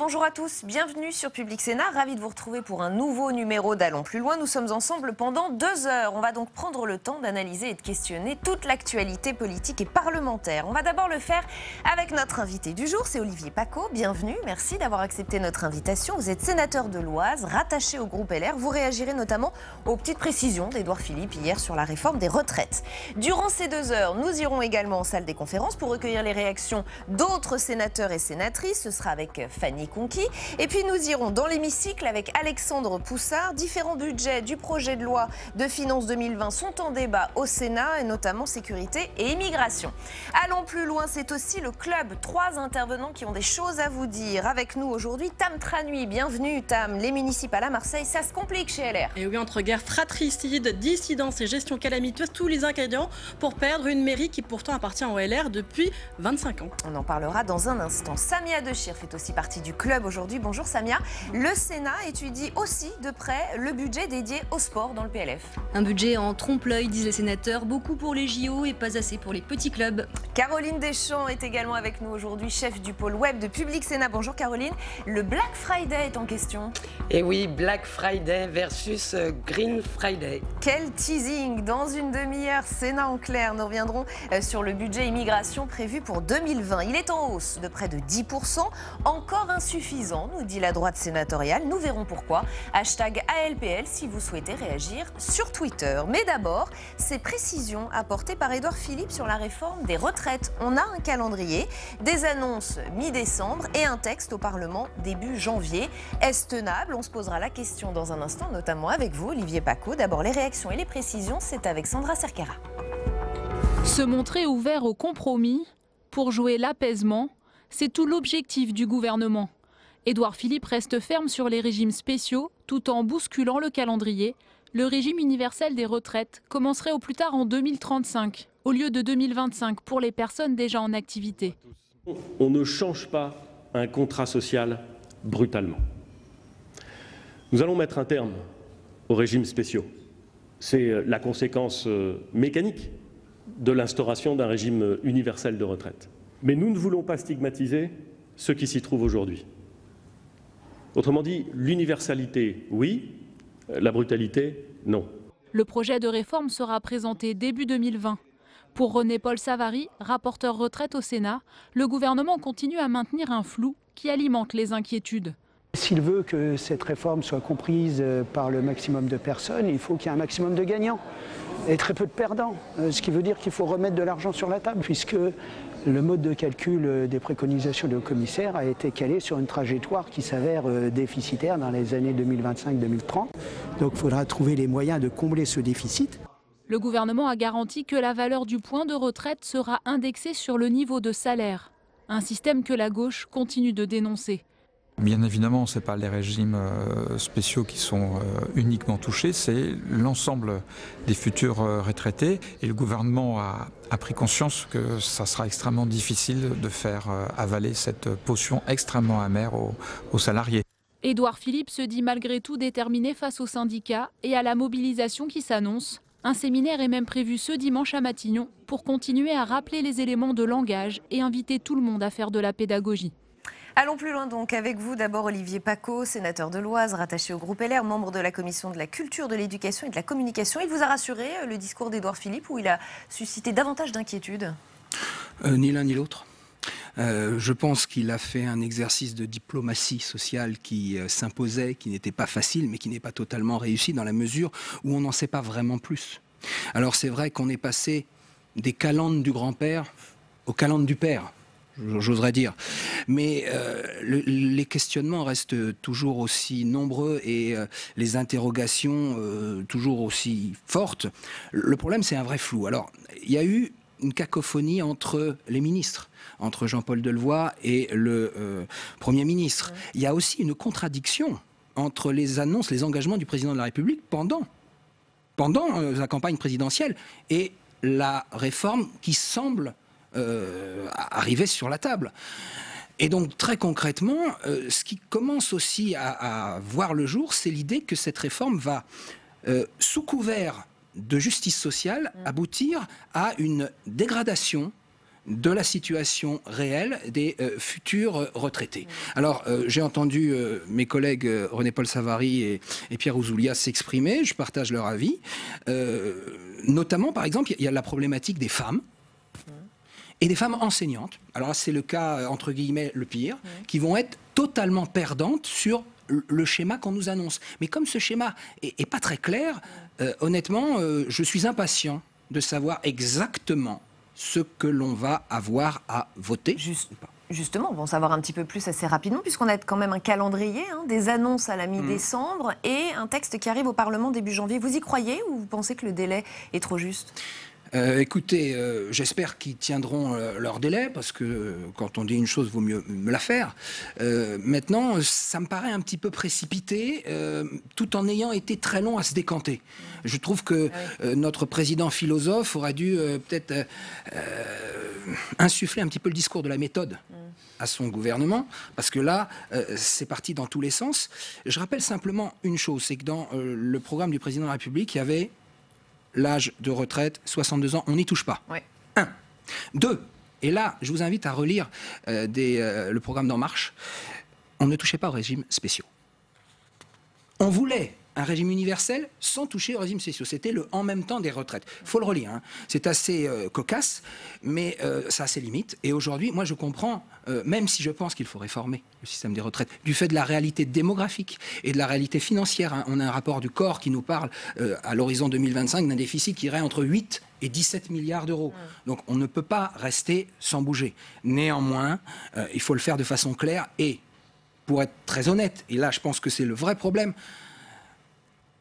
Bonjour à tous, bienvenue sur Public Sénat, ravi de vous retrouver pour un nouveau numéro d'Allons plus loin. Nous sommes ensemble pendant 2 heures. On va donc prendre le temps d'analyser et de questionner toute l'actualité politique et parlementaire. On va d'abord le faire avec notre invité du jour, c'est Olivier Paccaud. Bienvenue, merci d'avoir accepté notre invitation. Vous êtes sénateur de l'Oise, rattaché au groupe LR. Vous réagirez notamment aux petites précisions d'Édouard Philippe hier sur la réforme des retraites. Durant ces 2 heures, nous irons également en salle des conférences pour recueillir les réactions d'autres sénateurs et sénatrices. Ce sera avec Fanny Conquis. Et puis nous irons dans l'hémicycle avec Alexandre Poussard. Différents budgets du projet de loi de finances 2020 sont en débat au Sénat, et notamment sécurité et immigration. Allons plus loin, c'est aussi le club. 3 intervenants qui ont des choses à vous dire. Avec nous aujourd'hui, Tam Tranui. Bienvenue Tam. Les municipales à Marseille, ça se complique chez LR. Et oui, entre guerre fratricide, dissidence et gestion calamiteuse, tous les ingrédients pour perdre une mairie qui pourtant appartient au LR depuis 25 ans. On en parlera dans un instant. Samia Dechir fait aussi partie du club aujourd'hui. Bonjour Samia. Le Sénat étudie aussi de près le budget dédié au sport dans le PLF. Un budget en trompe-l'œil, disent les sénateurs, beaucoup pour les JO et pas assez pour les petits clubs. Caroline Deschamps est également avec nous aujourd'hui, chef du pôle web de Public Sénat. Bonjour Caroline. Le Black Friday est en question. Et oui, Black Friday versus Green Friday. Quel teasing! Dans une demi-heure, Sénat en clair. Nous reviendrons sur le budget immigration prévu pour 2020. Il est en hausse de près de 10%, encore insuffisant, nous dit la droite sénatoriale. Nous verrons pourquoi. Hashtag ALPL si vous souhaitez réagir sur Twitter. Mais d'abord, ces précisions apportées par Édouard Philippe sur la réforme des retraites. On a un calendrier, des annonces mi-décembre et un texte au Parlement début janvier. Est-ce tenable? On se posera la question dans un instant, notamment avec vous, Olivier Paccaud. D'abord, les réactions et les précisions, c'est avec Sandra Cerquera. Se montrer ouvert au compromis pour jouer l'apaisement, c'est tout l'objectif du gouvernement. Édouard Philippe reste ferme sur les régimes spéciaux tout en bousculant le calendrier. Le régime universel des retraites commencerait au plus tard en 2035, au lieu de 2025 pour les personnes déjà en activité. On ne change pas un contrat social brutalement. Nous allons mettre un terme aux régimes spéciaux. C'est la conséquence mécanique de l'instauration d'un régime universel de retraite. Mais nous ne voulons pas stigmatiser ceux qui s'y trouvent aujourd'hui. Autrement dit, l'universalité, oui, la brutalité, non. Le projet de réforme sera présenté début 2020. Pour René-Paul Savary, rapporteur retraite au Sénat, le gouvernement continue à maintenir un flou qui alimente les inquiétudes. S'il veut que cette réforme soit comprise par le maximum de personnes, il faut qu'il y ait un maximum de gagnants et très peu de perdants. Ce qui veut dire qu'il faut remettre de l'argent sur la table, puisque le mode de calcul des préconisations de commissaire a été calé sur une trajectoire qui s'avère déficitaire dans les années 2025-2030. Donc il faudra trouver les moyens de combler ce déficit. Le gouvernement a garanti que la valeur du point de retraite sera indexée sur le niveau de salaire. Un système que la gauche continue de dénoncer. Bien évidemment, ce n'est pas les régimes spéciaux qui sont uniquement touchés, c'est l'ensemble des futurs retraités. Et le gouvernement a pris conscience que ça sera extrêmement difficile de faire avaler cette potion extrêmement amère aux salariés. Édouard Philippe se dit malgré tout déterminé face aux syndicats et à la mobilisation qui s'annonce. Un séminaire est même prévu ce dimanche à Matignon pour continuer à rappeler les éléments de langage et inviter tout le monde à faire de la pédagogie. Allons plus loin donc avec vous. D'abord Olivier Paccaud, sénateur de l'Oise, rattaché au groupe LR, membre de la commission de la culture, de l'éducation et de la communication. Il vous a rassuré, le discours d'Édouard Philippe, où il a suscité davantage d'inquiétudes? Ni l'un ni l'autre. Je pense qu'il a fait un exercice de diplomatie sociale qui s'imposait, qui n'était pas facile, mais qui n'est pas totalement réussi dans la mesure où on n'en sait pas vraiment plus. Alors c'est vrai qu'on est passé des calendes du grand-père aux calendes du père. J'oserais dire. Mais les questionnements restent toujours aussi nombreux et les interrogations toujours aussi fortes. Le problème, c'est un vrai flou. Alors, il y a eu une cacophonie entre les ministres, entre Jean-Paul Delevoye et le Premier ministre. Il y a aussi une contradiction entre les annonces, les engagements du président de la République pendant la campagne présidentielle et la réforme qui semble arriver sur la table. Et donc très concrètement, ce qui commence aussi à voir le jour, c'est l'idée que cette réforme va, sous couvert de justice sociale, aboutir à une dégradation de la situation réelle des futurs retraités. Alors, j'ai entendu mes collègues René-Paul Savary et Pierre Ouzoulias s'exprimer, je partage leur avis. Notamment, par exemple, il y a la problématique des femmes et des femmes enseignantes. Alors là, c'est le cas, entre guillemets, le pire, qui vont être totalement perdantes sur le schéma qu'on nous annonce. Mais comme ce schéma est pas très clair, honnêtement, je suis impatient de savoir exactement ce que l'on va avoir à voter. Justement, on va en savoir un petit peu plus assez rapidement, puisqu'on a quand même un calendrier, des annonces à la mi-décembre et un texte qui arrive au Parlement début janvier. Vous y croyez ou vous pensez que le délai est trop juste ? Écoutez, j'espère qu'ils tiendront leur délai, parce que quand on dit une chose, vaut mieux me la faire. Maintenant, ça me paraît un petit peu précipité, tout en ayant été très long à se décanter. Je trouve que notre président philosophe aurait dû peut-être insuffler un petit peu le discours de la méthode à son gouvernement, parce que là, c'est parti dans tous les sens. Je rappelle simplement une chose, c'est que dans le programme du président de la République, il y avait l'âge de retraite, 62 ans, on n'y touche pas. Ouais. 1. 2. Et là, je vous invite à relire le programme d'En Marche. On ne touchait pas aux régimes spéciaux. On voulait un régime universel sans toucher aux régimes spéciaux. C'était le en même temps des retraites. Il faut le relire. Hein. C'est assez cocasse, mais ça a ses limites. Et aujourd'hui, moi, je comprends, même si je pense qu'il faut réformer le système des retraites, du fait de la réalité démographique et de la réalité financière. Hein. On a un rapport du COR qui nous parle, à l'horizon 2025, d'un déficit qui irait entre 8 et 17 milliards d'euros. Donc, on ne peut pas rester sans bouger. Néanmoins, il faut le faire de façon claire et, pour être très honnête, et là, je pense que c'est le vrai problème,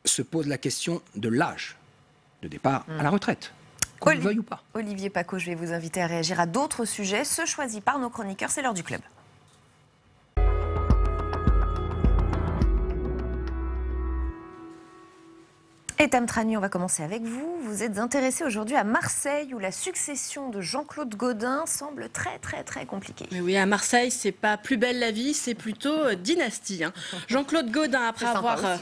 se pose la question de l'âge de départ à la retraite, qu'on le veuille ou pas. Olivier Paccaud, je vais vous inviter à réagir à d'autres sujets, ceux choisis par nos chroniqueurs, c'est l'heure du club. Et Tam Trani, on va commencer avec vous. Vous êtes intéressé aujourd'hui à Marseille, où la succession de Jean-Claude Gaudin semble très, très, très compliquée. Mais oui, à Marseille, c'est pas plus belle la vie, c'est plutôt dynastie. Hein. Jean-Claude Gaudin, après avoir...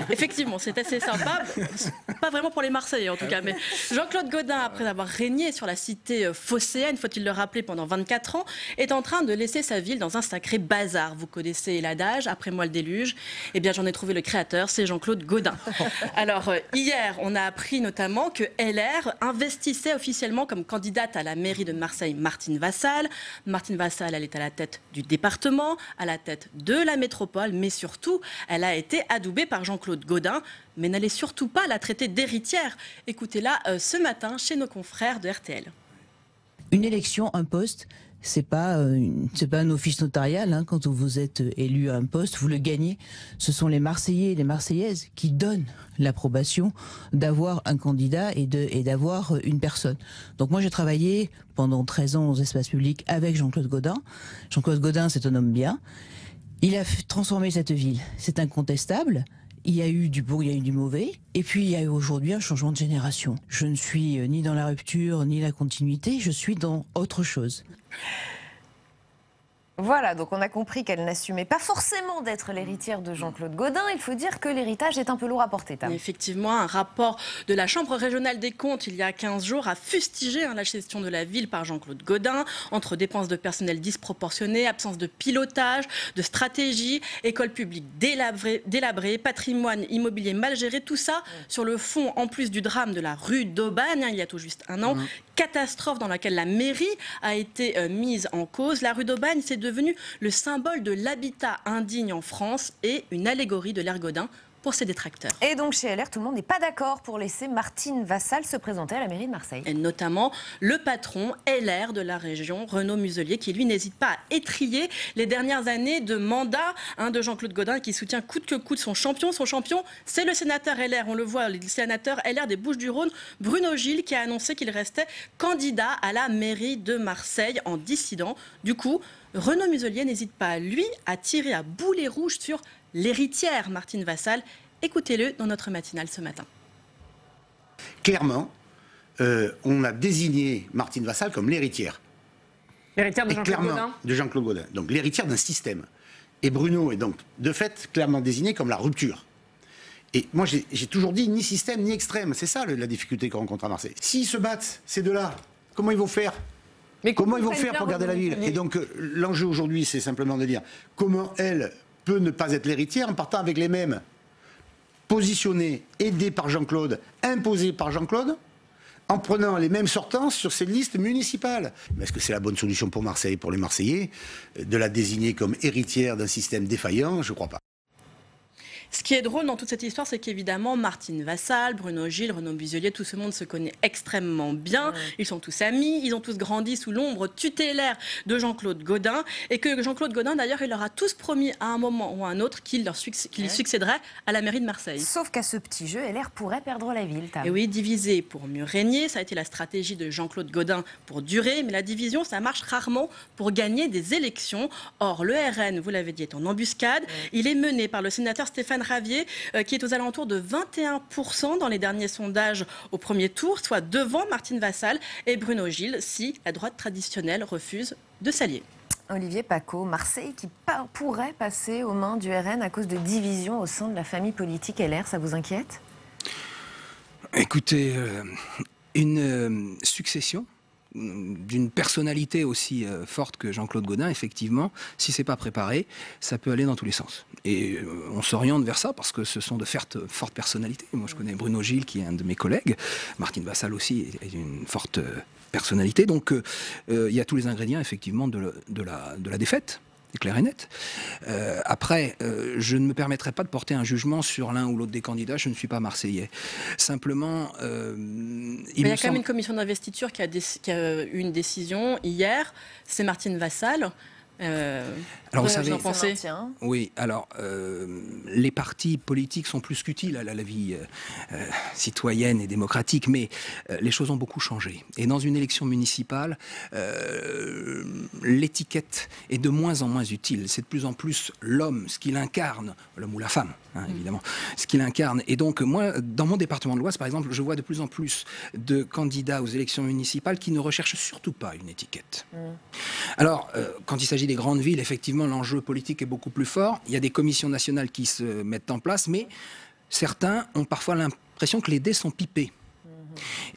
effectivement, c'est assez sympa. Pas vraiment pour les Marseillais, en tout cas. Mais Jean-Claude Gaudin, après avoir régné sur la cité phocéenne, faut-il le rappeler, pendant 24 ans, est en train de laisser sa ville dans un sacré bazar. Vous connaissez l'adage, après moi le déluge. Eh bien, j'en ai trouvé le créateur, c'est Jean-Claude Gaudin. Alors... hier, on a appris notamment que LR investissait officiellement comme candidate à la mairie de Marseille Martine Vassal. Martine Vassal, elle est à la tête du département, à la tête de la métropole, mais surtout, elle a été adoubée par Jean-Claude Gaudin, mais n'allait surtout pas la traiter d'héritière. Écoutez-la ce matin chez nos confrères de RTL. Une élection, un poste, c'est pas un office notarial. Hein. Quand vous êtes élu à un poste, vous le gagnez. Ce sont les Marseillais et les Marseillaises qui donnent l'approbation d'avoir un candidat et d'avoir une personne. Donc moi, j'ai travaillé pendant 13 ans aux espaces publics avec Jean-Claude Gaudin. Jean-Claude Gaudin, c'est un homme bien. Il a transformé cette ville. C'est incontestable. Il y a eu du beau, il y a eu du mauvais. Et puis, il y a eu aujourd'hui un changement de génération. Je ne suis ni dans la rupture, ni la continuité. Je suis dans autre chose. Voilà, donc on a compris qu'elle n'assumait pas forcément d'être l'héritière de Jean-Claude Gaudin. Il faut dire que l'héritage est un peu lourd à porter. Effectivement, un rapport de la Chambre régionale des comptes, il y a 15 jours, a fustigé la gestion de la ville par Jean-Claude Gaudin, entre dépenses de personnel disproportionnées, absence de pilotage, de stratégie, école publique délabrée, patrimoine immobilier mal géré, tout ça sur le fond, en plus du drame de la rue d'Aubagne, il y a tout juste un an, catastrophe dans laquelle la mairie a été mise en cause. La rue d'Aubagne, c'est devenu le symbole de l'habitat indigne en France et une allégorie de l'ère Gaudin pour ses détracteurs. Et donc chez LR, tout le monde n'est pas d'accord pour laisser Martine Vassal se présenter à la mairie de Marseille. Et notamment le patron LR de la région, Renaud Muselier, qui lui n'hésite pas à étrier les dernières années de mandat de Jean-Claude Gaudin, qui soutient coûte que coûte son champion. Son champion, c'est le sénateur LR. On le voit, le sénateur LR des Bouches-du-Rhône, Bruno Gilles, qui a annoncé qu'il restait candidat à la mairie de Marseille en dissident. Du coup, Renaud Muselier n'hésite pas, lui, à tirer à boulet rouge sur l'héritière Martine Vassal. Écoutez-le dans notre matinale ce matin. Clairement, on a désigné Martine Vassal comme l'héritière. L'héritière de Jean-Claude Gaudin ? De Jean-Claude Gaudin. Donc l'héritière d'un système. Et Bruno est donc, de fait, clairement désigné comme la rupture. Et moi, j'ai toujours dit ni système ni extrême. C'est ça la difficulté qu'on rencontre à Marseille. S'ils se battent, ces deux-là, comment ils vont faire ? Mais comment ils vont faire pour garder la ville? Et donc, l'enjeu aujourd'hui, c'est simplement de dire comment elle peut ne pas être l'héritière en partant avec les mêmes positionnés, aidés par Jean-Claude, imposés par Jean-Claude, en prenant les mêmes sortants sur ces listes municipales. Est-ce que c'est la bonne solution pour Marseille, pour les Marseillais, de la désigner comme héritière d'un système défaillant? Je ne crois pas. Ce qui est drôle dans toute cette histoire, c'est qu'évidemment, Martine Vassal, Bruno Gilles, Renaud Muselier, tout ce monde se connaît extrêmement bien. Ils sont tous amis, ils ont tous grandi sous l'ombre tutélaire de Jean-Claude Gaudin. Et que Jean-Claude Gaudin, d'ailleurs, il leur a tous promis à un moment ou à un autre qu'il lui succéderait à la mairie de Marseille. Sauf qu'à ce petit jeu, LR pourrait perdre la ville. Et oui, diviser pour mieux régner, ça a été la stratégie de Jean-Claude Gaudin pour durer. Mais la division, ça marche rarement pour gagner des élections. Or, le RN, vous l'avez dit, est en embuscade. Il est mené par le sénateur Stéphane Ravier, qui est aux alentours de 21% dans les derniers sondages au premier tour, soit devant Martine Vassal et Bruno Gilles, si la droite traditionnelle refuse de s'allier. Olivier Paccaud, Marseille qui pourrait passer aux mains du RN à cause de divisions au sein de la famille politique LR, ça vous inquiète? Écoutez, une succession d'une personnalité aussi forte que Jean-Claude Gaudin, effectivement, si c'est pas préparé, ça peut aller dans tous les sens. Et on s'oriente vers ça parce que ce sont de fortes personnalités. Moi, je connais Bruno Gilles, qui est un de mes collègues. Martine Vassal aussi est une forte personnalité. Donc, il y a tous les ingrédients, effectivement, de la défaite. C'est clair et net. Après, je ne me permettrai pas de porter un jugement sur l'un ou l'autre des candidats. Je ne suis pas marseillais. Simplement, il y a quand même une commission d'investiture qui a eu une décision hier. C'est Martine Vassal. Alors, vous savez, oui, alors, les partis politiques sont plus qu'utiles à la vie citoyenne et démocratique, mais les choses ont beaucoup changé. Et dans une élection municipale, l'étiquette est de moins en moins utile. C'est de plus en plus l'homme, ce qu'il incarne, l'homme ou la femme, hein, évidemment, ce qu'il incarne. Et donc, moi, dans mon département de l'Oise, par exemple, je vois de plus en plus de candidats aux élections municipales qui ne recherchent surtout pas une étiquette. Alors, quand il s'agit des grandes villes, effectivement, l'enjeu politique est beaucoup plus fort. Il y a des commissions nationales qui se mettent en place, mais certains ont parfois l'impression que les dés sont pipés.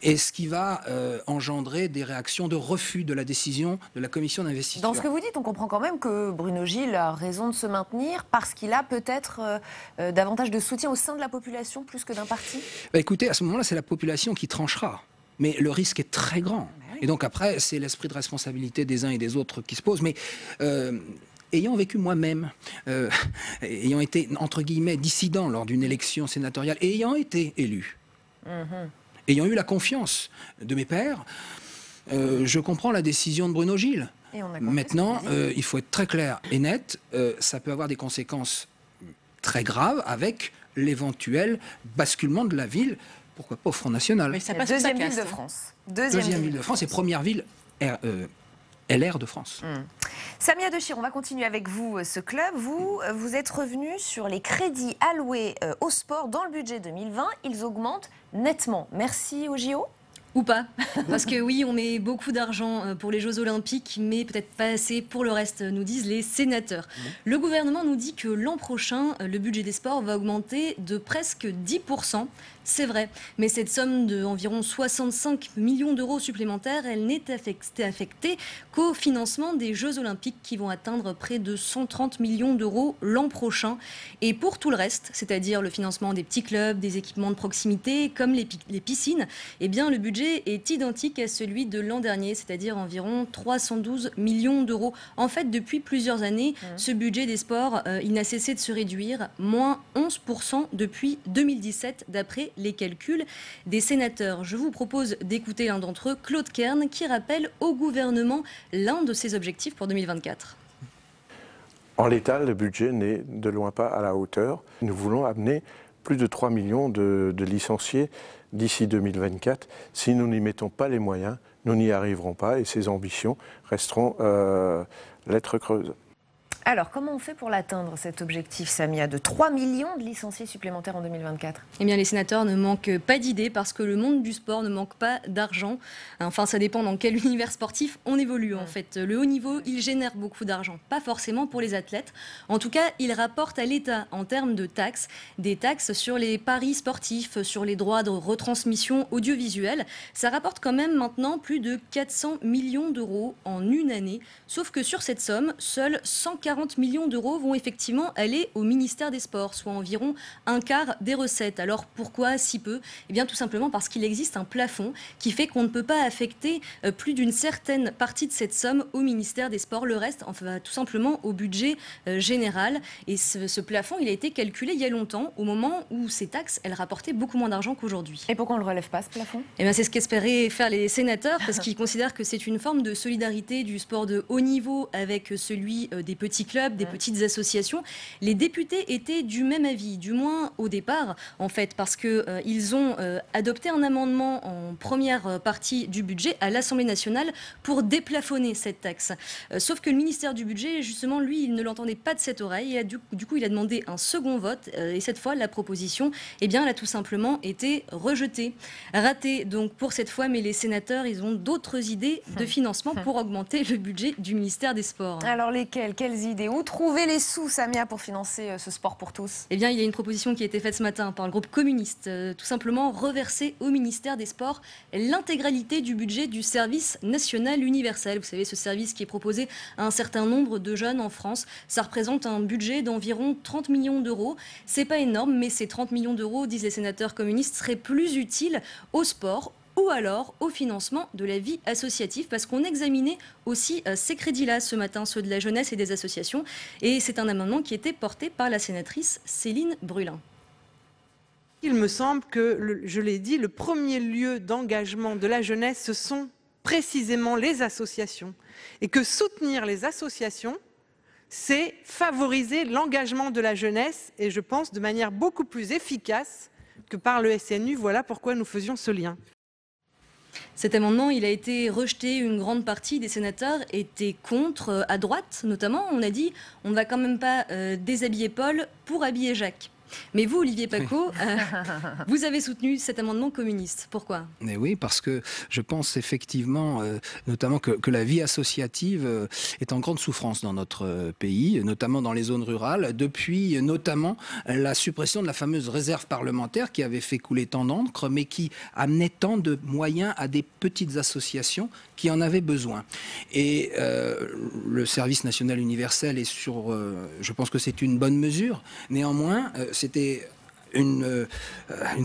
Et ce qui va engendrer des réactions de refus de la décision de la commission d'investiture. Dans ce que vous dites, on comprend quand même que Bruno Gilles a raison de se maintenir parce qu'il a peut-être davantage de soutien au sein de la population plus que d'un parti. Écoutez, à ce moment-là, c'est la population qui tranchera. Mais le risque est très grand. Et donc après, c'est l'esprit de responsabilité des uns et des autres qui se pose. Mais ayant vécu moi-même, ayant été, entre guillemets, dissident lors d'une élection sénatoriale, et ayant été élu, ayant eu la confiance de mes pairs, je comprends la décision de Bruno Gilles. Maintenant, il faut être très clair et net. Ça peut avoir des conséquences très graves avec l'éventuel basculement de la ville. Pourquoi pas au Front National? Mais ça passe deuxième ville de France. Deuxième ville de France et première ville LR de France. Samia Dechir, on va continuer avec vous ce club. Vous êtes revenu sur les crédits alloués au sport dans le budget 2020. Ils augmentent nettement. Merci au JO. Ou pas. Parce que oui, on met beaucoup d'argent pour les Jeux Olympiques, mais peut-être pas assez pour le reste, nous disent les sénateurs. Le gouvernement nous dit que l'an prochain, le budget des sports va augmenter de presque 10%. C'est vrai, mais cette somme d'environ 65 millions d'euros supplémentaires, elle n'est affectée qu'au financement des Jeux Olympiques qui vont atteindre près de 130 millions d'euros l'an prochain. Et pour tout le reste, c'est-à-dire le financement des petits clubs, des équipements de proximité, comme les piscines, eh bien le budget est identique à celui de l'an dernier, c'est-à-dire environ 312 millions d'euros. En fait, depuis plusieurs années, ce budget des sports, il n'a cessé de se réduire, moins 11% depuis 2017, d'après les calculs des sénateurs. Je vous propose d'écouter l'un d'entre eux, Claude Kern, qui rappelle au gouvernement l'un de ses objectifs pour 2024. En l'état, le budget n'est de loin pas à la hauteur. Nous voulons amener plus de 3 millions de licenciés d'ici 2024. Si nous n'y mettons pas les moyens, nous n'y arriverons pas et ces ambitions resteront lettres creuses. Alors, comment on fait pour l'atteindre, cet objectif, Samia, de 3 millions de licenciés supplémentaires en 2024 ? Eh bien, les sénateurs ne manquent pas d'idées parce que le monde du sport ne manque pas d'argent. Enfin, ça dépend dans quel univers sportif on évolue, en fait. Le haut niveau, il génère beaucoup d'argent. Pas forcément pour les athlètes. En tout cas, il rapporte à l'État, en termes de taxes, des taxes sur les paris sportifs, sur les droits de retransmission audiovisuelle. Ça rapporte quand même maintenant plus de 400 millions d'euros en une année. Sauf que sur cette somme, seuls 140 millions d'euros vont effectivement aller au ministère des Sports, soit environ un quart des recettes. Alors pourquoi si peu ? Eh bien tout simplement parce qu'il existe un plafond qui fait qu'on ne peut pas affecter plus d'une certaine partie de cette somme au ministère des Sports. Le reste, enfin, tout simplement au budget général. Et ce plafond, il a été calculé il y a longtemps, au moment où ces taxes, elles rapportaient beaucoup moins d'argent qu'aujourd'hui. Et pourquoi on ne le relève pas, ce plafond ? Eh bien c'est ce qu'espéraient faire les sénateurs, parce qu'ils considèrent que c'est une forme de solidarité du sport de haut niveau avec celui des petits clubs, des petites associations. Les députés étaient du même avis, du moins au départ, en fait, parce qu'ils ont adopté un amendement en première partie du budget à l'Assemblée nationale pour déplafonner cette taxe. Sauf que le ministère du budget, justement, lui, il ne l'entendait pas de cette oreille. Et du coup, il a demandé un second vote. Et cette fois, la proposition, eh bien, elle a tout simplement été rejetée. Ratée, donc, pour cette fois, mais les sénateurs, ils ont d'autres idées de financement pour augmenter le budget du ministère des Sports. Alors, lesquelles ? Quelles idées ? Où trouver les sous, Samia, pour financer ce sport pour tous ? Eh bien, il y a une proposition qui a été faite ce matin par le groupe communiste. Tout simplement reverser au ministère des Sports l'intégralité du budget du service national universel. Vous savez, ce service qui est proposé à un certain nombre de jeunes en France. Ça représente un budget d'environ 30 millions d'euros. C'est pas énorme, mais ces 30 millions d'euros, disent les sénateurs communistes, seraient plus utiles au sport, ou alors au financement de la vie associative, parce qu'on examinait aussi ces crédits-là ce matin, ceux de la jeunesse et des associations, et c'est un amendement qui était porté par la sénatrice Céline Brulin. Il me semble que, je l'ai dit, le premier lieu d'engagement de la jeunesse, ce sont précisément les associations, et que soutenir les associations, c'est favoriser l'engagement de la jeunesse, et je pense de manière beaucoup plus efficace que par le SNU. Voilà pourquoi nous faisions ce lien. Cet amendement, il a été rejeté. Une grande partie des sénateurs étaient contre. À droite, notamment, on a dit on ne va quand même pas déshabiller Paul pour habiller Jacques. Mais vous, Olivier Paccaud, vous avez soutenu cet amendement communiste. Pourquoi ? Mais oui, parce que je pense effectivement, notamment que la vie associative est en grande souffrance dans notre pays, notamment dans les zones rurales, depuis notamment la suppression de la fameuse réserve parlementaire qui avait fait couler tant d'encre, mais qui amenait tant de moyens à des petites associations qui en avaient besoin. Et le service national universel est sur... je pense que c'est une bonne mesure. Néanmoins, c'était une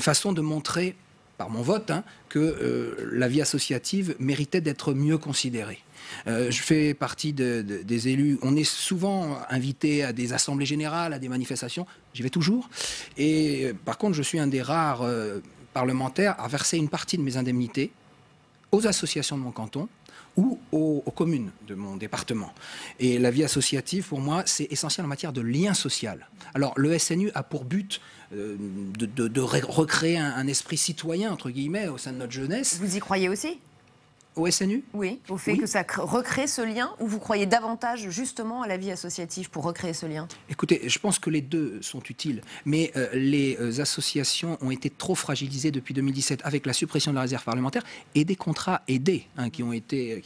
façon de montrer, par mon vote, que la vie associative méritait d'être mieux considérée. Je fais partie des élus. On est souvent invité à des assemblées générales, à des manifestations. J'y vais toujours. Et par contre, je suis un des rares parlementaires à verser une partie de mes indemnités aux associations de mon canton ou aux communes de mon département. Et la vie associative, pour moi, c'est essentiel en matière de lien social. Alors, le SNU a pour but de recréer un esprit citoyen, entre guillemets, au sein de notre jeunesse. Vous y croyez aussi ? Au SNU ? Oui, au fait que ça recrée ce lien, ou vous croyez davantage justement à la vie associative pour recréer ce lien ? Écoutez, je pense que les deux sont utiles, mais les associations ont été trop fragilisées depuis 2017 avec la suppression de la réserve parlementaire et des contrats aidés qui ont été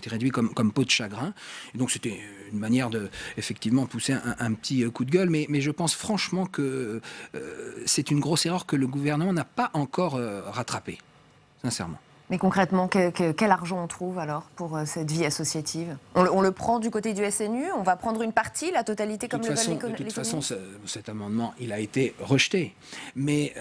réduits comme peau de chagrin. Et donc c'était une manière de effectivement pousser un petit coup de gueule, mais je pense franchement que c'est une grosse erreur que le gouvernement n'a pas encore rattrapée, sincèrement. Mais concrètement, quel argent on trouve alors pour cette vie associative ? On le prend du côté du SNU ? On va prendre une partie, la totalité comme le veulent les communistes ? De toute façon, cet amendement, il a été rejeté. Mais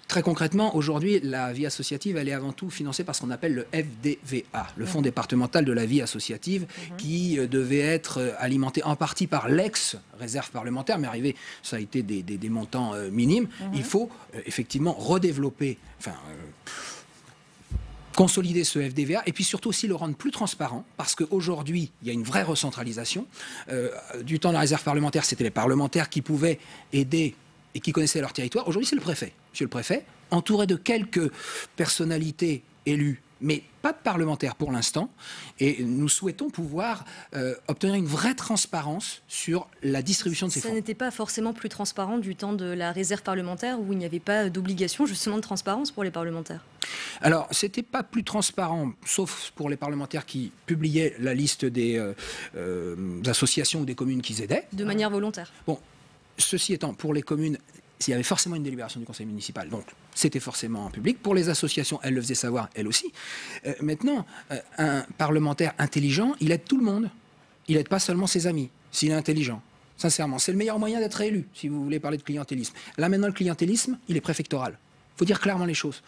très concrètement, aujourd'hui, la vie associative, elle est avant tout financée par ce qu'on appelle le FDVA, le Fonds départemental de la vie associative, qui devait être alimenté en partie par l'ex-réserve parlementaire, mais arrivé, ça a été des montants minimes. Il faut effectivement redévelopper... consolider ce FDVA et puis surtout aussi le rendre plus transparent parce qu'aujourd'hui, il y a une vraie recentralisation. Du temps de la réserve parlementaire, c'était les parlementaires qui pouvaient aider et qui connaissaient leur territoire. Aujourd'hui, c'est le préfet. Monsieur le préfet, entouré de quelques personnalités élues mais pas de parlementaires pour l'instant. Et nous souhaitons pouvoir obtenir une vraie transparence sur la distribution de ces fonds. Ça n'était pas forcément plus transparent du temps de la réserve parlementaire où il n'y avait pas d'obligation justement de transparence pour les parlementaires. Alors, c'était pas plus transparent, sauf pour les parlementaires qui publiaient la liste des associations ou des communes qu'ils aidaient. De manière volontaire. Bon, ceci étant, pour les communes, il y avait forcément une délibération du conseil municipal, donc c'était forcément en public. Pour les associations, elles le faisaient savoir, elles aussi. Maintenant, un parlementaire intelligent, il aide tout le monde. Il aide pas seulement ses amis, s'il est intelligent. Sincèrement, c'est le meilleur moyen d'être élu, si vous voulez parler de clientélisme. Là, maintenant, le clientélisme, il est préfectoral. Il faut dire clairement les choses.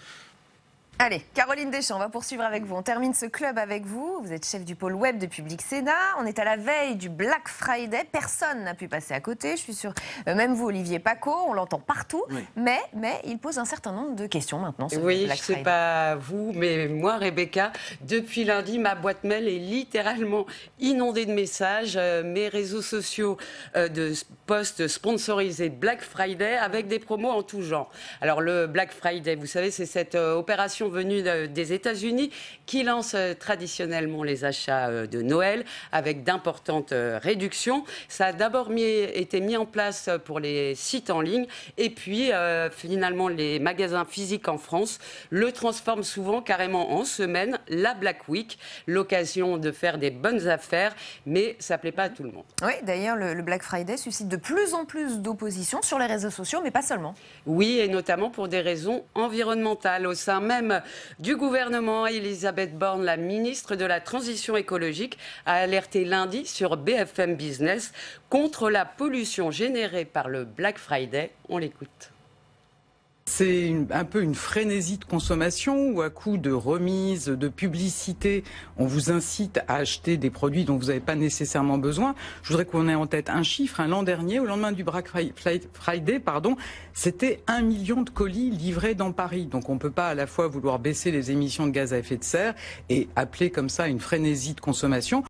Allez, Caroline Deschamps, on va poursuivre avec vous. On termine ce club avec vous. Vous êtes chef du pôle web de Public Sénat. On est à la veille du Black Friday. Personne n'a pu passer à côté. Je suis sûre, même vous, Olivier Paco, on l'entend partout. Oui. Mais il pose un certain nombre de questions maintenant sur le Black Friday. Oui, je ne sais pas vous, mais moi, Rebecca, depuis lundi, ma boîte mail est littéralement inondée de messages. Mes réseaux sociaux de posts sponsorisés Black Friday avec des promos en tout genre. Alors, le Black Friday, vous savez, c'est cette opération venue des États-Unis qui lance traditionnellement les achats de Noël avec d'importantes réductions. Ça a d'abord été mis en place pour les sites en ligne et puis finalement les magasins physiques en France le transforment souvent carrément en semaine, la Black Week, l'occasion de faire des bonnes affaires, mais ça ne plaît pas à tout le monde. Oui, d'ailleurs le Black Friday suscite de plus en plus d'opposition sur les réseaux sociaux, mais pas seulement. Oui, et notamment pour des raisons environnementales. Au sein même du gouvernement, Elisabeth Borne, la ministre de la Transition écologique, a alerté lundi sur BFM Business contre la pollution générée par le Black Friday. On l'écoute. C'est un peu une frénésie de consommation où à coup de remises, de publicité, on vous incite à acheter des produits dont vous n'avez pas nécessairement besoin. Je voudrais qu'on ait en tête un chiffre. L'an dernier, au lendemain du Black Friday, c'était 1 million de colis livrés dans Paris. Donc on ne peut pas à la fois vouloir baisser les émissions de gaz à effet de serre et appeler comme ça une frénésie de consommation.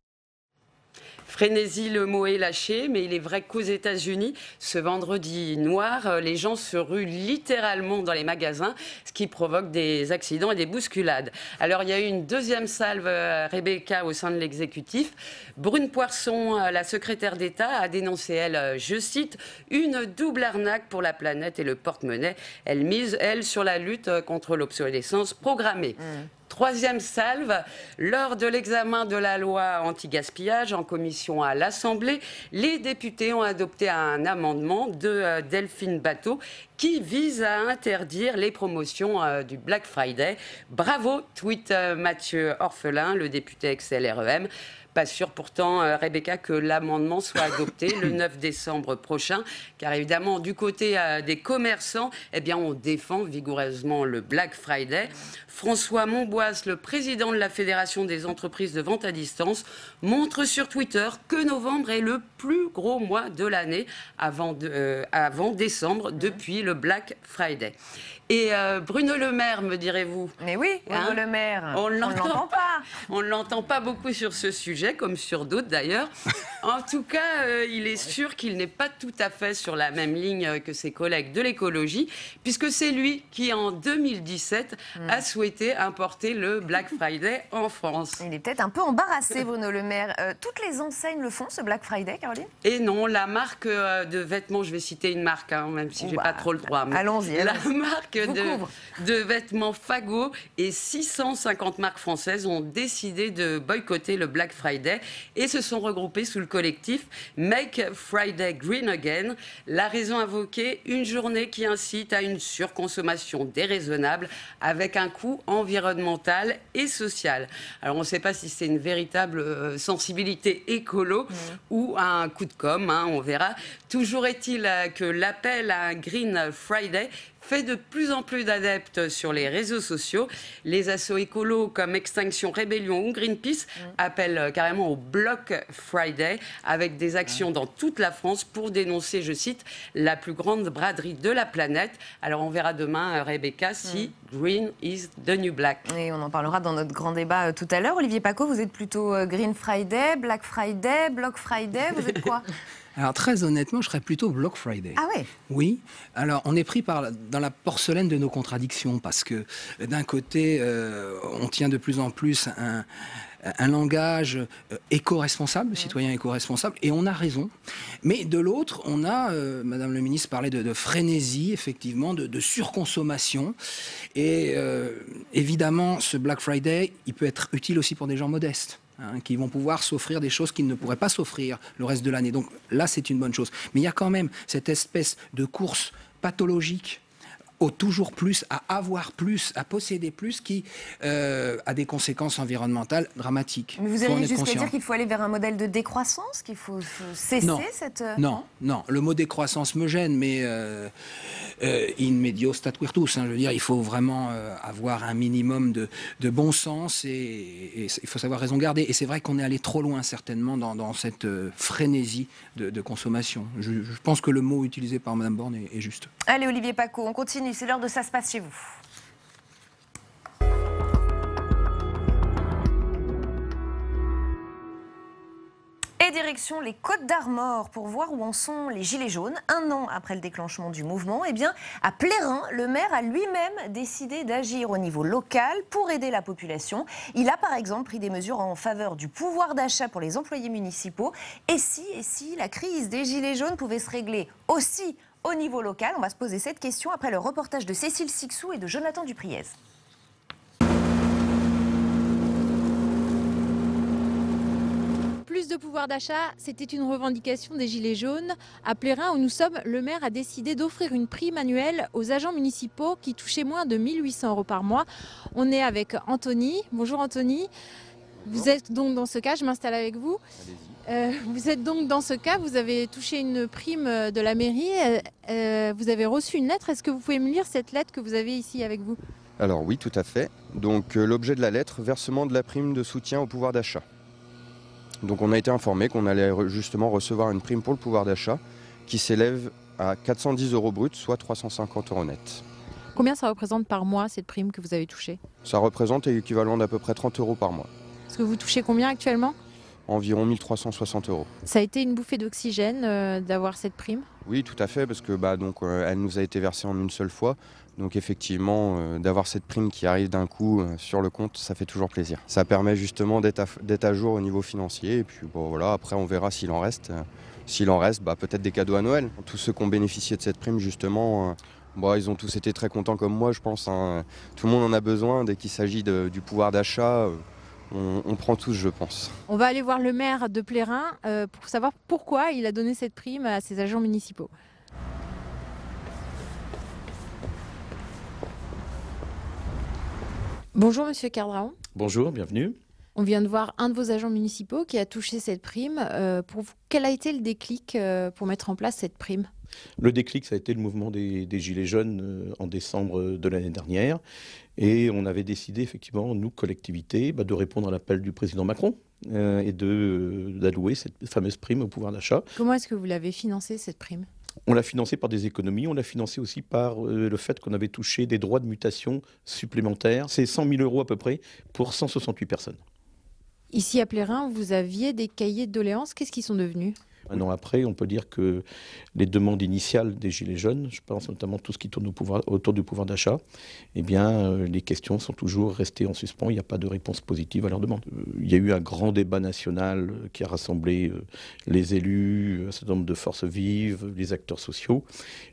Frénésie, le mot est lâché, mais il est vrai qu'aux États-Unis, ce vendredi noir, les gens se ruent littéralement dans les magasins, ce qui provoque des accidents et des bousculades. Alors, il y a eu une deuxième salve, Rebecca, au sein de l'exécutif. Brune Poirson, la secrétaire d'État, a dénoncé, elle, je cite, une double arnaque pour la planète et le porte-monnaie. Elle mise, elle, sur la lutte contre l'obsolescence programmée. Troisième salve, lors de l'examen de la loi anti-gaspillage en commission à l'Assemblée, les députés ont adopté un amendement de Delphine Batho qui vise à interdire les promotions du Black Friday. Bravo, tweet Mathieu Orphelin, le député ex-LREM. Pas sûr pourtant, Rebecca, que l'amendement soit adopté le 9 décembre prochain, car évidemment, du côté des commerçants, eh bien, on défend vigoureusement le Black Friday. François Monboisse, le président de la Fédération des entreprises de vente à distance, montre sur Twitter que novembre est le plus gros mois de l'année avant décembre, depuis le Black Friday. Et Bruno Le Maire, me direz-vous. Mais oui, Bruno Le Maire. On ne l'entend pas. On ne l'entend pas beaucoup sur ce sujet, comme sur d'autres d'ailleurs. En tout cas, il est sûr qu'il n'est pas tout à fait sur la même ligne que ses collègues de l'écologie, puisque c'est lui qui, en 2017, a souhaité importer le Black Friday en France. Il est peut-être un peu embarrassé, Bruno Le Maire. Toutes les enseignes le font, ce Black Friday, Caroline ? Et non, la marque de vêtements, je vais citer une marque, même si je n'ai pas trop le droit. Allons-y. La marque de vêtements Fago et 650 marques françaises ont décidé de boycotter le Black Friday et se sont regroupées sous le collectif Make Friday Green Again. La raison invoquée, une journée qui incite à une surconsommation déraisonnable avec un coût environnemental et social. Alors on ne sait pas si c'est une véritable sensibilité écolo ou un coup de com', on verra. Toujours est-il que l'appel à un Green Friday fait de plus en plus d'adeptes sur les réseaux sociaux. Les assos écolos comme Extinction Rébellion ou Greenpeace appellent carrément au Block Friday avec des actions dans toute la France pour dénoncer, je cite, la plus grande braderie de la planète. Alors on verra demain, Rebecca, si Green is the new black. Et on en parlera dans notre grand débat tout à l'heure. Olivier Paco, vous êtes plutôt Green Friday, Black Friday, Block Friday, vous êtes quoi? Alors très honnêtement, je serais plutôt Block Friday. Ah ouais? Oui. Alors on est pris dans la porcelaine de nos contradictions parce que d'un côté, on tient de plus en plus un langage éco-responsable, citoyen éco-responsable, et on a raison. Mais de l'autre, on a, Madame le ministre parlait de frénésie, effectivement, de surconsommation. Et évidemment, ce Black Friday, il peut être utile aussi pour des gens modestes, qui vont pouvoir s'offrir des choses qu'ils ne pourraient pas s'offrir le reste de l'année. Donc là, c'est une bonne chose. Mais il y a quand même cette espèce de course pathologique au toujours plus, à avoir plus, à posséder plus, qui a des conséquences environnementales dramatiques. Mais vous allez jusqu'à dire qu'il faut aller vers un modèle de décroissance, qu'il faut cesser cette... Non, le mot décroissance me gêne, mais in medio stat virtus. Je veux dire, il faut vraiment avoir un minimum de bon sens et il faut savoir raison garder. Et c'est vrai qu'on est allé trop loin, certainement, dans cette frénésie de consommation. Je pense que le mot utilisé par Mme Borne est juste. Allez, Olivier Paco, on continue. C'est l'heure de Ça se passe chez vous. Et direction les Côtes d'Armor pour voir où en sont les Gilets jaunes. 1 an après le déclenchement du mouvement, eh bien, à Plérin, le maire a lui-même décidé d'agir au niveau local pour aider la population. Il a par exemple pris des mesures en faveur du pouvoir d'achat pour les employés municipaux. Et si la crise des Gilets jaunes pouvait se régler aussi au niveau local? On va se poser cette question après le reportage de Cécile Sixou et de Jonathan Dupriez. Plus de pouvoir d'achat, c'était une revendication des Gilets jaunes. À Plérin, où nous sommes, le maire a décidé d'offrir une prime annuelle aux agents municipaux qui touchaient moins de 1 800 € par mois. On est avec Anthony. Bonjour Anthony. Vous êtes donc dans ce cas, je m'installe avec vous. Vous êtes donc dans ce cas, vous avez touché une prime de la mairie, vous avez reçu une lettre. Est-ce que vous pouvez me lire cette lettre que vous avez ici avec vous? Alors oui, tout à fait. Donc l'objet de la lettre, versement de la prime de soutien au pouvoir d'achat. Donc on a été informé qu'on allait justement recevoir une prime pour le pouvoir d'achat qui s'élève à 410 € brut, soit 350 € net. Combien ça représente par mois cette prime que vous avez touchée? Ça représente l'équivalent d'à peu près 30 € par mois. Est-ce que vous touchez combien actuellement? Environ 1 360 €. Ça a été une bouffée d'oxygène d'avoir cette prime? Oui, tout à fait, parce que elle nous a été versée en une seule fois. Donc effectivement, d'avoir cette prime qui arrive d'un coup sur le compte, ça fait toujours plaisir. Ça permet justement d'être à jour au niveau financier. Et puis voilà, après on verra s'il en reste. S'il en reste, peut-être des cadeaux à Noël. Tous ceux qui ont bénéficié de cette prime, justement, ils ont tous été très contents comme moi, je pense. Tout le monde en a besoin. Dès qu'il s'agit du pouvoir d'achat, on prend tous, je pense. On va aller voir le maire de Plérin pour savoir pourquoi il a donné cette prime à ses agents municipaux. Bonjour Monsieur Cardraon. Bonjour, bienvenue. On vient de voir un de vos agents municipaux qui a touché cette prime. Pour vous, quel a été le déclic pour mettre en place cette prime? Le déclic, ça a été le mouvement des Gilets jaunes en décembre de l'année dernière. Et on avait décidé, effectivement, nous, collectivités, de répondre à l'appel du président Macron et d'allouer cette fameuse prime au pouvoir d'achat. Comment est-ce que vous l'avez financée, cette prime? On l'a financé par des économies, on l'a financé aussi par le fait qu'on avait touché des droits de mutation supplémentaires. C'est 100 000 € à peu près pour 168 personnes. Ici à Plérin, vous aviez des cahiers de doléances. Qu'est-ce qu'ils sont devenus? Un an après, on peut dire que les demandes initiales des Gilets jaunes, je pense notamment tout ce qui tourne autour du pouvoir d'achat, les questions sont toujours restées en suspens. Il n'y a pas de réponse positive à leurs demandes. Il y a eu un grand débat national qui a rassemblé les élus, un certain nombre de forces vives, les acteurs sociaux.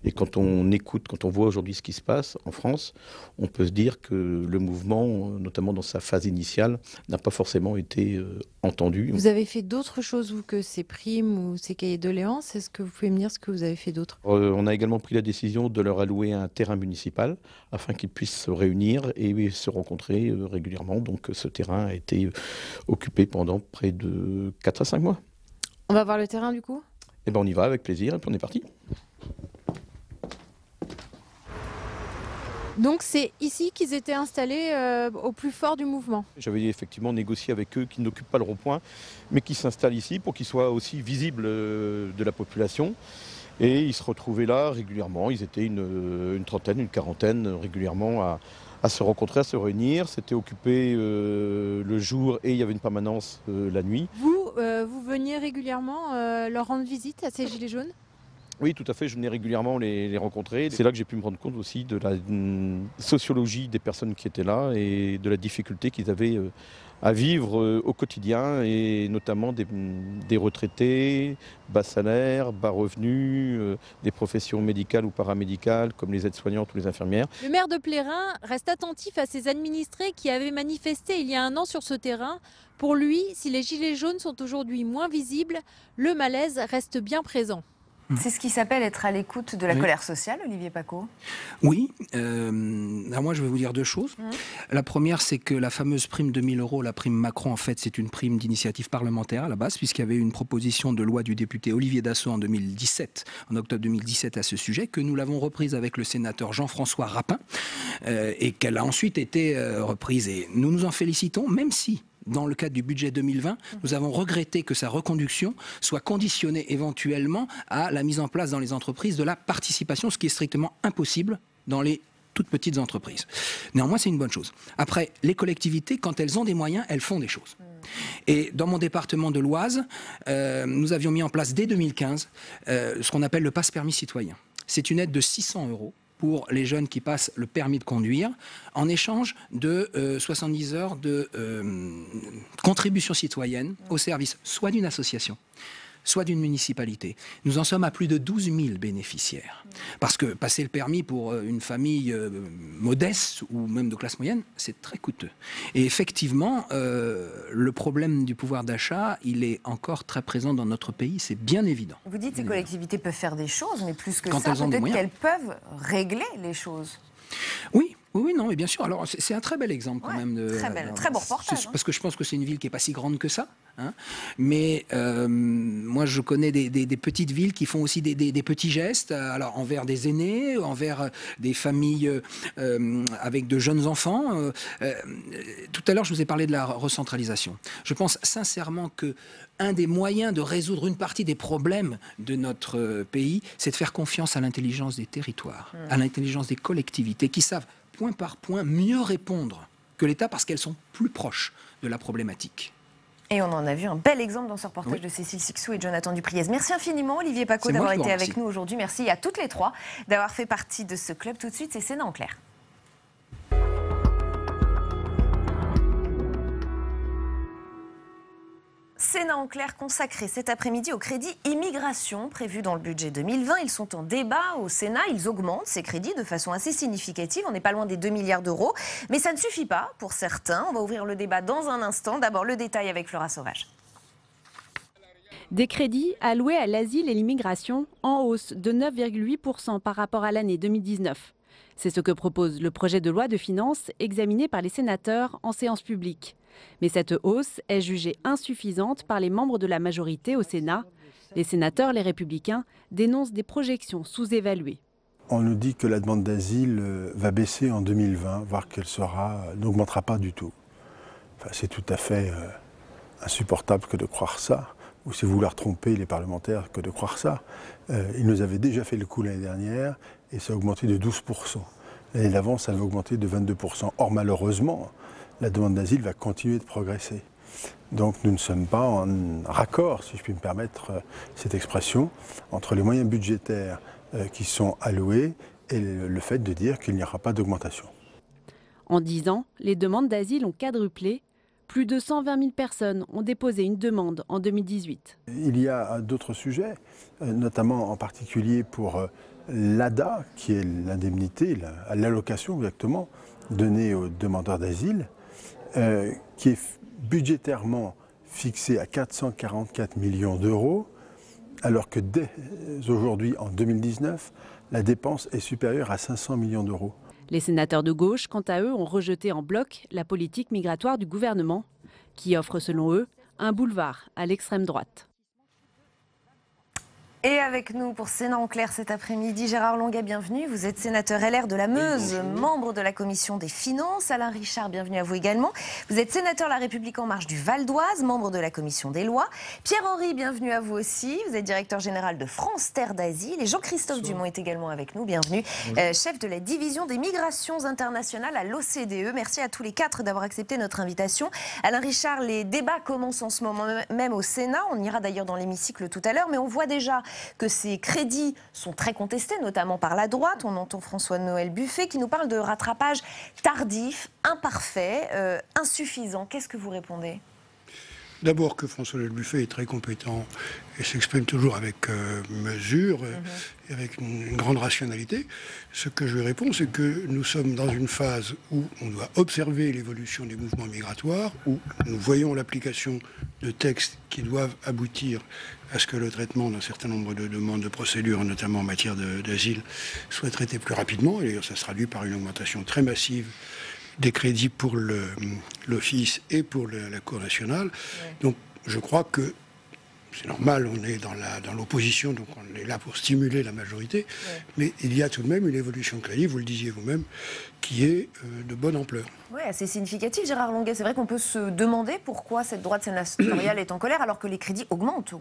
Et quand on écoute, quand on voit aujourd'hui ce qui se passe en France, on peut se dire que le mouvement, notamment dans sa phase initiale, n'a pas forcément été entendu. Vous avez fait d'autres choses que ces primes ou ces cahiers de doléances? Est-ce que vous pouvez me dire ce que vous avez fait d'autre? On a également pris la décision de leur allouer un terrain municipal afin qu'ils puissent se réunir et se rencontrer régulièrement. Donc ce terrain a été occupé pendant près de 4 à 5 mois. On va voir le terrain du coup? On y va avec plaisir et puis on est parti. Donc c'est ici qu'ils étaient installés au plus fort du mouvement. J'avais effectivement négocié avec eux qui n'occupent pas le rond-point, mais qui s'installent ici pour qu'ils soient aussi visibles de la population Et ils se retrouvaient là régulièrement. Ils étaient une trentaine, une quarantaine régulièrement à se rencontrer, à se réunir. C'était occupé le jour et il y avait une permanence la nuit. Vous veniez régulièrement leur rendre visite à ces Gilets jaunes ? Oui, tout à fait. Je venais régulièrement les rencontrer. C'est là que j'ai pu me rendre compte aussi de la sociologie des personnes qui étaient là et de la difficulté qu'ils avaient à vivre au quotidien, et notamment des retraités, bas salaires, bas revenus, des professions médicales ou paramédicales comme les aides-soignantes ou les infirmières. Le maire de Plérin reste attentif à ses administrés qui avaient manifesté il y a un an sur ce terrain. Pour lui, si les Gilets jaunes sont aujourd'hui moins visibles, le malaise reste bien présent. C'est ce qui s'appelle être à l'écoute de la colère sociale, Olivier Paccaud. Oui, alors moi je vais vous dire deux choses. La première, c'est que la fameuse prime de 1 000 €, la prime Macron, en fait, c'est une prime d'initiative parlementaire à la base, puisqu'il y avait une proposition de loi du député Olivier Dassault en 2017, en octobre 2017 à ce sujet, que nous l'avons reprise avec le sénateur Jean-François Rapin, et qu'elle a ensuite été reprise. Et nous nous en félicitons, même si dans le cadre du budget 2020, nous avons regretté que sa reconduction soit conditionnée éventuellement à la mise en place dans les entreprises de la participation, ce qui est strictement impossible dans les toutes petites entreprises. Néanmoins, c'est une bonne chose. Après, les collectivités, quand elles ont des moyens, elles font des choses. Et dans mon département de l'Oise, nous avions mis en place dès 2015 ce qu'on appelle le passe-permis citoyen. C'est une aide de 600 € pour les jeunes qui passent le permis de conduire, en échange de 70 heures de contribution citoyenne au service soit d'une association, soit d'une municipalité. Nous en sommes à plus de 12 000 bénéficiaires. Parce que passer le permis pour une famille modeste ou même de classe moyenne, c'est très coûteux. Et effectivement, le problème du pouvoir d'achat, il est encore très présent dans notre pays, c'est bien évident. Vous dites que les collectivités peuvent faire des choses, mais plus que quand ça, peut-être qu'elles peuvent régler les choses. Oui, non, mais bien sûr. Alors, c'est un très bel exemple quand même. Très beau reportage. Parce que je pense que c'est une ville qui n'est pas si grande que ça. Hein. Mais moi, je connais des petites villes qui font aussi des petits gestes, alors envers des aînés, envers des familles avec de jeunes enfants. Tout à l'heure, je vous ai parlé de la recentralisation. Je pense sincèrement que un des moyens de résoudre une partie des problèmes de notre pays, c'est de faire confiance à l'intelligence des territoires, à l'intelligence des collectivités qui savent point par point mieux répondre que l'État parce qu'elles sont plus proches de la problématique. Et on en a vu un bel exemple dans ce reportage de Cécile Sixou et Jonathan Dupriez. Merci infiniment Olivier Paccaud d'avoir été avec nous aujourd'hui. Merci à toutes les trois d'avoir fait partie de ce club. Tout de suite, c'est Sénat en clair. Sénat en clair consacré cet après-midi au crédit immigration prévu dans le budget 2020. Ils sont en débat au Sénat. Ils augmentent ces crédits de façon assez significative. On n'est pas loin des 2 milliards d'euros. Mais ça ne suffit pas pour certains. On va ouvrir le débat dans un instant. D'abord le détail avec Flora Sauvage. Des crédits alloués à l'asile et l'immigration en hausse de 9,8% par rapport à l'année 2019. C'est ce que propose le projet de loi de finances examiné par les sénateurs en séance publique. Mais cette hausse est jugée insuffisante par les membres de la majorité au Sénat. Les sénateurs, les Républicains, dénoncent des projections sous-évaluées. On nous dit que la demande d'asile va baisser en 2020, voire qu'elle n'augmentera pas du tout. Enfin, c'est tout à fait insupportable que de croire ça, ou c'est vouloir tromper les parlementaires que de croire ça. Ils nous avaient déjà fait le coup l'année dernière et ça a augmenté de 12%. L'année d'avant, ça avait augmenté de 22%. Or, malheureusement, la demande d'asile va continuer de progresser. Donc nous ne sommes pas en raccord, si je puis me permettre cette expression, entre les moyens budgétaires qui sont alloués et le fait de dire qu'il n'y aura pas d'augmentation. En 10 ans, les demandes d'asile ont quadruplé. Plus de 120 000 personnes ont déposé une demande en 2018. Il y a d'autres sujets, notamment en particulier pour l'ADA, qui est l'indemnité, l'allocation exactement, donnée aux demandeurs d'asile, qui est budgétairement fixée à 444 millions d'euros, alors que dès aujourd'hui, en 2019, la dépense est supérieure à 500 millions d'euros. Les sénateurs de gauche, quant à eux, ont rejeté en bloc la politique migratoire du gouvernement, qui offre, selon eux, un boulevard à l'extrême droite. Et avec nous pour Sénat en clair cet après-midi, Gérard Longuet, bienvenue. Vous êtes sénateur LR de la Meuse, membre de la commission des finances. Alain Richard, bienvenue à vous également. Vous êtes sénateur La République En Marche du Val d'Oise, membre de la commission des lois. Pierre-Henri, bienvenue à vous aussi. Vous êtes directeur général de France Terre d'Asile. Et Jean-Christophe Dumont est également avec nous. Bienvenue, chef de la division des migrations internationales à l'OCDE. Merci à tous les quatre d'avoir accepté notre invitation. Alain Richard, les débats commencent en ce moment même au Sénat. On ira d'ailleurs dans l'hémicycle tout à l'heure, mais on voit déjà que ces crédits sont très contestés, notamment par la droite. On entend François-Noël Buffet qui nous parle de rattrapage tardif, imparfait, insuffisant. Qu'est-ce que vous répondez ? D'abord que François-Noël Buffet est très compétent et s'exprime toujours avec mesure et avec une grande rationalité. Ce que je lui réponds, c'est que nous sommes dans une phase où on doit observer l'évolution des mouvements migratoires, où nous voyons l'application de textes qui doivent aboutir à ce que le traitement d'un certain nombre de demandes de procédures, notamment en matière d'asile, soit traité plus rapidement. Et ça se traduit par une augmentation très massive des crédits pour l'Office et pour la Cour nationale. Ouais. Donc je crois que c'est normal, on est dans l'opposition, donc on est là pour stimuler la majorité, mais il y a tout de même une évolution de crédit, vous le disiez vous-même, qui est de bonne ampleur. Oui, assez significatif, Gérard Longuet. C'est vrai qu'on peut se demander pourquoi cette droite sénatoriale est en colère alors que les crédits augmentent.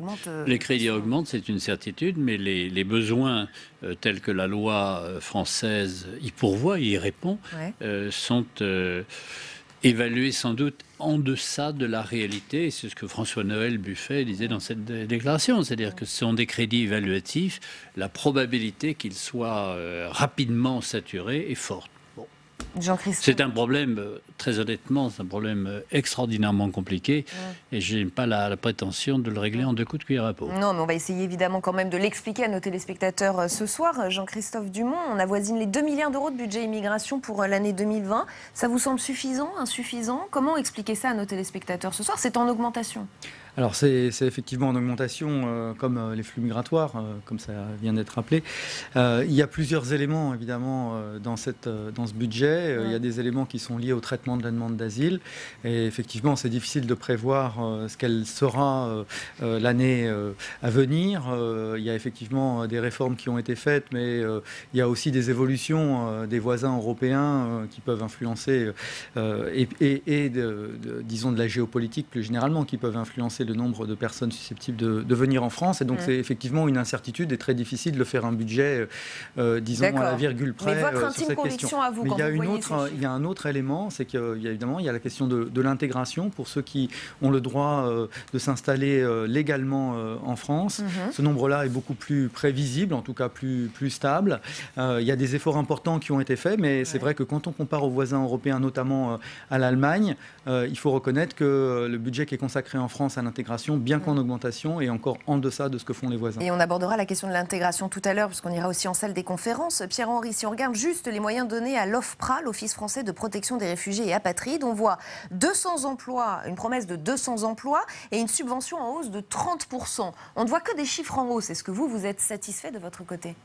Les crédits augmentent, c'est une certitude, mais les besoins tels que la loi française y pourvoit, y répond, sont évalués sans doute en deçà de la réalité. Et c'est ce que François-Noël Buffet disait dans cette déclaration. C'est-à-dire que ce sont des crédits évaluatifs. La probabilité qu'ils soient rapidement saturés est forte. C'est un problème, très honnêtement, c'est un problème extraordinairement compliqué et je n'ai pas la prétention de le régler en 2 coups de cuillère à peau. Non, mais on va essayer évidemment quand même de l'expliquer à nos téléspectateurs ce soir. Jean-Christophe Dumont, on avoisine les 2 milliards d'euros de budget immigration pour l'année 2020. Ça vous semble suffisant, insuffisant ? Comment expliquer ça à nos téléspectateurs ce soir ? C'est en augmentation. Alors c'est effectivement en augmentation, comme les flux migratoires, comme ça vient d'être rappelé. Il y a plusieurs éléments, évidemment, dans ce budget. Il y a des éléments qui sont liés au traitement de la demande d'asile. Et effectivement, c'est difficile de prévoir ce qu'elle sera l'année à venir. Il y a effectivement des réformes qui ont été faites, mais il y a aussi des évolutions des voisins européens qui peuvent influencer, disons de la géopolitique plus généralement, qui peuvent influencer le nombre de personnes susceptibles de venir en France. Et donc, c'est effectivement une incertitude et très difficile de faire un budget, disons, à la virgule près. Mais votre intime conviction à vous, mais quand vous voyez il y a un autre élément, c'est qu'évidemment, il y a la question de l'intégration pour ceux qui ont le droit de s'installer légalement en France. Ce nombre-là est beaucoup plus prévisible, en tout cas plus stable. Il y a des efforts importants qui ont été faits, mais c'est vrai que quand on compare aux voisins européens, notamment à l'Allemagne, il faut reconnaître que le budget qui est consacré en France à l'intégration, bien qu'en augmentation, est encore en deçà de ce que font les voisins. Et on abordera la question de l'intégration tout à l'heure, puisqu'on ira aussi en salle des conférences. Pierre-Henri, si on regarde juste les moyens donnés à l'OFPRA, l'Office français de protection des réfugiés et apatrides, on voit 200 emplois, une promesse de 200 emplois et une subvention en hausse de 30%. On ne voit que des chiffres en hausse. Est-ce que vous êtes satisfait de votre côté ?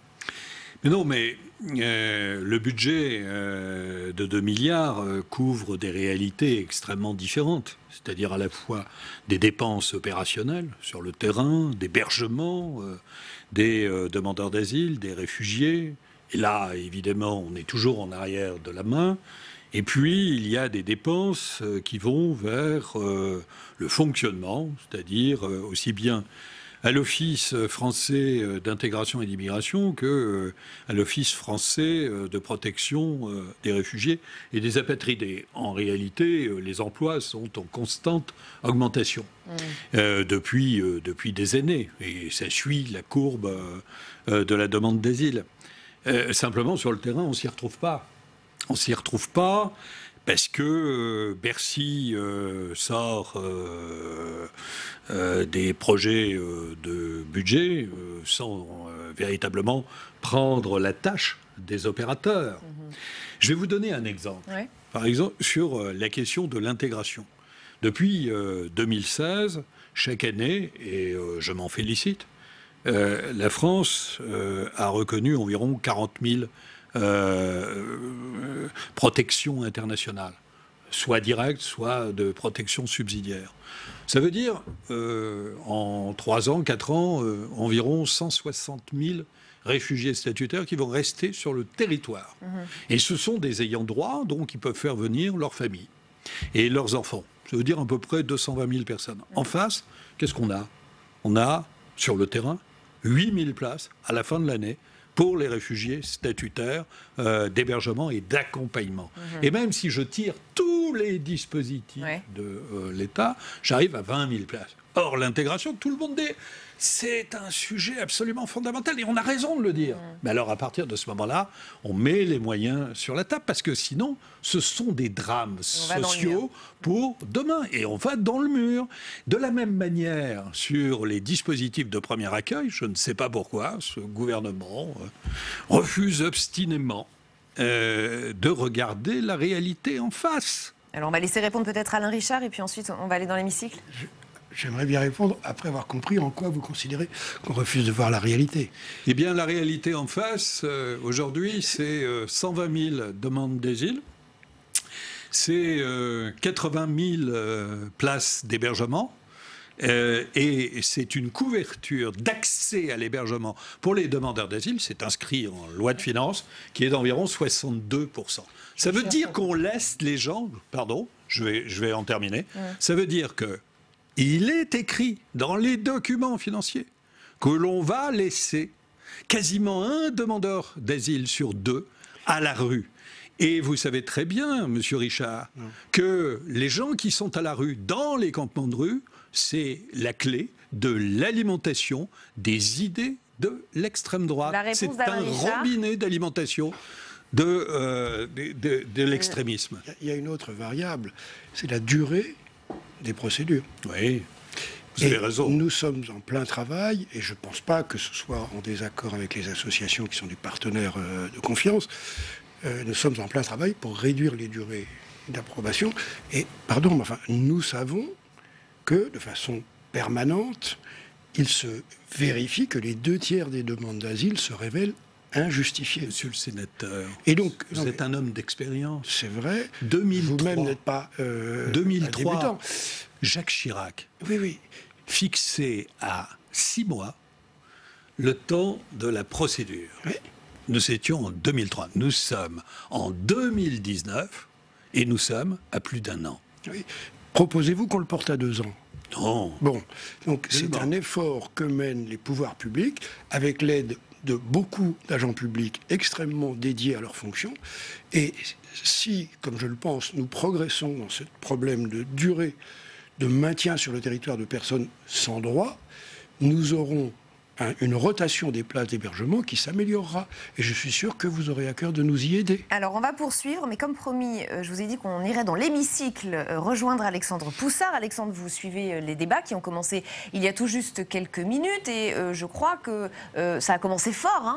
Mais non, mais le budget de 2 milliards couvre des réalités extrêmement différentes, c'est-à-dire à la fois des dépenses opérationnelles sur le terrain, d'hébergement, des demandeurs d'asile, des réfugiés. Et là, évidemment, on est toujours en arrière de la main. Et puis, il y a des dépenses qui vont vers le fonctionnement, c'est-à-dire aussi bien à l'Office français d'intégration et d'immigration que à l'Office français de protection des réfugiés et des apatrides. Et en réalité, les emplois sont en constante augmentation depuis des années. Et ça suit la courbe de la demande d'asile. Simplement, sur le terrain, on ne s'y retrouve pas. On ne s'y retrouve pas parce que Bercy sort des projets de budget sans véritablement prendre la tâche des opérateurs. Je vais vous donner un exemple. Par exemple, sur la question de l'intégration. Depuis 2016, chaque année, et je m'en félicite, la France a reconnu environ 40 000 protections internationales. soit directe, soit de protection subsidiaire. Ça veut dire, en 3 ans, 4 ans, environ 160 000 réfugiés statutaires qui vont rester sur le territoire. Et ce sont des ayants droit, donc ils peuvent faire venir leur famille et leurs enfants. Ça veut dire à peu près 220 000 personnes. En face, qu'est-ce qu'on a? On a, sur le terrain, 8 000 places à la fin de l'année pour les réfugiés statutaires d'hébergement et d'accompagnement. Et même si je tire tous les dispositifs de l'État, j'arrive à 20 000 places. Or, l'intégration, tout le monde dit, c'est un sujet absolument fondamental et on a raison de le dire. Mais alors, à partir de ce moment-là, on met les moyens sur la table parce que sinon, ce sont des drames sociaux pour demain et on va dans le mur. De la même manière, sur les dispositifs de premier accueil, je ne sais pas pourquoi, ce gouvernement refuse obstinément de regarder la réalité en face. Alors, on va laisser répondre peut-être Alain Richard et puis ensuite, on va aller dans l'hémicycle. J'aimerais bien répondre après avoir compris en quoi vous considérez qu'on refuse de voir la réalité. Eh bien, la réalité en face, aujourd'hui, c'est 120 000 demandes d'asile, c'est 80 000 places d'hébergement, et c'est une couverture d'accès à l'hébergement pour les demandeurs d'asile, c'est inscrit en loi de finances, qui est d'environ 62%. Ça veut dire qu'on laisse les gens... Pardon, je vais en terminer. Ça veut dire que il est écrit dans les documents financiers que l'on va laisser quasiment un demandeur d'asile sur 2 à la rue. Et vous savez très bien, Monsieur Richard, que les gens qui sont à la rue, dans les campements de rue, c'est la clé de l'alimentation des idées de l'extrême droite. C'est un robinet d'alimentation de l'extrémisme. Il y a une autre variable, c'est la durée des procédures. Oui, vous avez raison. Nous sommes en plein travail, et je ne pense pas que ce soit en désaccord avec les associations qui sont des partenaires de confiance. Nous sommes en plein travail pour réduire les durées d'approbation. Et, pardon, mais enfin, nous savons que, de façon permanente, il se vérifie que les 2/3 des demandes d'asile se révèlent injustifiées. Monsieur le sénateur, et donc, vous êtes un homme d'expérience. C'est vrai. 2003, vous-même n'êtes pas 2003, Jacques Chirac fixé à 6 mois le temps de la procédure. Nous étions en 2003. Nous sommes en 2019 et nous sommes à plus d'1 an. Proposez-vous qu'on le porte à 2 ans? Non. Bon, donc c'est un effort que mènent les pouvoirs publics avec l'aide de beaucoup d'agents publics extrêmement dédiés à leurs fonctions. Et si, comme je le pense, nous progressons dans ce problème de durée de maintien sur le territoire de personnes sans droit, nous aurons une rotation des places d'hébergement qui s'améliorera. Et je suis sûr que vous aurez à cœur de nous y aider. Alors, on va poursuivre, mais comme promis, je vous ai dit qu'on irait dans l'hémicycle rejoindre Alexandre Poussard. Alexandre, vous suivez les débats qui ont commencé il y a tout juste quelques minutes et je crois que ça a commencé fort.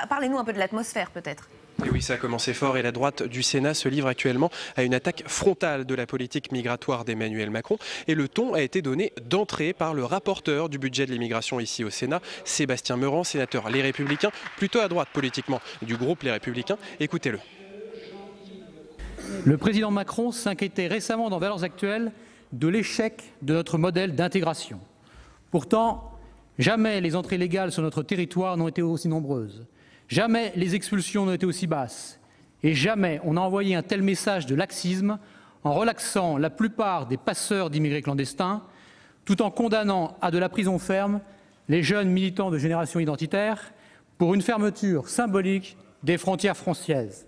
Parlez-nous un peu de l'atmosphère, peut-être. Et oui, ça a commencé fort et la droite du Sénat se livre actuellement à une attaque frontale de la politique migratoire d'Emmanuel Macron. Et le ton a été donné d'entrée par le rapporteur du budget de l'immigration ici au Sénat, Sébastien Meurant, sénateur Les Républicains, plutôt à droite politiquement du groupe Les Républicains. Écoutez-le. Le président Macron s'inquiétait récemment dans Valeurs Actuelles de l'échec de notre modèle d'intégration. Pourtant, jamais les entrées légales sur notre territoire n'ont été aussi nombreuses. Jamais les expulsions n'ont été aussi basses et jamais on n'a envoyé un tel message de laxisme en relaxant la plupart des passeurs d'immigrés clandestins tout en condamnant à de la prison ferme les jeunes militants de Génération Identitaire pour une fermeture symbolique des frontières françaises.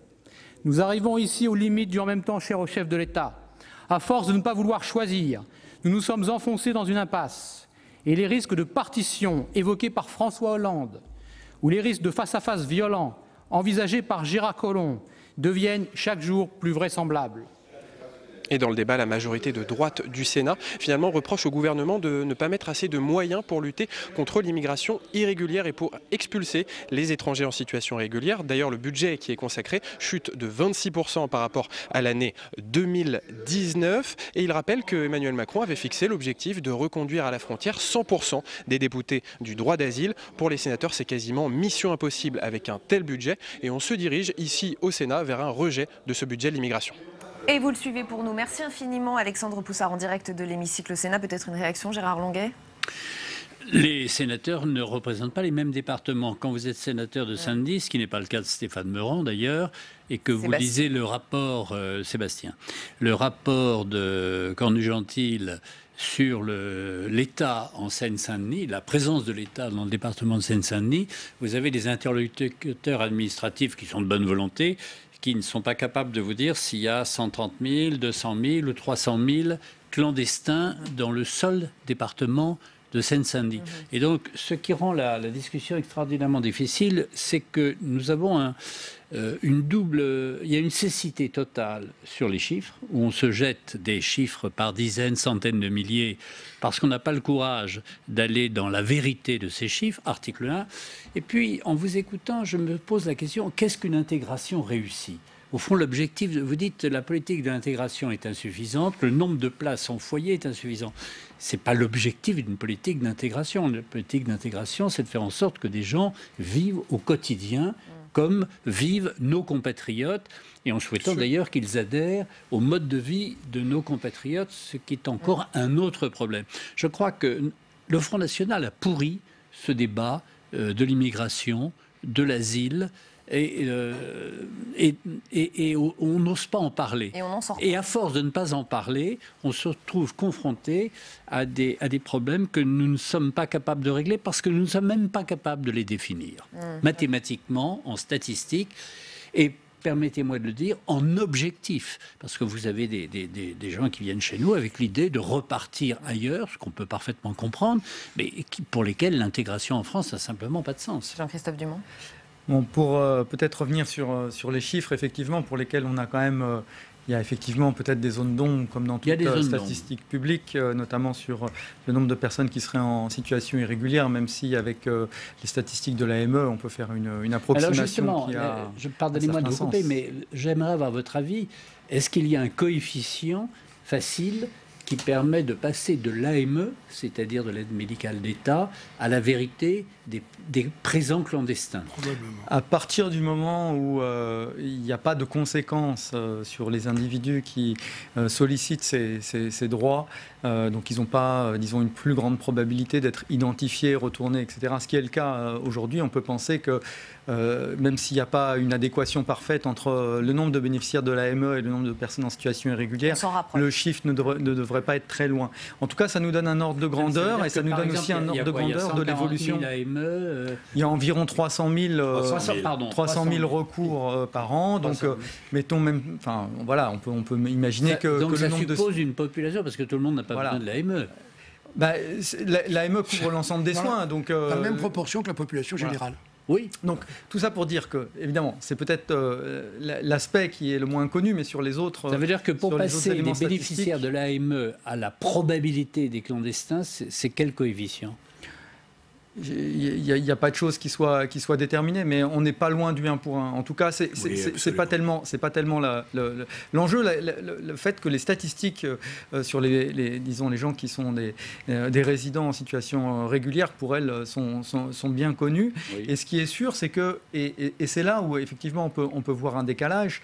Nous arrivons ici aux limites du en même temps cher au chef de l'État. À force de ne pas vouloir choisir, nous nous sommes enfoncés dans une impasse et les risques de partition évoqués par François Hollande où les risques de face-à-face violents envisagés par Gérard Collomb deviennent chaque jour plus vraisemblables. Et dans le débat, la majorité de droite du Sénat finalement reproche au gouvernement de ne pas mettre assez de moyens pour lutter contre l'immigration irrégulière et pour expulser les étrangers en situation régulière. D'ailleurs, le budget qui est consacré chute de 26% par rapport à l'année 2019. Et il rappelle que Emmanuel Macron avait fixé l'objectif de reconduire à la frontière 100% des déboutés du droit d'asile. Pour les sénateurs, c'est quasiment mission impossible avec un tel budget. Et on se dirige ici au Sénat vers un rejet de ce budget de l'immigration. Et vous le suivez pour nous. Merci infiniment Alexandre Poussard en direct de l'hémicycle au Sénat. Peut-être une réaction, Gérard Longuet ? Les sénateurs ne représentent pas les mêmes départements. Quand vous êtes sénateur de Saint-Denis, ce qui n'est pas le cas de Stéphane Meurant d'ailleurs, et que vous lisez le rapport, Sébastien, le rapport de Cornu-Gentil sur l'État en Seine-Saint-Denis, la présence de l'État dans le département de Seine-Saint-Denis, vous avez des interlocuteurs administratifs qui sont de bonne volonté, qui ne sont pas capables de vous dire s'il y a 130 000, 200 000 ou 300 000 clandestins dans le seul département de Seine-Saint-Denis. Et donc, ce qui rend la discussion extraordinairement difficile, c'est que nous avons il y a une cécité totale sur les chiffres, où on se jette des chiffres par dizaines, centaines de milliers, parce qu'on n'a pas le courage d'aller dans la vérité de ces chiffres, article 1. Et puis, en vous écoutant, je me pose la question, qu'est-ce qu'une intégration réussie ? Au fond, l'objectif, vous dites la politique de l'intégration est insuffisante, le nombre de places en foyer est insuffisant. Ce n'est pas l'objectif d'une politique d'intégration. La politique d'intégration, c'est de faire en sorte que des gens vivent au quotidien comme vivent nos compatriotes, et en souhaitant d'ailleurs qu'ils adhèrent au mode de vie de nos compatriotes, ce qui est encore un autre problème. Je crois que le Front National a pourri ce débat de l'immigration, de l'asile, et on n'ose pas en parler. Et à force de ne pas en parler, on se retrouve confronté à des problèmes que nous ne sommes pas capables de régler parce que nous ne sommes même pas capables de les définir. Mathématiquement, en statistique, et permettez-moi de le dire, en objectif. Parce que vous avez des gens qui viennent chez nous avec l'idée de repartir ailleurs, ce qu'on peut parfaitement comprendre, mais pour lesquels l'intégration en France n'a simplement pas de sens. Jean-Christophe Dumont. Bon, pour peut-être revenir sur les chiffres, effectivement, pour lesquels on a quand même... il y a effectivement peut-être des zones d'ombre, comme dans toute statistique publique, notamment sur le nombre de personnes qui seraient en situation irrégulière, même si avec les statistiques de l'AME, on peut faire une approximation. Alors justement, pardonnez-moi de vous couper, mais j'aimerais avoir votre avis. Est-ce qu'il y a un coefficient facile qui permet de passer de l'AME, c'est-à-dire de l'aide médicale d'État, à la vérité des présents clandestins? À partir du moment où il n'y a pas de conséquences sur les individus qui sollicitent ces droits, donc ils n'ont pas, disons, une plus grande probabilité d'être identifiés, retournés, etc. Ce qui est le cas aujourd'hui, on peut penser que même s'il n'y a pas une adéquation parfaite entre le nombre de bénéficiaires de l'AME et le nombre de personnes en situation irrégulière, le chiffre ne devrait pas être très loin. En tout cas, ça nous donne un ordre de grandeur et ça nous donne aussi un ordre de grandeur de l'évolution. Il y a environ 300 000 recours par an. Donc, mettons même, enfin, voilà, on peut imaginer que donc le ça nombre suppose une population, parce que tout le monde n'a pas besoin de l'AME. L'AME couvre l'ensemble des soins, donc la même proportion que la population générale. Oui, donc tout ça pour dire que, évidemment, c'est peut-être l'aspect qui est le moins connu, mais sur les autres... Ça veut dire que pour passer des bénéficiaires de l'AME à la probabilité des clandestins, c'est quel coefficient ? Il n'y a pas de chose qui soit déterminée, mais on n'est pas loin du 1 pour 1. En tout cas, c'est pas tellement l'enjeu. Le fait que les statistiques sur disons, les gens qui sont des résidents en situation régulière, pour elles, sont bien connues. Oui. Et ce qui est sûr, c'est que, et c'est là où effectivement on peut voir un décalage,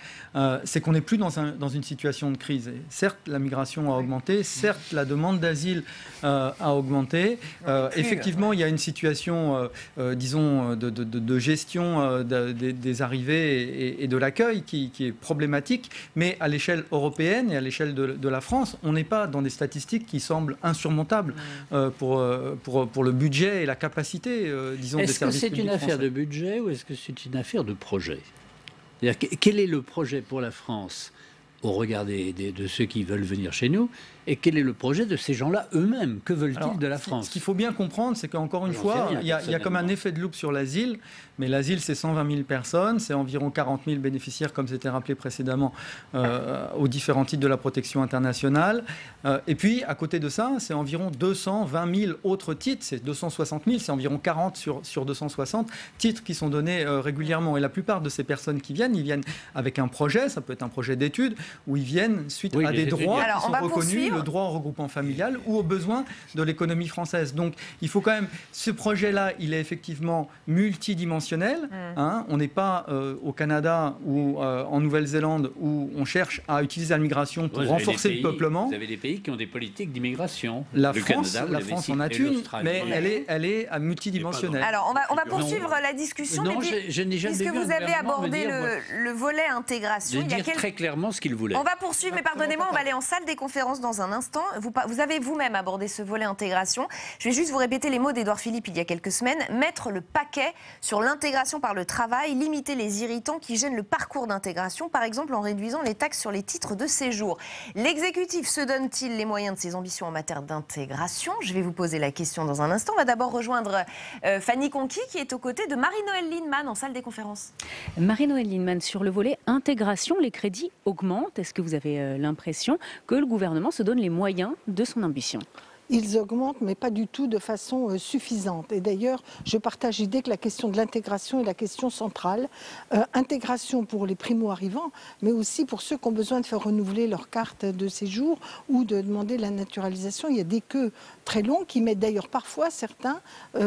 c'est qu'on n'est plus dans une situation de crise. Et certes, la migration a augmenté, certes, la demande d'asile a augmenté. Effectivement, il y a une situation, disons, de gestion des arrivées et de l'accueil qui est problématique, mais à l'échelle européenne et à l'échelle de la France, on n'est pas dans des statistiques qui semblent insurmontables pour le budget et la capacité, disons, des services publics. Est-ce que c'est une affaire de budget ou est-ce que c'est une affaire de projet ? C'est-à-dire, quel est le projet pour la France au regard de ceux qui veulent venir chez nous, et quel est le projet de ces gens-là eux-mêmes? Que veulent-ils de la France? Ce qu'il faut bien comprendre, c'est qu'encore une fois, il y a comme un effet de loupe sur l'asile, mais l'asile, c'est 120 000 personnes, c'est environ 40 000 bénéficiaires, comme c'était rappelé précédemment, aux différents titres de la protection internationale. Et puis, à côté de ça, c'est environ 220 000 autres titres, c'est 260 000, c'est environ 40 sur 260 titres qui sont donnés régulièrement. Et la plupart de ces personnes qui viennent, ils viennent avec un projet, ça peut être un projet d'études, où ils viennent suite à des droits qui sont reconnus, le droit au regroupement familial ou aux besoins de l'économie française. Donc il faut quand même, ce projet-là, il est effectivement multidimensionnel. On n'est pas au Canada ou en Nouvelle-Zélande où on cherche à utiliser la migration pour renforcer le peuplement. Vous avez des pays qui ont des politiques d'immigration. La France en a une, mais elle est multidimensionnelle. Alors on va poursuivre la discussion. Non, je n'ai jamais vu puisque vous avez abordé le volet intégration, il y a très clairement ce qu'il voulait. On va poursuivre, mais pardonnez-moi, on va aller en salle des conférences dans un instant. Vous avez vous-même abordé ce volet intégration. Je vais juste vous répéter les mots d'Édouard Philippe il y a quelques semaines. Mettre le paquet sur l'intégration par le travail, limiter les irritants qui gênent le parcours d'intégration, par exemple en réduisant les taxes sur les titres de séjour. L'exécutif se donne-t-il les moyens de ses ambitions en matière d'intégration? Je vais vous poser la question dans un instant. On va d'abord rejoindre Fanny Conqui qui est aux côtés de Marie-Noëlle Lienemann en salle des conférences. Marie-Noëlle Lienemann, sur le volet intégration, les crédits augmentent. Est-ce que vous avez l'impression que le gouvernement se donne les moyens de son ambition ? Ils augmentent, mais pas du tout de façon suffisante. Et d'ailleurs, je partage l'idée que la question de l'intégration est la question centrale. Intégration pour les primo-arrivants, mais aussi pour ceux qui ont besoin de faire renouveler leur carte de séjour ou de demander la naturalisation. Il y a des queues très longues qui mettent d'ailleurs parfois certains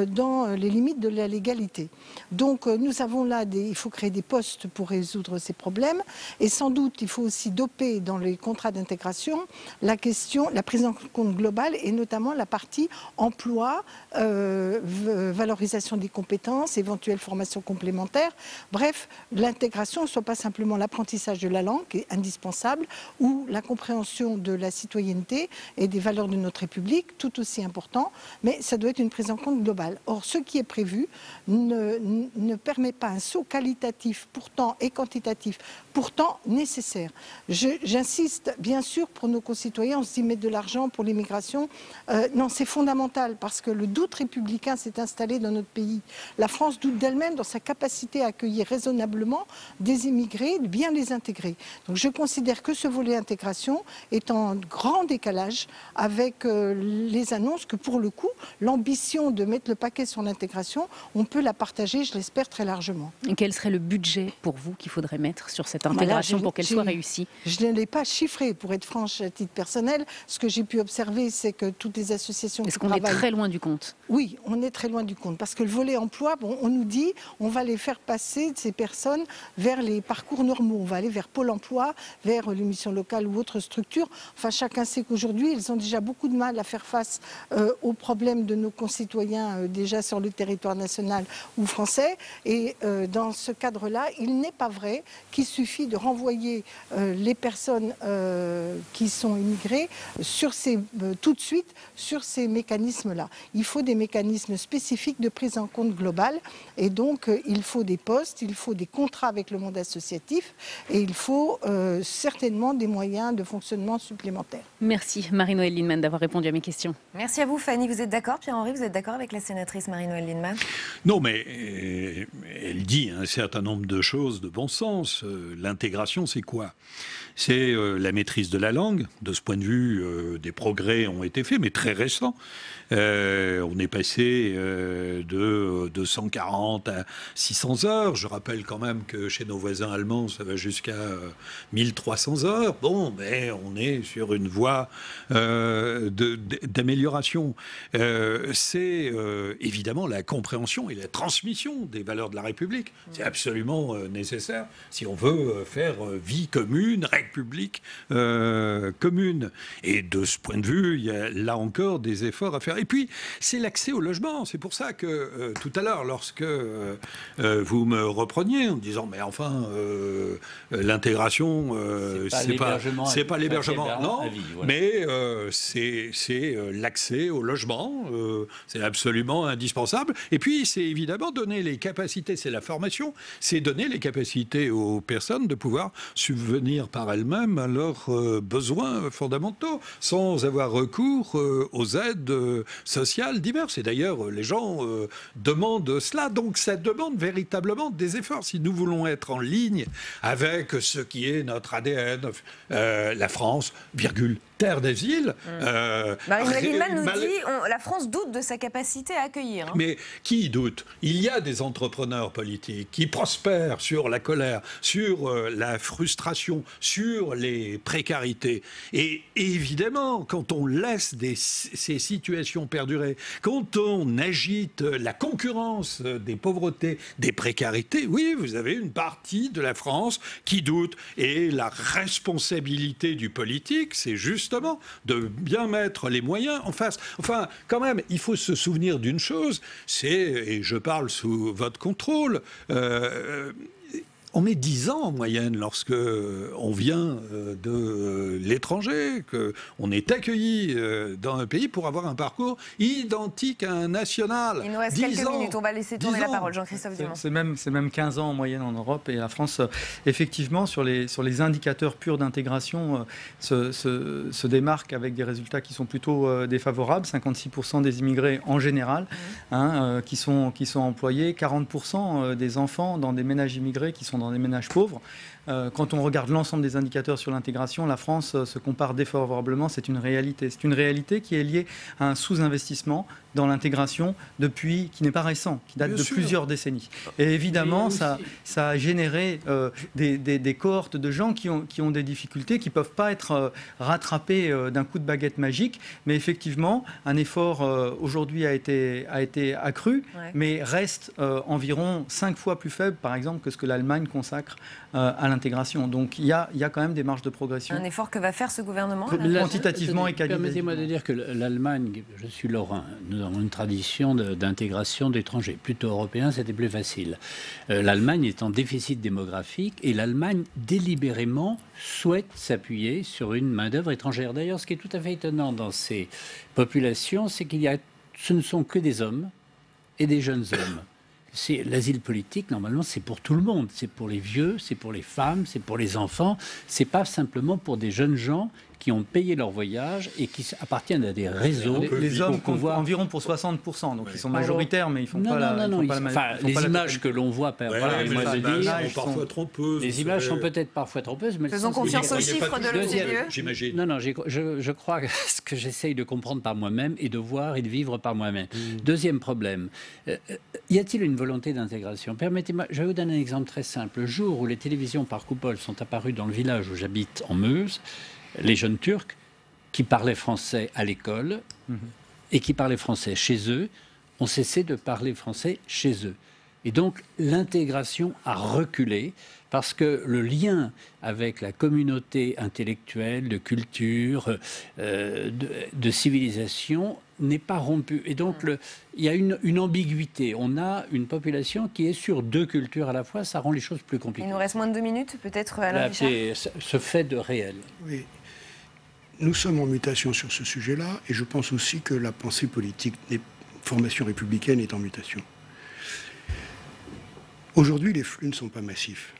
dans les limites de la légalité. Donc nous avons là, il faut créer des postes pour résoudre ces problèmes. Et sans doute, il faut aussi doper dans les contrats d'intégration la prise en compte globale et notamment la partie emploi, valorisation des compétences, éventuelle formation complémentaire. Bref, l'intégration ne soit pas simplement l'apprentissage de la langue, qui est indispensable, ou la compréhension de la citoyenneté et des valeurs de notre République, tout aussi important, mais ça doit être une prise en compte globale. Or, ce qui est prévu ne permet pas un saut qualitatif pourtant et quantitatif, pourtant nécessaire. J'insiste, bien sûr, pour nos concitoyens, on se dit mettre de l'argent pour l'immigration. Non, c'est fondamental parce que le doute républicain s'est installé dans notre pays. La France doute d'elle-même dans sa capacité à accueillir raisonnablement des immigrés, de bien les intégrer. Donc je considère que ce volet intégration est en grand décalage avec les annonces que pour le coup, l'ambition de mettre le paquet sur l'intégration, on peut la partager, je l'espère, très largement. Et quel serait le budget pour vous qu'il faudrait mettre sur cette intégration pour qu'elle soit réussie? Je ne l'ai pas chiffré, pour être franche, à titre personnel. Ce que j'ai pu observer, c'est que toutes les associations qui travaillent... Est-ce qu'on est très loin du compte? Oui, on est très loin du compte. Parce que le volet emploi, on nous dit on va les faire passer, ces personnes, vers les parcours normaux. On va aller vers Pôle emploi, vers les missions locales ou autres structures. Enfin, chacun sait qu'aujourd'hui, ils ont déjà beaucoup de mal à faire face aux problèmes de nos concitoyens déjà sur le territoire national ou français. Et dans ce cadre-là, il n'est pas vrai qu'il suffit de renvoyer les personnes qui sont immigrées tout de suite sur ces mécanismes-là. Il faut des mécanismes spécifiques de prise en compte globale et donc il faut des postes, il faut des contrats avec le monde associatif et il faut certainement des moyens de fonctionnement supplémentaires. Merci Marie-Noëlle Lienemann d'avoir répondu à mes questions. Merci à vous Fanny. Vous êtes d'accord, Pierre-Henri? Vous êtes d'accord avec la sénatrice Marie-Noëlle Lienemann? Non, mais elle dit un certain nombre de choses de bon sens. L'intégration, c'est quoi? C'est la maîtrise de la langue. De ce point de vue, des progrès ont été faits, mais très récents. On est passé de 240 à 600 heures. Je rappelle quand même que chez nos voisins allemands, ça va jusqu'à 1300 heures. Bon, mais on est sur une voie d'amélioration. C'est évidemment la compréhension et la transmission des valeurs de la République. C'est absolument nécessaire si on veut faire vie commune, République commune. Et de ce point de vue, il y a là encore des efforts à faire. Et puis, c'est l'accès au logement. C'est pour ça que tout à l'heure, lorsque vous me repreniez en me disant, mais enfin, l'intégration, c'est pas l'hébergement, non, voilà. Mais c'est l'accès au logement. C'est absolument indispensable. Et puis, c'est évidemment donner les capacités, c'est la formation, c'est donner les capacités aux personnes de pouvoir subvenir par elles-mêmes à leurs besoins fondamentaux, sans avoir recours aux aides sociales diverses. Et d'ailleurs, les gens demandent cela. Donc, ça demande véritablement des efforts. Si nous voulons être en ligne avec ce qui est notre ADN, la France, virgule, terre d'asile. Marine Lienemann nous dit la France doute de sa capacité à accueillir. Mais qui doute? Il y a des entrepreneurs politiques qui prospèrent sur la colère, sur la frustration, sur les précarités. Et évidemment, quand on laisse ces situations perdurer, quand on agite la concurrence des pauvretés, des précarités, oui, vous avez une partie de la France qui doute. Et la responsabilité du politique, c'est justement de bien mettre les moyens en face. Enfin, quand même, il faut se souvenir d'une chose, et je parle sous votre contrôle, on met 10 ans en moyenne lorsque on vient de l'étranger, qu'on est accueilli dans un pays pour avoir un parcours identique à un national. Il nous reste quelques minutes, on va laisser tourner la parole. Jean-Christophe Dumont. C'est même 15 ans en moyenne en Europe, et la France, effectivement, sur les indicateurs purs d'intégration, se démarque avec des résultats qui sont plutôt défavorables. 56% des immigrés en général qui sont employés, 40% des enfants dans des ménages immigrés qui sont dans des ménages pauvres. Quand on regarde l'ensemble des indicateurs sur l'intégration, la France se compare défavorablement. C'est une réalité. C'est une réalité qui est liée à un sous-investissement dans l'intégration qui n'est pas récent, qui date de plusieurs décennies. Et évidemment, ça a généré des cohortes de gens qui ont des difficultés, qui ne peuvent pas être rattrapés d'un coup de baguette magique. Mais effectivement, un effort aujourd'hui a été accru, mais reste environ 5 fois plus faible, par exemple, que ce que l'Allemagne consacre à l'intégration. Donc il y a quand même des marges de progression. Un effort que va faire ce gouvernement quantitativement et qualitativement. Permettez-moi de dire que l'Allemagne, je suis lorrain, nous avons une tradition d'intégration d'étrangers. Plutôt européen, c'était plus facile. L'Allemagne est en déficit démographique et l'Allemagne délibérément souhaite s'appuyer sur une main-d'œuvre étrangère. D'ailleurs, ce qui est tout à fait étonnant dans ces populations, c'est ce ne sont que des hommes et des jeunes hommes. L'asile politique, normalement, c'est pour tout le monde. C'est pour les vieux, c'est pour les femmes, c'est pour les enfants. C'est pas simplement pour des jeunes gens qui ont payé leur voyage et qui appartiennent à des réseaux. Les hommes comptent environ pour 60%, donc ils sont majoritaires, mais ils font pas la... Les images que l'on voit, sont parfois trompeuses. Les images sont peut-être parfois trompeuses, mais faisons confiance aux chiffres de l'OCDE. J'imagine. Non, je crois que ce que j'essaye de comprendre par moi-même et de voir et de vivre par moi-même. Deuxième problème, y a-t-il une volonté d'intégration? Permettez-moi, je vais vous donner un exemple très simple. Le jour où les télévisions par coupole sont apparues dans le village où j'habite, en Meuse, les jeunes Turcs qui parlaient français à l'école et qui parlaient français chez eux ont cessé de parler français chez eux. Et donc l'intégration a reculé parce que le lien avec la communauté intellectuelle, de culture, de civilisation n'est pas rompu. Et donc il y a une ambiguïté. On a une population qui est sur 2 cultures à la fois. Ça rend les choses plus compliquées. Il nous reste moins de 2 minutes, peut-être, Alain Richard. Ce fait de réel. Oui. Nous sommes en mutation sur ce sujet-là, et je pense aussi que la pensée politique des formations républicaines est en mutation. Aujourd'hui, les flux ne sont pas massifs.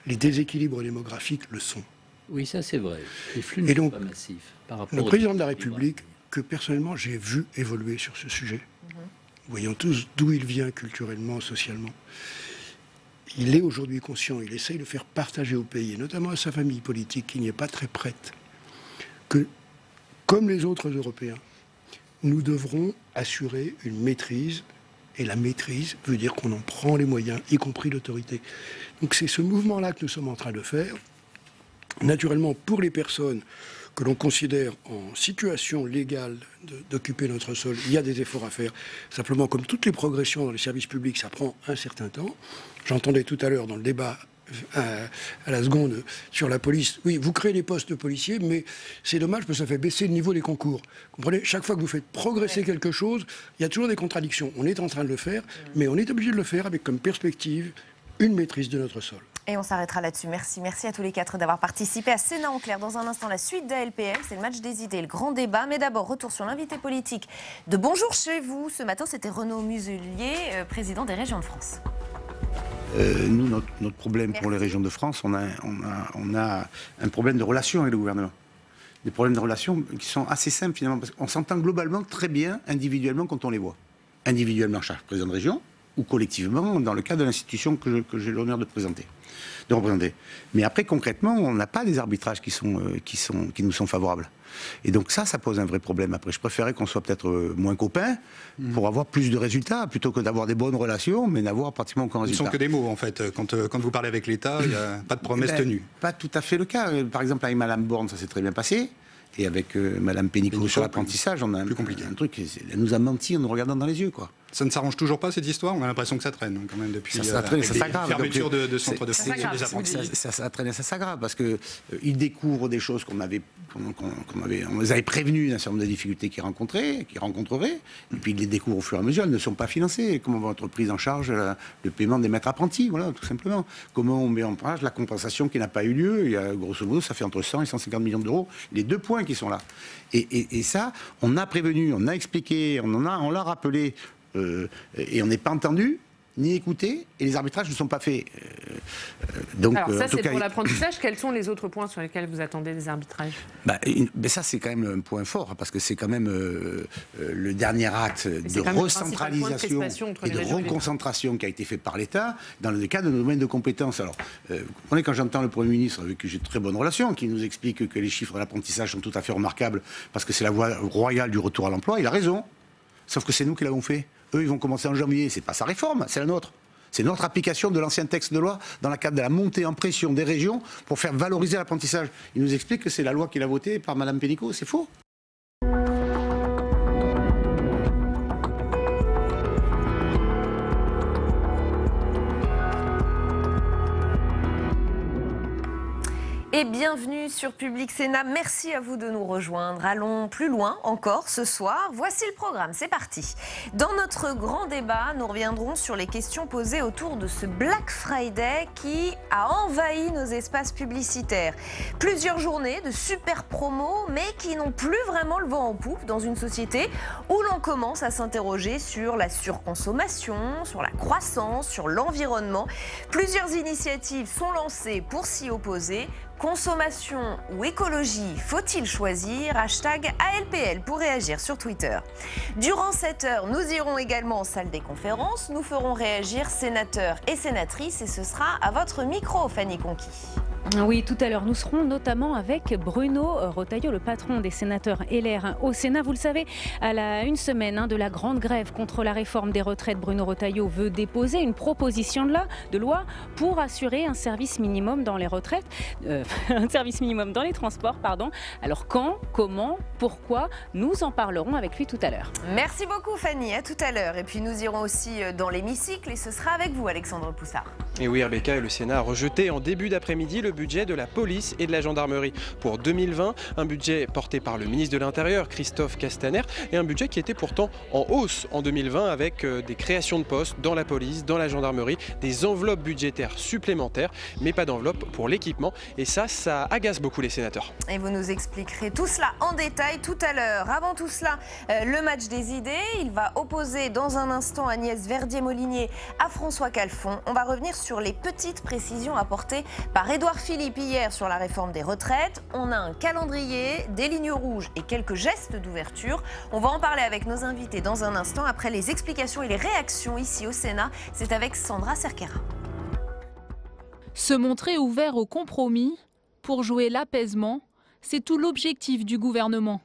Les déséquilibres démographiques le sont. Oui, ça c'est vrai. Les flux ne sont pas massifs. Par rapport le président de la République, que personnellement j'ai vu évoluer sur ce sujet, voyons tous d'où il vient culturellement, socialement, il est aujourd'hui conscient, il essaye de faire partager au pays, et notamment à sa famille politique, qui n'y est pas très prête, que, comme les autres Européens, nous devrons assurer une maîtrise, et la maîtrise veut dire qu'on en prend les moyens, y compris l'autorité. Donc c'est ce mouvement-là que nous sommes en train de faire. Naturellement, pour les personnes que l'on considère en situation légale d'occuper notre sol, il y a des efforts à faire. Simplement, comme toutes les progressions dans les services publics, ça prend un certain temps. J'entendais tout à l'heure dans le débat à la seconde sur la police. Oui, vous créez des postes de policiers, mais c'est dommage parce que ça fait baisser le niveau des concours. Vous comprenez ? Chaque fois que vous faites progresser quelque chose, il y a toujours des contradictions. On est en train de le faire, mais on est obligé de le faire avec comme perspective une maîtrise de notre sol. Et on s'arrêtera là-dessus. Merci à tous les 4 d'avoir participé à Sénat en clair. Dans un instant, la suite de LPM, c'est le match des idées, le grand débat. Mais d'abord, retour sur l'invité politique de Bonjour chez vous. Ce matin, c'était Renaud Muselier, président des Régions de France. Nous, notre problème pour les régions de France, on a un problème de relation avec le gouvernement. Des problèmes de relation qui sont assez simples finalement, parce qu'on s'entend globalement très bien individuellement quand on les voit. Individuellement, chaque président de région, ou collectivement dans le cadre de l'institution que j'ai l'honneur de représenter. Mais après, concrètement, on n'a pas des arbitrages qui nous sont favorables. Et donc ça pose un vrai problème. Après, je préférais qu'on soit peut-être moins copains pour avoir plus de résultats, plutôt que d'avoir des bonnes relations, mais n'avoir pratiquement aucun résultat. Ce ne sont que des mots, en fait. Quand vous parlez avec l'État, il n'y a pas de promesses tenues. Pas tout à fait le cas. Par exemple, avec Mme Borne, ça s'est très bien passé. Et avec Mme Pénicaud sur l'apprentissage, on a un truc, elle nous a menti en nous regardant dans les yeux, quoi. Ça ne s'arrange toujours pas, cette histoire? On a l'impression que ça traîne, quand même, depuis ça traîne, ça s'aggrave. Fermeture de centres de formation des apprentis. Ça traîne et ça s'aggrave, parce qu'ils découvrent des choses on les avait prévenus d'un certain nombre de difficultés qu'ils rencontreraient, et puis ils les découvrent au fur et à mesure, elles ne sont pas financées. Comment va être prise en charge le paiement des maîtres apprentis, voilà, tout simplement. Comment on met en place la compensation qui n'a pas eu lieu? Il y a, grosso modo, ça fait entre 100 et 150 millions d'euros, les 2 points qui sont là. Et ça, on a prévenu, on a expliqué, on l'a rappelé, et on n'est pas entendu ni écouté, et les arbitrages ne sont pas faits. Donc, alors ça, c'est pour l'apprentissage. Quels sont les autres points sur lesquels vous attendez des arbitrages? Ça, c'est quand même un point fort, parce que c'est quand même le dernier acte de recentralisation et de reconcentration qui a été fait par l'État dans le cadre de nos domaines de compétences. Alors, vous comprenez, quand j'entends le Premier ministre, avec qui j'ai de très bonnes relations, qui nous explique que les chiffres de l'apprentissage sont tout à fait remarquables, parce que c'est la voie royale du retour à l'emploi, il a raison. Sauf que c'est nous qui l'avons fait. Eux, ils vont commencer en janvier. C'est pas sa réforme, c'est la nôtre. C'est notre application de l'ancien texte de loi dans le cadre de la montée en pression des régions pour faire valoriser l'apprentissage. Il nous explique que c'est la loi qu'il a votée par Mme Pénicaud. C'est faux. Et bienvenue sur Public Sénat. Merci à vous de nous rejoindre. Allons plus loin encore ce soir. Voici le programme, c'est parti. Dans notre grand débat, nous reviendrons sur les questions posées autour de ce Black Friday qui a envahi nos espaces publicitaires. Plusieurs journées de super promos, mais qui n'ont plus vraiment le vent en poupe dans une société où l'on commence à s'interroger sur la surconsommation, sur la croissance, sur l'environnement. Plusieurs initiatives sont lancées pour s'y opposer. Consommation ou écologie, faut-il choisir? #ALPL pour réagir sur Twitter. Durant cette heure, nous irons également en salle des conférences. Nous ferons réagir sénateurs et sénatrices et ce sera à votre micro, Fanny Conquis. Oui, tout à l'heure, nous serons notamment avec Bruno Retailleau, le patron des sénateurs LR au Sénat. Vous le savez, à une semaine de la grande grève contre la réforme des retraites, Bruno Retailleau veut déposer une proposition de loi pour assurer un service minimum dans les retraites, un service minimum dans les transports, pardon. Alors quand, comment, pourquoi, nous en parlerons avec lui tout à l'heure. Merci beaucoup Fanny, à tout à l'heure. Et puis nous irons aussi dans l'hémicycle et ce sera avec vous Alexandre Poussard. Et oui, Rebecca, le Sénat a rejeté en début d'après-midi le budget de la police et de la gendarmerie pour 2020, un budget porté par le ministre de l'Intérieur, Christophe Castaner, et un budget qui était pourtant en hausse en 2020 avec des créations de postes dans la police, dans la gendarmerie, des enveloppes budgétaires supplémentaires, mais pas d'enveloppe pour l'équipement. Et ça agace beaucoup les sénateurs. Et vous nous expliquerez tout cela en détail tout à l'heure. Avant tout cela, le match des idées, il va opposer dans un instant Agnès Verdier-Molinier à François Calfon. On va revenir sur les petites précisions apportées par Édouard Philippe hier sur la réforme des retraites. On a un calendrier, des lignes rouges et quelques gestes d'ouverture. On va en parler avec nos invités dans un instant après les explications et les réactions ici au Sénat. C'est avec Sandra Cerquera. Se montrer ouvert au compromis pour jouer l'apaisement, c'est tout l'objectif du gouvernement.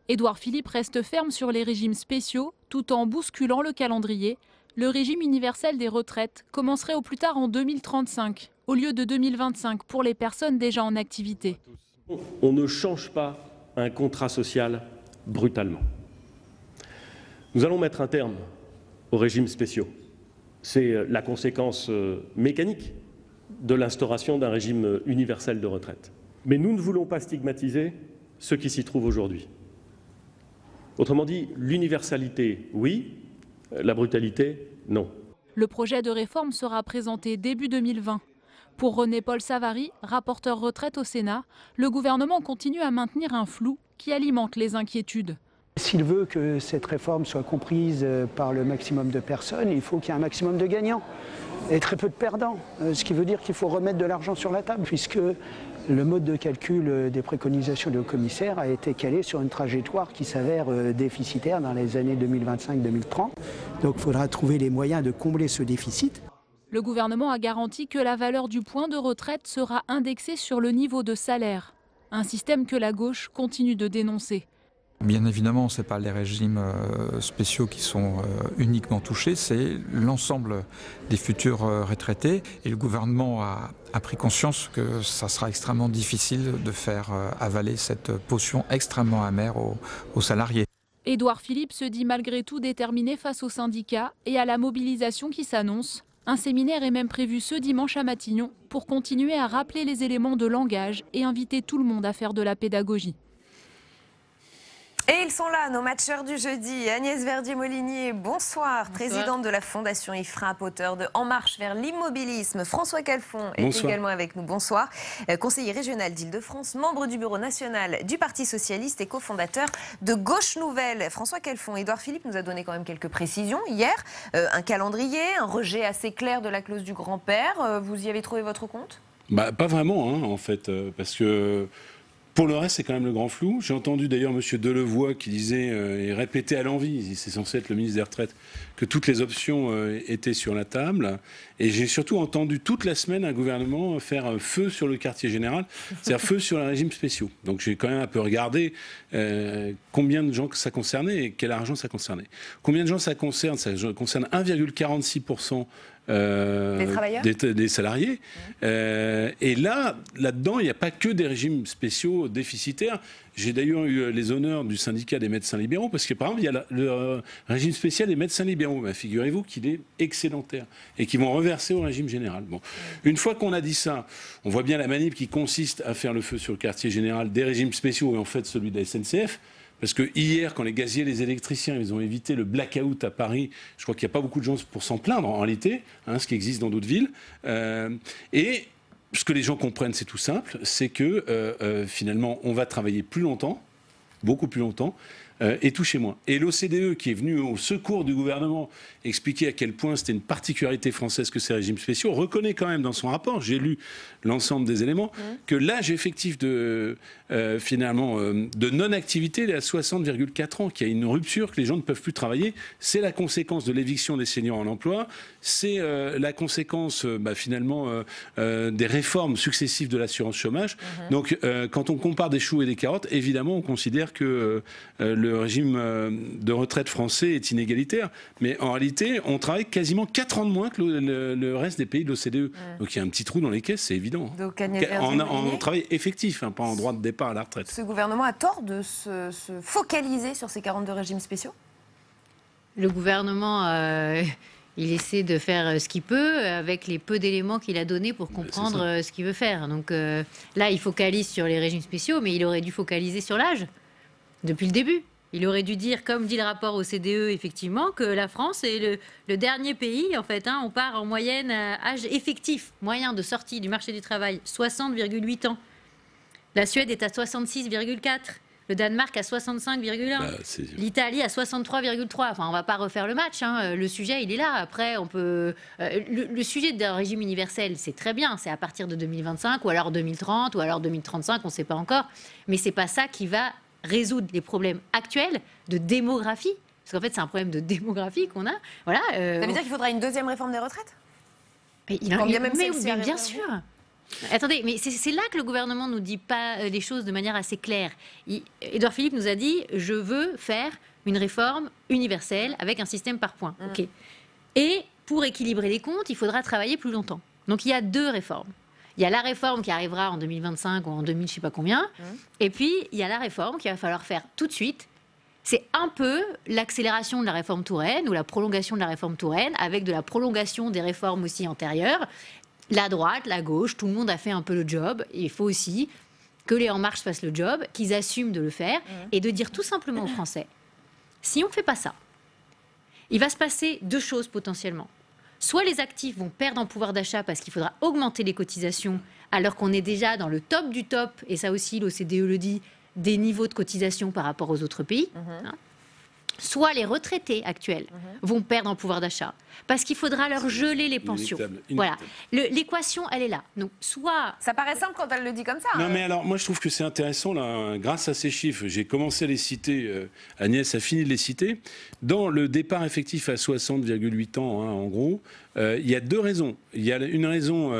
Édouard Philippe reste ferme sur les régimes spéciaux tout en bousculant le calendrier. Le régime universel des retraites commencerait au plus tard en 2035, au lieu de 2025 pour les personnes déjà en activité. On ne change pas un contrat social brutalement. Nous allons mettre un terme aux régimes spéciaux. C'est la conséquence mécanique de l'instauration d'un régime universel de retraite. Mais nous ne voulons pas stigmatiser ceux qui s'y trouvent aujourd'hui. Autrement dit, l'universalité, oui, la brutalité, non. Le projet de réforme sera présenté début 2020. Pour René-Paul Savary, rapporteur retraite au Sénat, le gouvernement continue à maintenir un flou qui alimente les inquiétudes. S'il veut que cette réforme soit comprise par le maximum de personnes, il faut qu'il y ait un maximum de gagnants et très peu de perdants. Ce qui veut dire qu'il faut remettre de l'argent sur la table, puisque le mode de calcul des préconisations du haut-commissaire a été calé sur une trajectoire qui s'avère déficitaire dans les années 2025-2030. Donc il faudra trouver les moyens de combler ce déficit. Le gouvernement a garanti que la valeur du point de retraite sera indexée sur le niveau de salaire. Un système que la gauche continue de dénoncer. Bien évidemment, ce n'est pas les régimes spéciaux qui sont uniquement touchés, c'est l'ensemble des futurs retraités. Et le gouvernement a pris conscience que ça sera extrêmement difficile de faire avaler cette potion extrêmement amère aux salariés. Édouard Philippe se dit malgré tout déterminé face aux syndicats et à la mobilisation qui s'annonce. Un séminaire est même prévu ce dimanche à Matignon pour continuer à rappeler les éléments de langage et inviter tout le monde à faire de la pédagogie. Et ils sont là, nos matcheurs du jeudi. Agnès Verdier-Molinier, bonsoir. Présidente de la Fondation IFRAP, auteur de En marche vers l'immobilisme. François Calfon est également avec nous. Bonsoir. Conseiller régional d'Île-de-France, membre du bureau national du Parti socialiste et cofondateur de Gauche Nouvelle. François Calfon, Édouard Philippe nous a donné quand même quelques précisions hier. Un calendrier, un rejet assez clair de la clause du grand-père. Vous y avez trouvé votre compte ? Pas vraiment, hein, en fait, parce que... Pour le reste, c'est quand même le grand flou. J'ai entendu d'ailleurs M. Delevoye qui disait et répétait à l'envi, c'est censé être le ministre des Retraites, que toutes les options étaient sur la table. Et j'ai surtout entendu toute la semaine un gouvernement faire feu sur le quartier général, c'est-à-dire feu sur les régimes spéciaux. Donc j'ai quand même un peu regardé combien de gens ça concernait et quel argent ça concernait. Combien de gens ça concerne ? Ça concerne 1,46% des salariés. Et là-dedans, il n'y a pas que des régimes spéciaux déficitaires. J'ai d'ailleurs eu les honneurs du syndicat des médecins libéraux, parce que par exemple, il y a le régime spécial des médecins libéraux. Ben, figurez-vous qu'il est excédentaire et qu'ils vont reverser au régime général. Bon. Une fois qu'on a dit ça, on voit bien la manip qui consiste à faire le feu sur le quartier général des régimes spéciaux et en fait celui de la SNCF. Parce que hier, quand les gaziers et les électriciens ils ont évité le blackout à Paris, je crois qu'il n'y a pas beaucoup de gens pour s'en plaindre en réalité, hein, ce qui existe dans d'autres villes. Et ce que les gens comprennent, c'est tout simple, c'est que finalement, on va travailler plus longtemps, beaucoup plus longtemps, et toucher moins. Et l'OCDE, qui est venu au secours du gouvernement expliquer à quel point c'était une particularité française que ces régimes spéciaux, reconnaît quand même dans son rapport, j'ai lu l'ensemble des éléments, que l'âge effectif de non-activité est à 60,4 ans, qu'il y a une rupture, que les gens ne peuvent plus travailler. C'est la conséquence de l'éviction des seniors en emploi, c'est la conséquence des réformes successives de l'assurance chômage. Donc quand on compare des choux et des carottes, évidemment on considère que le régime de retraite français est inégalitaire. Mais en réalité, on travaille quasiment 4 ans de moins que le reste des pays de l'OCDE. Donc il y a un petit trou dans les caisses, c'est évident. Donc, en travail effectif, hein, pas en droit de départ à la retraite. Ce gouvernement a tort de se focaliser sur ces 42 régimes spéciaux ? Le gouvernement... il essaie de faire ce qu'il peut avec les peu d'éléments qu'il a donnés pour comprendre ce qu'il veut faire. Donc là, il focalise sur les régimes spéciaux, mais il aurait dû focaliser sur l'âge depuis le début. Il aurait dû dire, comme dit le rapport OCDE, effectivement, que la France est le dernier pays. En fait, hein, on part en moyenne âge effectif moyen de sortie du marché du travail, 60,8 ans. La Suède est à 66,4. Le Danemark à 65,1. L'Italie à 63,3. Enfin, on ne va pas refaire le match. Hein. Le sujet, il est là. Après, on peut... le sujet d'un régime universel, c'est très bien. C'est à partir de 2025 ou alors 2030 ou alors 2035, on ne sait pas encore. Mais ce n'est pas ça qui va résoudre les problèmes actuels de démographie. Parce qu'en fait, c'est un problème de démographie qu'on a. Voilà, ça veut dire qu'il faudra une deuxième réforme des retraites ? Mais bien sûr. Attendez, mais c'est là que le gouvernement ne nous dit pas les choses de manière assez claire. Édouard Philippe nous a dit « je veux faire une réforme universelle avec un système par points ». Okay. Et pour équilibrer les comptes, il faudra travailler plus longtemps. Donc il y a 2 réformes. Il y a la réforme qui arrivera en 2025 ou en 2000, je ne sais pas combien. Et puis, il y a la réforme qu'il va falloir faire tout de suite. C'est un peu l'accélération de la réforme Touraine ou la prolongation de la réforme Touraine avec de la prolongation des réformes aussi antérieures. La droite, la gauche, tout le monde a fait un peu le job. Et il faut aussi que les En Marche fassent le job, qu'ils assument de le faire et de dire tout simplement aux Français, si on ne fait pas ça, il va se passer 2 choses potentiellement. Soit les actifs vont perdre en pouvoir d'achat parce qu'il faudra augmenter les cotisations alors qu'on est déjà dans le top du top, et ça aussi l'OCDE le dit, des niveaux de cotisation par rapport aux autres pays. Hein. soit les retraités actuels vont perdre en pouvoir d'achat, parce qu'il faudra leur geler les pensions. Voilà. L'équation, elle est là. Donc, soit... Ça paraît simple quand elle le dit comme ça. Non, mais alors, moi, je trouve que c'est intéressant, là, grâce à ces chiffres, j'ai commencé à les citer, Agnès a fini de les citer. Dans le départ effectif à 60,8 ans, hein, en gros, il y a deux raisons. Il y a une raison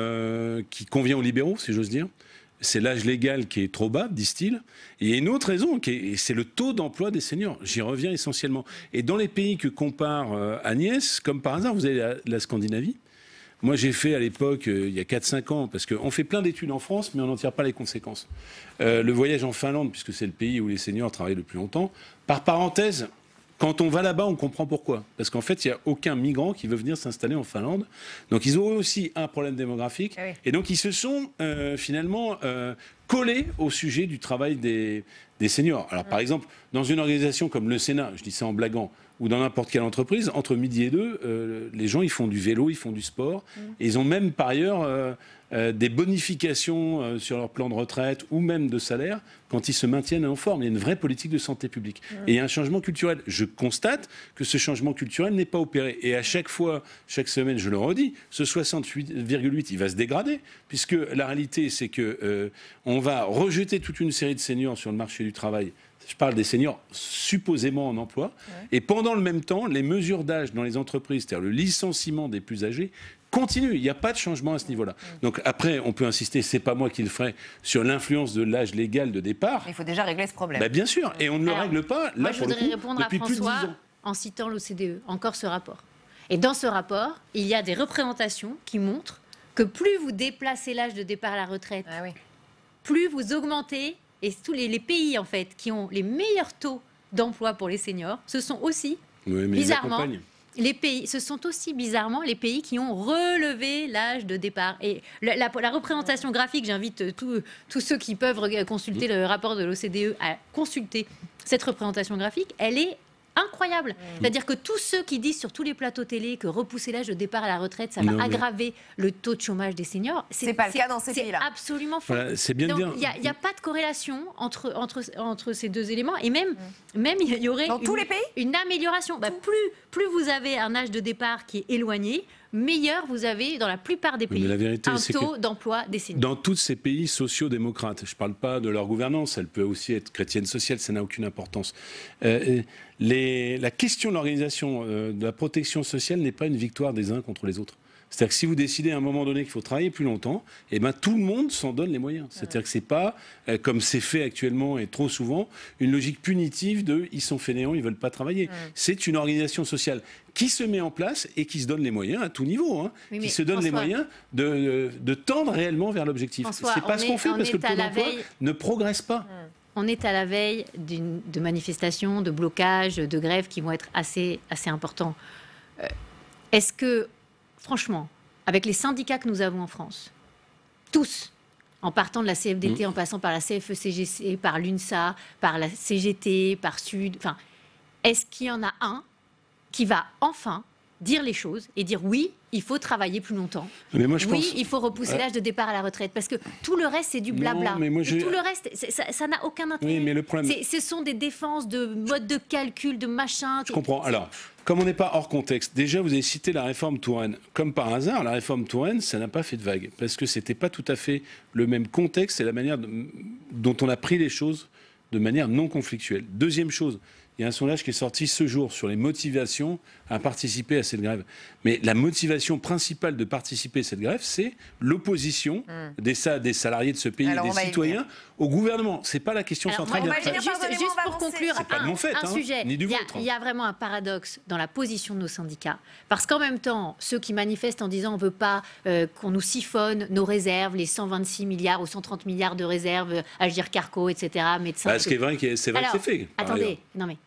qui convient aux libéraux, si j'ose dire. C'est l'âge légal qui est trop bas, disent-ils. Et il y a une autre raison, c'est le taux d'emploi des seniors. J'y reviens essentiellement. Et dans les pays que compare Agnès, comme par hasard, vous avez la Scandinavie. Moi, j'ai fait à l'époque, il y a 4-5 ans, parce qu'on fait plein d'études en France, mais on n'en tire pas les conséquences. Le voyage en Finlande, puisque c'est le pays où les seniors travaillent le plus longtemps. Par parenthèse, quand on va là-bas, on comprend pourquoi. Parce qu'en fait, il n'y a aucun migrant qui veut venir s'installer en Finlande. Donc, ils ont aussi un problème démographique. Oui. Et donc, ils se sont finalement collés au sujet du travail des seniors. Alors, par exemple, dans une organisation comme le Sénat, je dis ça en blaguant, ou dans n'importe quelle entreprise, entre midi et 2, les gens, ils font du vélo, ils font du sport. Et ils ont même, par ailleurs, des bonifications sur leur plan de retraite ou même de salaire quand ils se maintiennent en forme. Il y a une vraie politique de santé publique. Et il y a un changement culturel. Je constate que ce changement culturel n'est pas opéré. Et à chaque fois, chaque semaine, je le redis, ce 68,8, il va se dégrader, puisque la réalité, c'est que on va rejeter toute une série de seniors sur le marché du travail. Je parle des seniors supposément en emploi. Et pendant le même temps, les mesures d'âge dans les entreprises, c'est-à-dire le licenciement des plus âgés, continue. Il n'y a pas de changement à ce niveau-là. Donc après, on peut insister, c'est pas moi qui le ferai, sur l'influence de l'âge légal de départ. Il faut déjà régler ce problème. Bah, bien sûr, et on ne le règle pas. Là, moi, je voudrais répondre à François plus de 10 ans. En citant l'OCDE, encore ce rapport. Et dans ce rapport, il y a des représentations qui montrent que plus vous déplacez l'âge de départ à la retraite, plus vous augmentez, et tous les pays en fait qui ont les meilleurs taux d'emploi pour les seniors, ce sont aussi bizarrement les pays, ce sont aussi bizarrement les pays qui ont relevé l'âge de départ. Et la représentation graphique, j'invite tous ceux qui peuvent consulter le rapport de l'OCDE à consulter cette représentation graphique, elle est incroyable. C'est-à-dire que tous ceux qui disent sur tous les plateaux télé que repousser l'âge de départ à la retraite, ça va aggraver le taux de chômage des seniors, c'est pas le cas dans ces pays-là. C'est absolument faux. Voilà, c'est bien. Donc il n'y a pas de corrélation entre ces deux éléments. Et même il y aurait dans tous les pays une amélioration. Plus vous avez un âge de départ qui est éloigné, meilleur vous avez dans la plupart des pays un taux d'emploi des seniors. Dans tous ces pays sociaux-démocrates, je ne parle pas de leur gouvernance, elle peut aussi être chrétienne sociale, ça n'a aucune importance. La question de l'organisation de la protection sociale n'est pas une victoire des uns contre les autres. C'est-à-dire que si vous décidez à un moment donné qu'il faut travailler plus longtemps, eh ben, tout le monde s'en donne les moyens. C'est-à-dire que ce n'est pas, comme c'est fait actuellement et trop souvent, une logique punitive de « ils sont fainéants, ils ne veulent pas travailler ». C'est une organisation sociale qui se met en place et qui se donne les moyens à tout niveau, qui se donne les moyens de tendre réellement vers l'objectif. Ce n'est pas ce qu'on fait parce que le taux d'emploi ne progresse pas. On est à la veille de manifestations, de blocages, de grèves qui vont être assez importants. Est-ce que, franchement, avec les syndicats que nous avons en France, tous, en partant de la CFDT, en passant par la CFE-CGC, par l'UNSA, par la CGT, par Sud, est-ce qu'il y en a un qui va enfin dire les choses et dire oui, il faut travailler plus longtemps. Mais moi, je pense... il faut repousser l'âge de départ à la retraite. Parce que tout le reste, c'est du blabla. Tout le reste, ça n'a aucun intérêt. Oui, mais le problème... Ce sont des défenses de modes de calcul, de machin. Je comprends. Alors, comme on n'est pas hors contexte, déjà, vous avez cité la réforme Touraine. Comme par hasard, la réforme Touraine, ça n'a pas fait de vague. Parce que ce n'était pas tout à fait le même contexte et la manière dont on a pris les choses de manière non conflictuelle. Deuxième chose, il y a un sondage qui est sorti ce jour sur les motivations à participer à cette grève. Mais la motivation principale de participer à cette grève, c'est l'opposition des salariés de ce pays, des citoyens, au gouvernement. Ce n'est pas la question centrale. Juste pour conclure, un sujet. Ni du vôtre. Il y a vraiment un paradoxe dans la position de nos syndicats. Parce qu'en même temps, ceux qui manifestent en disant on ne veut pas qu'on nous siphonne nos réserves, les 126 milliards ou 130 milliards de réserves, Agir Carco, etc., médecins... Ce qui est vrai, c'est vrai que c'est fait. Attendez, non mais...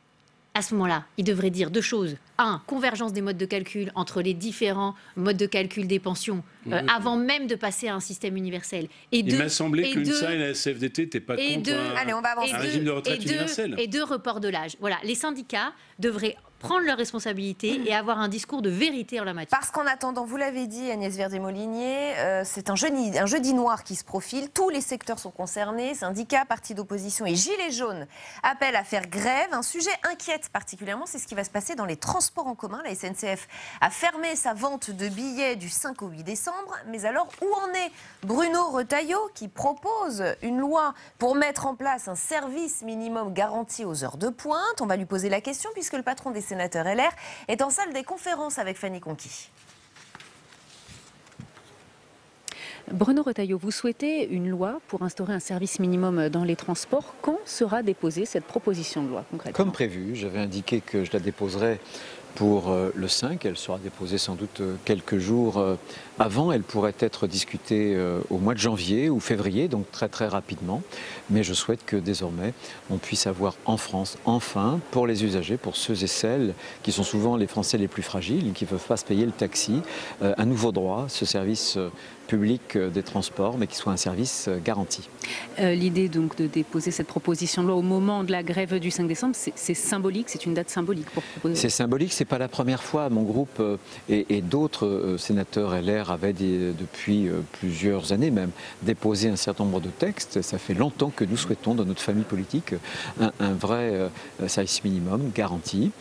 À ce moment-là, il devrait dire deux choses. Un, convergence des modes de calcul entre les différents modes de calcul des pensions avant même de passer à un système universel. Et il m'a semblé que l'UNSA et la CFDT n'étaient pas contre un régime de retraite universel. Et deux, report de l'âge. Voilà, les syndicats devraient prendre leurs responsabilités et avoir un discours de vérité en la matière. Parce qu'en attendant, vous l'avez dit, Agnès Verdier-Molinier, c'est un jeudi noir qui se profile. Tous les secteurs sont concernés, syndicats, partis d'opposition et gilets jaunes appellent à faire grève. Un sujet inquiète particulièrement, c'est ce qui va se passer dans les transports en commun. La SNCF a fermé sa vente de billets du 5 au 8 décembre. Mais alors, où en est Bruno Retailleau qui propose une loi pour mettre en place un service minimum garanti aux heures de pointe? On va lui poser la question puisque le patron des sénateurs LR est en salle des conférences avec Fanny Conqui. Bruno Retailleau, vous souhaitez une loi pour instaurer un service minimum dans les transports. Quand sera déposée cette proposition de loi concrètement? Comme prévu, j'avais indiqué que je la déposerais pour le 5. Elle sera déposée sans doute quelques jours avant. Elle pourrait être discutée au mois de janvier ou février, donc très très rapidement. Mais je souhaite que désormais on puisse avoir en France, enfin, pour les usagers, pour ceux et celles qui sont souvent les Français les plus fragiles, qui ne peuvent pas se payer le taxi, un nouveau droit, ce service public des transports, mais qui soit un service garanti. L'idée donc de déposer cette proposition de loi au moment de la grève du 5 décembre, c'est symbolique, c'est une date symbolique pour proposer. C'est symbolique, c'est pas la première fois. Mon groupe et d'autres sénateurs LR avaient depuis plusieurs années même déposé un certain nombre de textes. Ça fait longtemps que nous souhaitons dans notre famille politique un vrai service minimum garanti.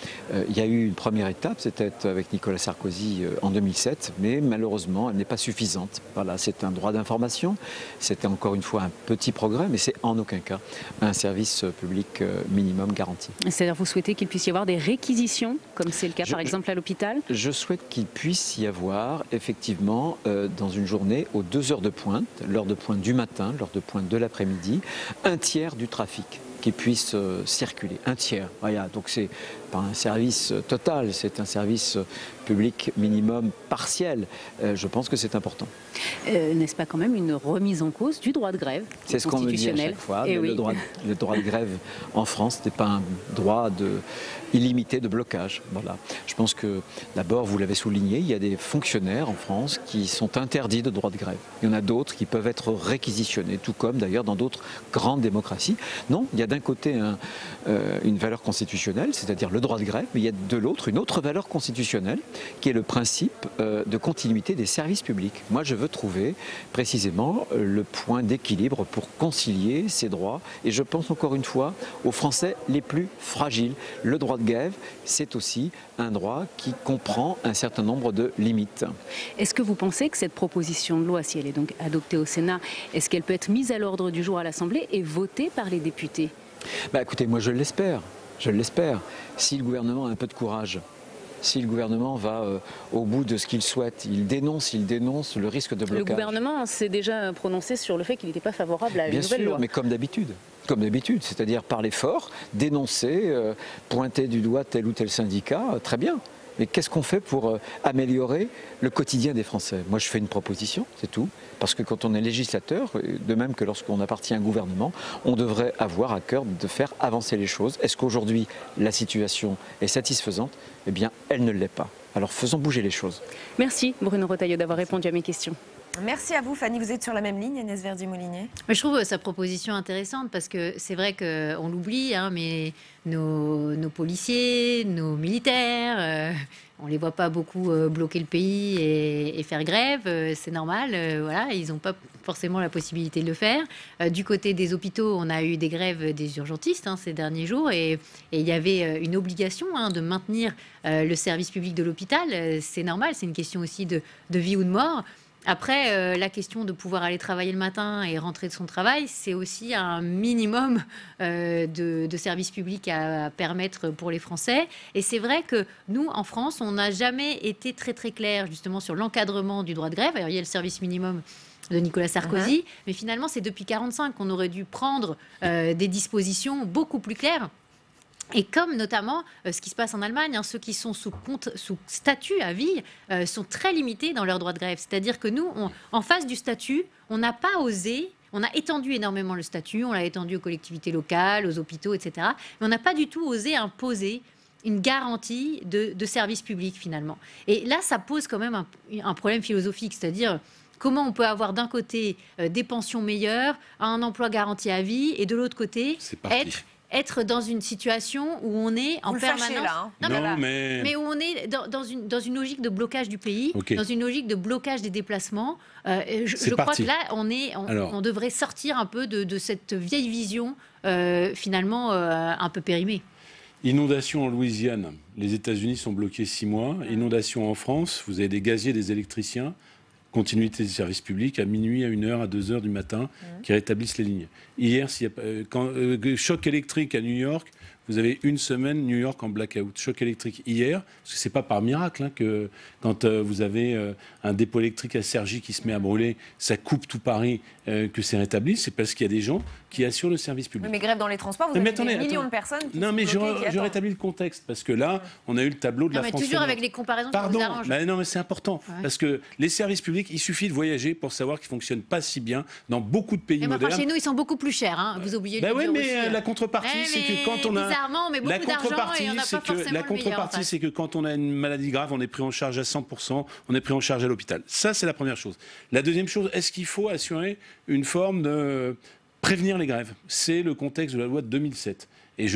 Il y a eu une première étape, c'était avec Nicolas Sarkozy en 2007, mais malheureusement elle n'est pas suffisante. Voilà, c'est un droit d'information, c'était encore une fois un petit progrès, mais c'est en aucun cas un service public minimum garanti. C'est-à-dire vous souhaitez qu'il puisse y avoir des réquisitions, comme c'est le cas par exemple à l'hôpital? Je souhaite qu'il puisse y avoir effectivement dans une journée aux 2 heures de pointe, l'heure de pointe du matin, l'heure de pointe de l'après-midi, un tiers du trafic qui puisse circuler, un tiers. Voilà, donc c'est pas un service total, c'est un service public minimum partiel. Je pense que c'est important. N'est-ce pas quand même une remise en cause du droit de grève? C'est ce qu'on me dit à chaque fois. Mais oui. le droit de grève en France n'est pas un droit illimité de blocage. Voilà. Je pense que d'abord, vous l'avez souligné, il y a des fonctionnaires en France qui sont interdits de droit de grève. Il y en a d'autres qui peuvent être réquisitionnés, tout comme d'ailleurs dans d'autres grandes démocraties. Non, il y a d'un côté une valeur constitutionnelle, c'est-à-dire le droit de grève, mais il y a de l'autre une autre valeur constitutionnelle qui est le principe de continuité des services publics. Moi, je veux trouver précisément le point d'équilibre pour concilier ces droits. Et je pense encore une fois aux Français les plus fragiles. Le droit de grève, c'est aussi un droit qui comprend un certain nombre de limites. Est-ce que vous pensez que cette proposition de loi, si elle est donc adoptée au Sénat, est-ce qu'elle peut être mise à l'ordre du jour à l'Assemblée et votée par les députés? Écoutez, moi je l'espère. Je l'espère. Si le gouvernement a un peu de courage, si le gouvernement va au bout de ce qu'il souhaite, il dénonce le risque de blocage. Le gouvernement s'est déjà prononcé sur le fait qu'il n'était pas favorable à une nouvelle loi. Mais comme d'habitude, c'est-à-dire parler fort, dénoncer, pointer du doigt tel ou tel syndicat, très bien. Mais qu'est-ce qu'on fait pour améliorer le quotidien des Français? Moi, je fais une proposition, c'est tout. Parce que quand on est législateur, de même que lorsqu'on appartient à un gouvernement, on devrait avoir à cœur de faire avancer les choses. Est-ce qu'aujourd'hui, la situation est satisfaisante? Eh bien, elle ne l'est pas. Alors, faisons bouger les choses. Merci, Bruno Retailleau, d'avoir répondu à mes questions. Merci à vous, Fanny. Vous êtes sur la même ligne, Agnès Verdier-Molinier? Je trouve sa proposition intéressante parce que c'est vrai qu'on l'oublie, mais nos policiers, nos militaires, on ne les voit pas beaucoup bloquer le pays et faire grève. C'est normal, voilà, ils n'ont pas forcément la possibilité de le faire. Du côté des hôpitaux, on a eu des grèves des urgentistes ces derniers jours et il y avait une obligation de maintenir le service public de l'hôpital. C'est normal, c'est une question aussi de vie ou de mort. Après, la question de pouvoir aller travailler le matin et rentrer de son travail, c'est aussi un minimum de services publics à permettre pour les Français. Et c'est vrai que nous, en France, on n'a jamais été très très clair justement sur l'encadrement du droit de grève. Alors, il y a le service minimum de Nicolas Sarkozy, mais finalement, c'est depuis 1945 qu'on aurait dû prendre des dispositions beaucoup plus claires. Et comme notamment ce qui se passe en Allemagne, ceux qui sont sous statut à vie sont très limités dans leur droit de grève. C'est-à-dire que nous, en face du statut, on n'a pas osé, on a étendu énormément le statut, on l'a étendu aux collectivités locales, aux hôpitaux, etc. Mais on n'a pas du tout osé imposer une garantie de service public finalement. Et là, ça pose quand même un problème philosophique, c'est-à-dire comment on peut avoir d'un côté des pensions meilleures, un emploi garanti à vie, et de l'autre côté être dans une situation où on est en permanence... Là, hein. Non, mais où on est dans une logique de blocage du pays, dans une logique de blocage des déplacements. Je crois que là, on devrait sortir un peu de cette vieille vision, finalement, un peu périmée. Inondation en Louisiane, les États-Unis sont bloqués 6 mois. Inondation en France, vous avez des gaziers, des électriciens. Continuité des services publics à minuit, à 1h, à 2h du matin, qui rétablissent les lignes. Hier, choc électrique à New York, vous avez une semaine New York en blackout. Choc électrique hier, parce que c'est pas par miracle que quand vous avez un dépôt électrique à Cergy qui se met à brûler, ça coupe tout Paris, que c'est rétabli. C'est parce qu'il y a des gens qui assurent le service public. Mais grève dans les transports, vous avez des millions de personnes qui sont bloquées, je rétablis le contexte, parce que là, on a eu le tableau de la France. Toujours avec les comparaisons qui vous arrangent. Non, mais c'est important, parce que les services publics, il suffit de voyager pour savoir qu'ils ne fonctionnent pas si bien dans beaucoup de pays modernes. Chez nous, ils sont beaucoup plus chers, hein. Vous oubliez de le dire aussi. La contrepartie, c'est que quand on a... Bizarrement, on met beaucoup d'argent et on n'a pas forcément La contrepartie, c'est que quand on a une maladie grave, on est pris en charge à 100%, on est pris en charge à l'hôpital. Ça, c'est la première chose. La deuxième chose, est-ce qu'il faut assurer une forme de prévenir les grèves? C'est le contexte de la loi de 2007. Et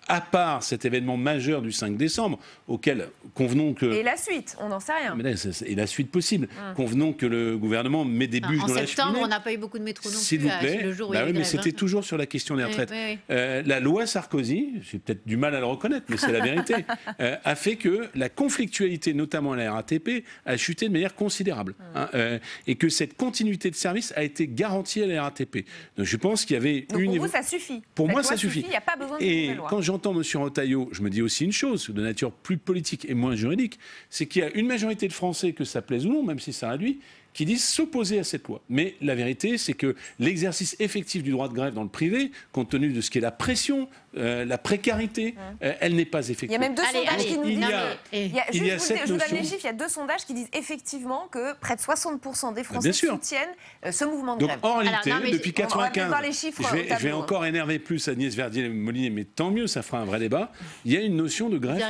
à part cet événement majeur du 5 décembre, auquel convenons que... Et la suite, on n'en sait rien. Mais là, et la suite possible. Convenons que le gouvernement met des bûches dans la cheminée. En septembre, on n'a pas eu beaucoup de métro non plus. S'il vous plaît. Le jour où mais c'était toujours sur la question des retraites. La loi Sarkozy, j'ai peut-être du mal à le reconnaître, mais c'est la vérité, a fait que la conflictualité, notamment à la RATP, a chuté de manière considérable. Et que cette continuité de service a été garantie à la RATP. Donc je pense qu'il y avait Donc pour vous, ça suffit. Pour moi, ça suffit. Il n'y a pas besoin de Et quand j'entends M. Retailleau, je me dis aussi une chose de nature plus politique et moins juridique, c'est qu'il y a une majorité de Français, que ça plaise ou non, même si ça réduit, qui disent s'opposer à cette loi. Mais la vérité, c'est que l'exercice effectif du droit de grève dans le privé, compte tenu de ce qu'est la pression, la précarité, elle n'est pas effective. Il y a même deux sondages qui nous disent... Je vous donne les chiffres, il y a 2 sondages qui disent effectivement que près de 60% des Français soutiennent ce mouvement de grève. Donc en réalité, depuis 1995, je vais encore énerver plus Agnès Verdier-Molinier, mais tant mieux, ça fera un vrai débat. Il y a une notion de grève,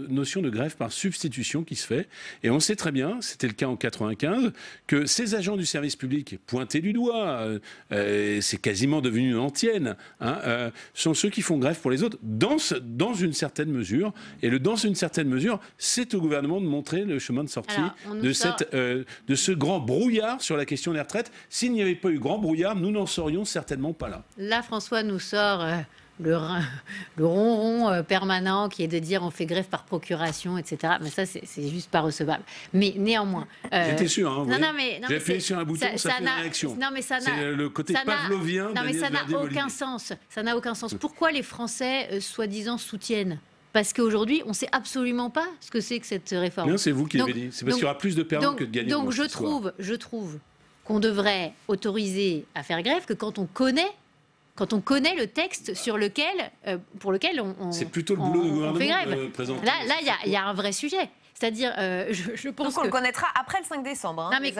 notion de grève par substitution qui se fait. Et on sait très bien, c'était le cas en 1995, que ces agents du service public, pointés du doigt, c'est quasiment devenu une antienne, sont ceux qui font grève pour les autres, dans une certaine mesure. Et dans une certaine mesure, c'est au gouvernement de montrer le chemin de sortie de ce grand brouillard sur la question des retraites. S'il n'y avait pas eu grand brouillard, nous n'en serions certainement pas là. Là, François nous sort... le ronron permanent qui est de dire on fait grève par procuration, etc. Mais ça, c'est juste pas recevable. Mais néanmoins... J'étais sûr, hein, j'ai appuyé sur un bouton, ça fait une réaction. C'est le côté pavlovien. Non, mais ça n'a aucun sens. Ça n'a aucun sens. Pourquoi les Français, soi-disant, soutiennent ? Parce qu'aujourd'hui, on ne sait absolument pas ce que c'est que cette réforme. Non, c'est vous qui l'avez dit. C'est parce qu'il y aura plus de perdants que de gagnants. Donc je trouve qu'on devrait autoriser à faire grève que quand on connaît le texte pour lequel on c'est plutôt le boulot du gouvernement fait grève. De présenter. Là, il y a un vrai sujet. C'est-à-dire, je pense qu'on le connaîtra après le 5 décembre. Non, mais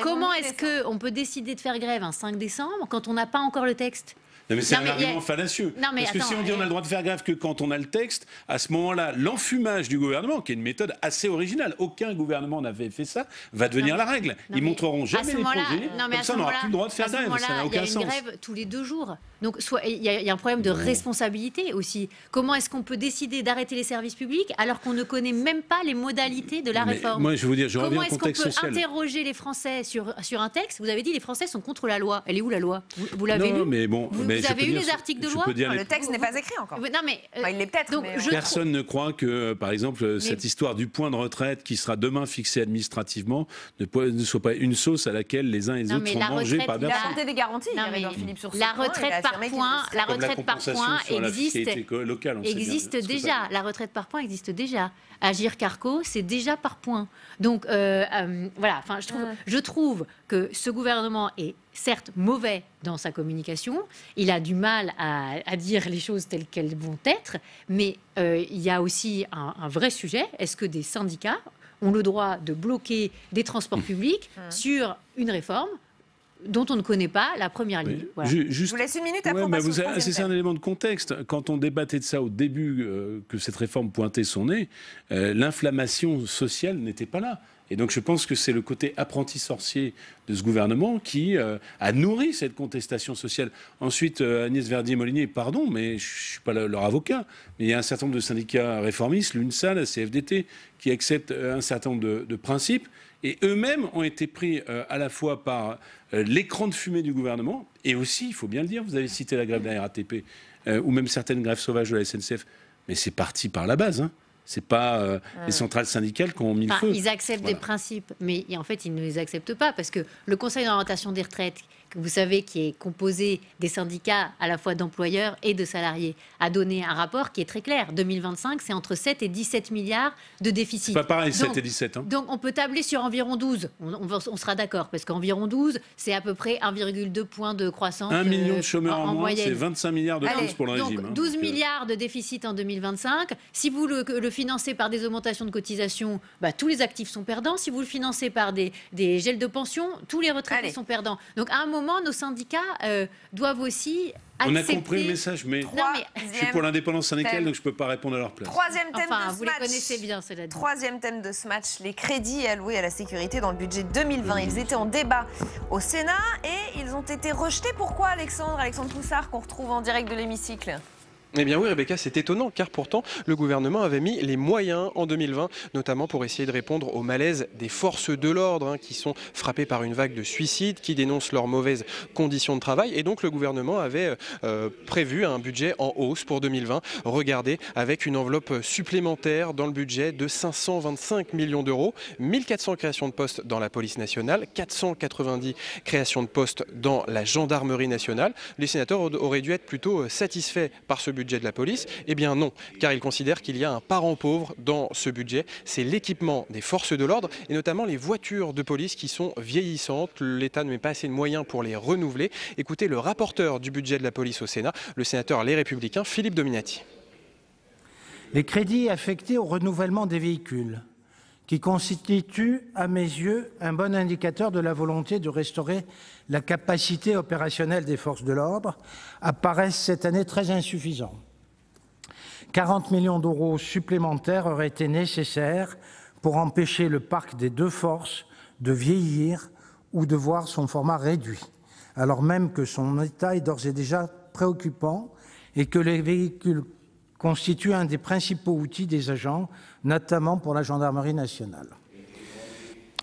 comment est-ce qu'on peut décider de faire grève un 5 décembre quand on n'a pas encore le texte ? Non, mais c'est un argument fallacieux. Parce que si on dit on a le droit de faire grève que quand on a le texte, à ce moment-là, l'enfumage du gouvernement, qui est une méthode assez originale, aucun gouvernement n'avait fait ça, va devenir la règle. Ils montreront jamais les projets, comme ça on n'aura plus le droit de faire grève. Ça n'a aucun sens. Il y a une grève tous les 2 jours. Donc il y a un problème de responsabilité aussi. Comment est-ce qu'on peut décider d'arrêter les services publics alors qu'on ne connaît même pas les modalités de la réforme ? Moi, je vais vous dire, je reviens au contexte social. Comment est-ce qu'on peut interroger les Français sur un texte ? Vous avez dit les Français sont contre la loi. Elle est où la loi ? Vous l'avez lu ? Mais bon, vous avez eu les articles de loi ? Le texte n'est pas écrit encore. Non, mais il l'est peut-être. Personne ne croit que, par exemple, cette histoire du point de retraite qui sera demain fixé administrativement ne soit pas une sauce à laquelle les uns et les autres sont mangés par la santé des garanties. La retraite par point, la retraite par point existe déjà. La retraite par point existe déjà. Agir Carco, c'est déjà par point. Donc voilà. Enfin, je trouve que ce gouvernement est certes mauvais dans sa communication. Il a du mal à dire les choses telles qu'elles vont être. Mais il y a aussi un vrai sujet. Est-ce que des syndicats ont le droit de bloquer des transports publics sur une réforme dont on ne connaît pas la première ligne. Voilà. Je vous laisse une minute, après on passe au troisième c'est un élément de contexte. Quand on débattait de ça au début, que cette réforme pointait son nez, l'inflammation sociale n'était pas là. Et donc je pense que c'est le côté apprenti sorcier de ce gouvernement qui a nourri cette contestation sociale. Ensuite, Agnès Verdier-Molinier, pardon, mais je ne suis pas leur avocat, mais il y a un certain nombre de syndicats réformistes, l'UNSA, la CFDT, qui acceptent un certain nombre de principes, et eux-mêmes ont été pris à la fois par l'écran de fumée du gouvernement, et aussi, il faut bien le dire, vous avez cité la grève de la RATP, ou même certaines grèves sauvages de la SNCF, mais c'est parti par la base, hein. C'est pas les centrales syndicales qui ont mis le feu. Ils acceptent des principes, mais en fait, ils ne les acceptent pas parce que le Conseil d'orientation des retraites, que vous savez, qui est composé des syndicats à la fois d'employeurs et de salariés, a donné un rapport qui est très clair. 2025, c'est entre 7 et 17 milliards de déficit. C'est pas pareil, 7 et 17. Hein. Donc, on peut tabler sur environ 12. On sera d'accord, parce qu'environ 12, c'est à peu près 1,2 point de croissance. 1 million de chômeurs en moins, moyenne. c'est 25 milliards de plus pour le régime. Donc, 12 milliards de déficit en 2025. Si vous le financez par des augmentations de cotisations, tous les actifs sont perdants. Si vous le financez par des gels de pension, tous les retraités sont perdants. Donc, à un moment, nos syndicats doivent aussi accepter... On a compris le message, mais je suis pour l'indépendance syndicale, donc je ne peux pas répondre à leur place. Troisième thème de ce vous match. Les connaissez bien, cela dit. Troisième thème de ce match, les crédits alloués à la sécurité dans le budget 2020. Ils étaient en débat au Sénat et ils ont été rejetés. Pourquoi, Alexandre Poussard, qu'on retrouve en direct de l'hémicycle ? Eh bien oui, Rebecca, c'est étonnant, car pourtant, le gouvernement avait mis les moyens en 2020, notamment pour essayer de répondre au malaise des forces de l'ordre, qui sont frappées par une vague de suicides, qui dénoncent leurs mauvaises conditions de travail. Et donc, le gouvernement avait prévu un budget en hausse pour 2020. Regardez, avec une enveloppe supplémentaire dans le budget de 525 millions d'euros, 1400 créations de postes dans la police nationale, 490 créations de postes dans la gendarmerie nationale. Les sénateurs auraient dû être plutôt satisfaits par ce budget de la police. Eh bien non, car ils considèrent qu'il y a un parent pauvre dans ce budget, c'est l'équipement des forces de l'ordre et notamment les voitures de police qui sont vieillissantes. L'État ne met pas assez de moyens pour les renouveler. Écoutez le rapporteur du budget de la police au Sénat, le sénateur Les Républicains, Philippe Dominati. Les crédits affectés au renouvellement des véhicules, qui constituent, à mes yeux, un bon indicateur de la volonté de restaurer la capacité opérationnelle des forces de l'ordre, apparaissent cette année très insuffisants. 40 millions d'euros supplémentaires auraient été nécessaires pour empêcher le parc des deux forces de vieillir ou de voir son format réduit, alors même que son état est d'ores et déjà préoccupant et que les véhicules constituent un des principaux outils des agents, notamment pour la gendarmerie nationale.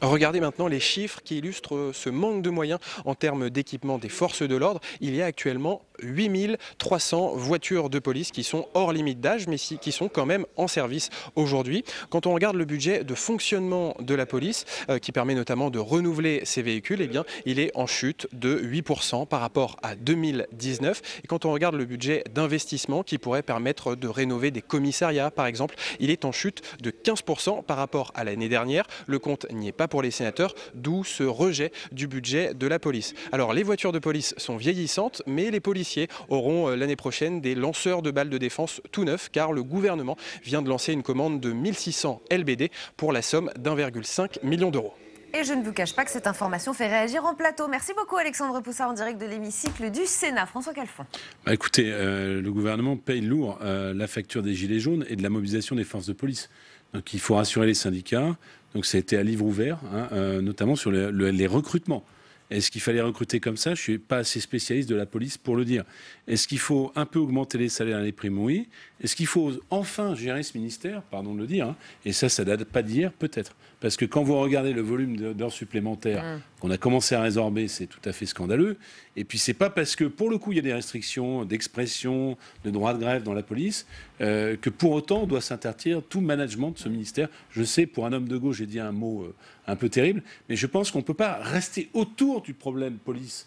Regardez maintenant les chiffres qui illustrent ce manque de moyens en termes d'équipement des forces de l'ordre. Il y a actuellement 8300 voitures de police qui sont hors limite d'âge, mais qui sont quand même en service aujourd'hui. Quand on regarde le budget de fonctionnement de la police, qui permet notamment de renouveler ces véhicules, eh bien, il est en chute de 8% par rapport à 2019. Et quand on regarde le budget d'investissement qui pourrait permettre de rénover des commissariats, par exemple, il est en chute de 15% par rapport à l'année dernière. Le compte n'y est pas pour les sénateurs, d'où ce rejet du budget de la police. Alors, les voitures de police sont vieillissantes, mais les policiers auront l'année prochaine des lanceurs de balles de défense tout neufs, car le gouvernement vient de lancer une commande de 1600 LBD pour la somme d'1,5 million d'euros. Et je ne vous cache pas que cette information fait réagir en plateau. Merci beaucoup Alexandre Poussard en direct de l'hémicycle du Sénat. François Calfon. Écoutez, le gouvernement paye lourd la facture des gilets jaunes et de la mobilisation des forces de police. Donc il faut rassurer les syndicats. Donc ça a été à livre ouvert, notamment sur les recrutements. Est-ce qu'il fallait recruter comme ça? Je ne suis pas assez spécialiste de la police pour le dire. Est-ce qu'il faut un peu augmenter les salaires et les primes? Oui. Est-ce qu'il faut enfin gérer ce ministère? Pardon de le dire. Et ça ne date pas d'hier, peut-être. Parce que quand vous regardez le volume d'heures supplémentaires qu'on a commencé à résorber, c'est tout à fait scandaleux. Et puis c'est pas parce que, pour le coup, il y a des restrictions d'expression, de droit de grève dans la police, que pour autant on doit s'interdire tout management de ce ministère. Je sais, pour un homme de gauche, j'ai dit un mot un peu terrible, mais je pense qu'on ne peut pas rester autour du problème police.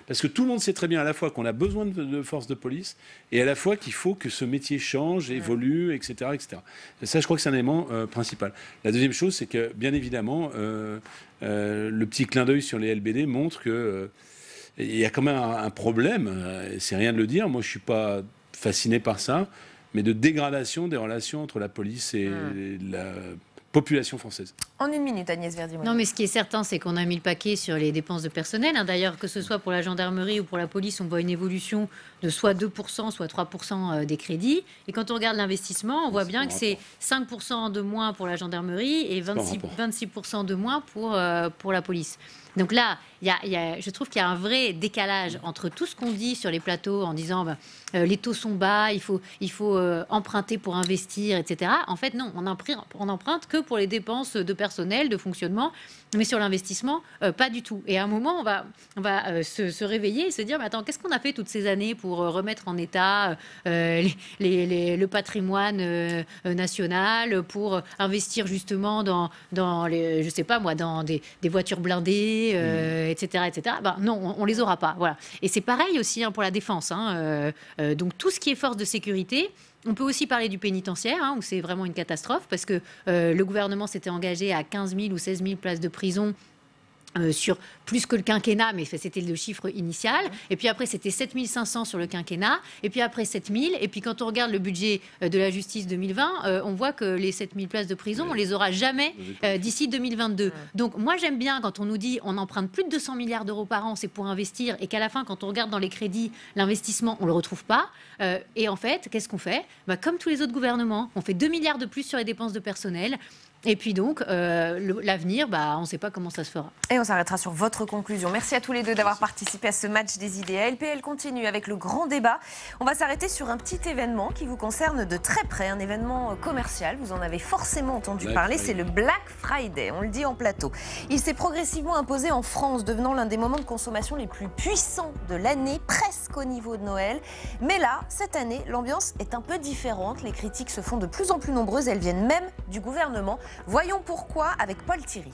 Parce que tout le monde sait très bien à la fois qu'on a besoin de forces de police et à la fois qu'il faut que ce métier change, évolue, etc., etc. Et ça, je crois que c'est un élément principal. La deuxième chose, c'est que, bien évidemment, le petit clin d'œil sur les LBD montre qu'il y a quand même un problème, c'est rien de le dire, moi je ne suis pas fasciné par ça, mais de dégradation des relations entre la police et la population française. En une minute, Agnès Verdier-Molinier. Non, mais ce qui est certain, c'est qu'on a mis le paquet sur les dépenses de personnel. D'ailleurs, que ce soit pour la gendarmerie ou pour la police, on voit une évolution de soit 2%, soit 3% des crédits. Et quand on regarde l'investissement, on voit bien que c'est 5% de moins pour la gendarmerie et 26% de moins pour la police. Donc là, je trouve qu'il y a un vrai décalage entre tout ce qu'on dit sur les plateaux en disant les taux sont bas, il faut emprunter pour investir, etc. En fait, non, on emprunte que pour les dépenses de personnel, de fonctionnement, mais sur l'investissement, pas du tout. Et à un moment, on va se réveiller et se dire, mais attends, qu'est-ce qu'on a fait toutes ces années pour remettre en état le patrimoine national, pour investir justement dans les, je sais pas moi, dans des voitures blindées, etc., etc. Non, on les aura pas. Voilà. Et c'est pareil aussi pour la défense. Donc tout ce qui est force de sécurité. On peut aussi parler du pénitentiaire, où c'est vraiment une catastrophe, parce que le gouvernement s'était engagé à 15 000 ou 16 000 places de prison sur plus que le quinquennat, mais c'était le chiffre initial. Et puis après, c'était 7 500 sur le quinquennat. Et puis après, 7 000. Et puis quand on regarde le budget de la justice 2020, on voit que les 7 000 places de prison, on les aura jamais d'ici 2022. Donc moi, j'aime bien quand on nous dit on emprunte plus de 200 milliards d'euros par an, c'est pour investir, et qu'à la fin, quand on regarde dans les crédits, l'investissement, on le retrouve pas. Et en fait, qu'est-ce qu'on fait ? Comme tous les autres gouvernements, on fait 2 milliards de plus sur les dépenses de personnel. Et puis donc, l'avenir, on ne sait pas comment ça se fera. Et on s'arrêtera sur votre conclusion. Merci à tous les deux d'avoir participé à ce match des idées. LPL continue avec le grand débat. On va s'arrêter sur un petit événement qui vous concerne de très près, un événement commercial. Vous en avez forcément entendu parler, c'est le Black Friday, on le dit en plateau. Il s'est progressivement imposé en France, devenant l'un des moments de consommation les plus puissants de l'année, presque au niveau de Noël. Mais là, cette année, l'ambiance est un peu différente. Les critiques se font de plus en plus nombreuses, elles viennent même du gouvernement. Voyons pourquoi avec Paul Thierry.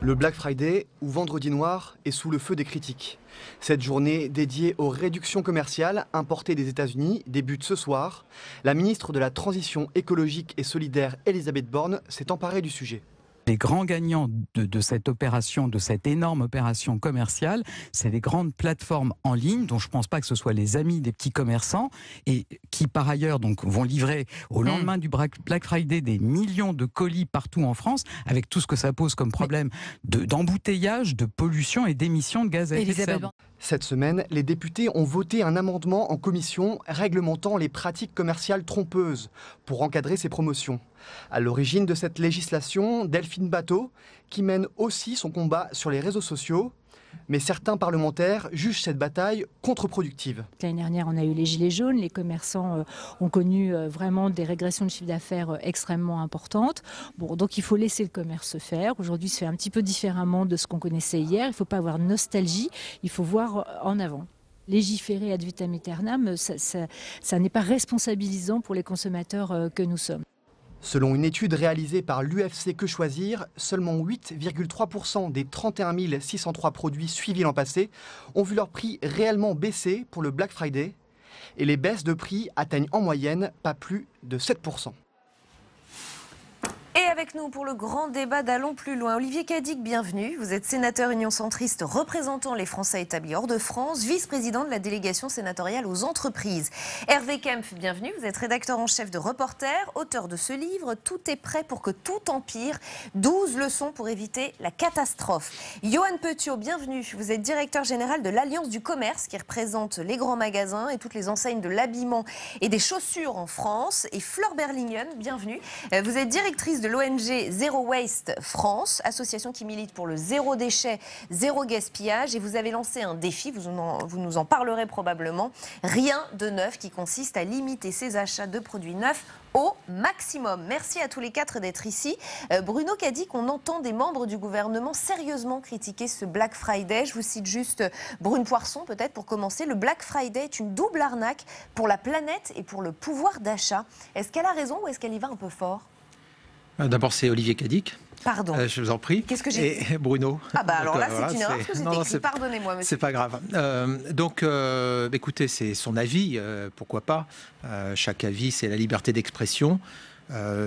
Le Black Friday, ou Vendredi Noir, est sous le feu des critiques. Cette journée dédiée aux réductions commerciales importées des États-Unis débute ce soir. La ministre de la Transition écologique et solidaire, Elisabeth Borne, s'est emparée du sujet. Les grands gagnants de cette opération, de cette énorme opération commerciale, c'est les grandes plateformes en ligne, dont je ne pense pas que ce soit les amis des petits commerçants, et qui par ailleurs donc, vont livrer au lendemain du Black Friday des millions de colis partout en France, avec tout ce que ça pose comme problème d'embouteillage, de pollution et d'émissions de gaz à effet de serre. Cette semaine, les députés ont voté un amendement en commission réglementant les pratiques commerciales trompeuses pour encadrer ces promotions. À l'origine de cette législation, Delphine Batho, qui mène aussi son combat sur les réseaux sociaux. Mais certains parlementaires jugent cette bataille contre-productive. L'année dernière, on a eu les gilets jaunes. Les commerçants ont connu vraiment des régressions de chiffre d'affaires extrêmement importantes. Donc il faut laisser le commerce se faire. Aujourd'hui, se fait un petit peu différemment de ce qu'on connaissait hier. Il ne faut pas avoir de nostalgie. Il faut voir en avant. Légiférer ad vitam aeternam, ça n'est pas responsabilisant pour les consommateurs que nous sommes. Selon une étude réalisée par l'UFC Que Choisir, seulement 8,3% des 31 603 produits suivis l'an passé ont vu leur prix réellement baisser pour le Black Friday. Et les baisses de prix atteignent en moyenne pas plus de 7%. Et avec nous pour le grand débat d'Allons plus loin, Olivier Cadic, bienvenue. Vous êtes sénateur Union centriste représentant les Français établis hors de France, vice-président de la délégation sénatoriale aux entreprises. Hervé Kempf, bienvenue. Vous êtes rédacteur en chef de Reporter, auteur de ce livre « Tout est prêt pour que tout empire, 12 leçons pour éviter la catastrophe ». Johan Petiot, bienvenue. Vous êtes directeur général de l'Alliance du commerce qui représente les grands magasins et toutes les enseignes de l'habillement et des chaussures en France. Et Fleur Berlingen, bienvenue. Vous êtes directrice de l'ONG Zero Waste France, association qui milite pour le zéro déchet, zéro gaspillage. Et vous avez lancé un défi, vous nous en parlerez probablement, Rien de neuf, qui consiste à limiter ses achats de produits neufs au maximum. Merci à tous les quatre d'être ici. Bruno Cadic, on entend des membres du gouvernement sérieusement critiquer ce Black Friday. Je vous cite juste Brune Poirson, peut-être pour commencer. Le Black Friday est une double arnaque pour la planète et pour le pouvoir d'achat. Est-ce qu'elle a raison ou est-ce qu'elle y va un peu fort ? D'abord, c'est Olivier Cadic. Pardon. Je vous en prie. Qu'est-ce que j'ai dit ? Et Bruno. Ah bah alors là, voilà, c'est une erreur parce que c'était écrit. Pardonnez-moi, monsieur. C'est pas grave. Écoutez, c'est son avis. Pourquoi pas ? Chaque avis, c'est la liberté d'expression.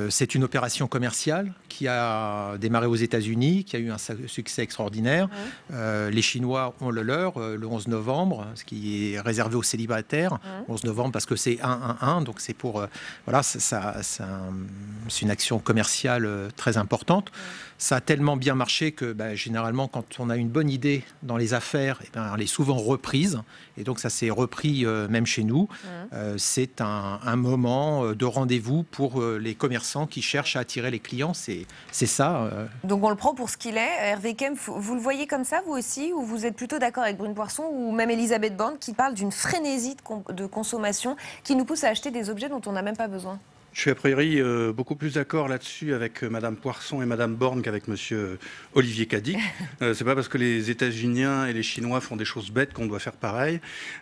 C'est une opération commerciale qui a démarré aux États-Unis, qui a eu un succès extraordinaire. Les Chinois ont le leur le 11 novembre, ce qui est réservé aux célibataires. 11 novembre parce que c'est 1-1-1, donc c'est pour voilà, c'est une action commerciale très importante. Ça a tellement bien marché que généralement, quand on a une bonne idée dans les affaires, elle est souvent reprise. Et donc ça s'est repris même chez nous. C'est un moment de rendez-vous pour les commerçants qui cherchent à attirer les clients. C'est ça. Donc on le prend pour ce qu'il est. Hervé Kempf, vous le voyez comme ça, vous aussi, ou vous êtes plutôt d'accord avec Brune Poirson ou même Elisabeth Borne qui parle d'une frénésie de consommation qui nous pousse à acheter des objets dont on n'a même pas besoin? Je suis a priori beaucoup plus d'accord là-dessus avec Madame Poirson et Madame Borne qu'avec Monsieur Olivier Cadic. C'est pas parce que les États-Unis et les Chinois font des choses bêtes qu'on doit faire pareil.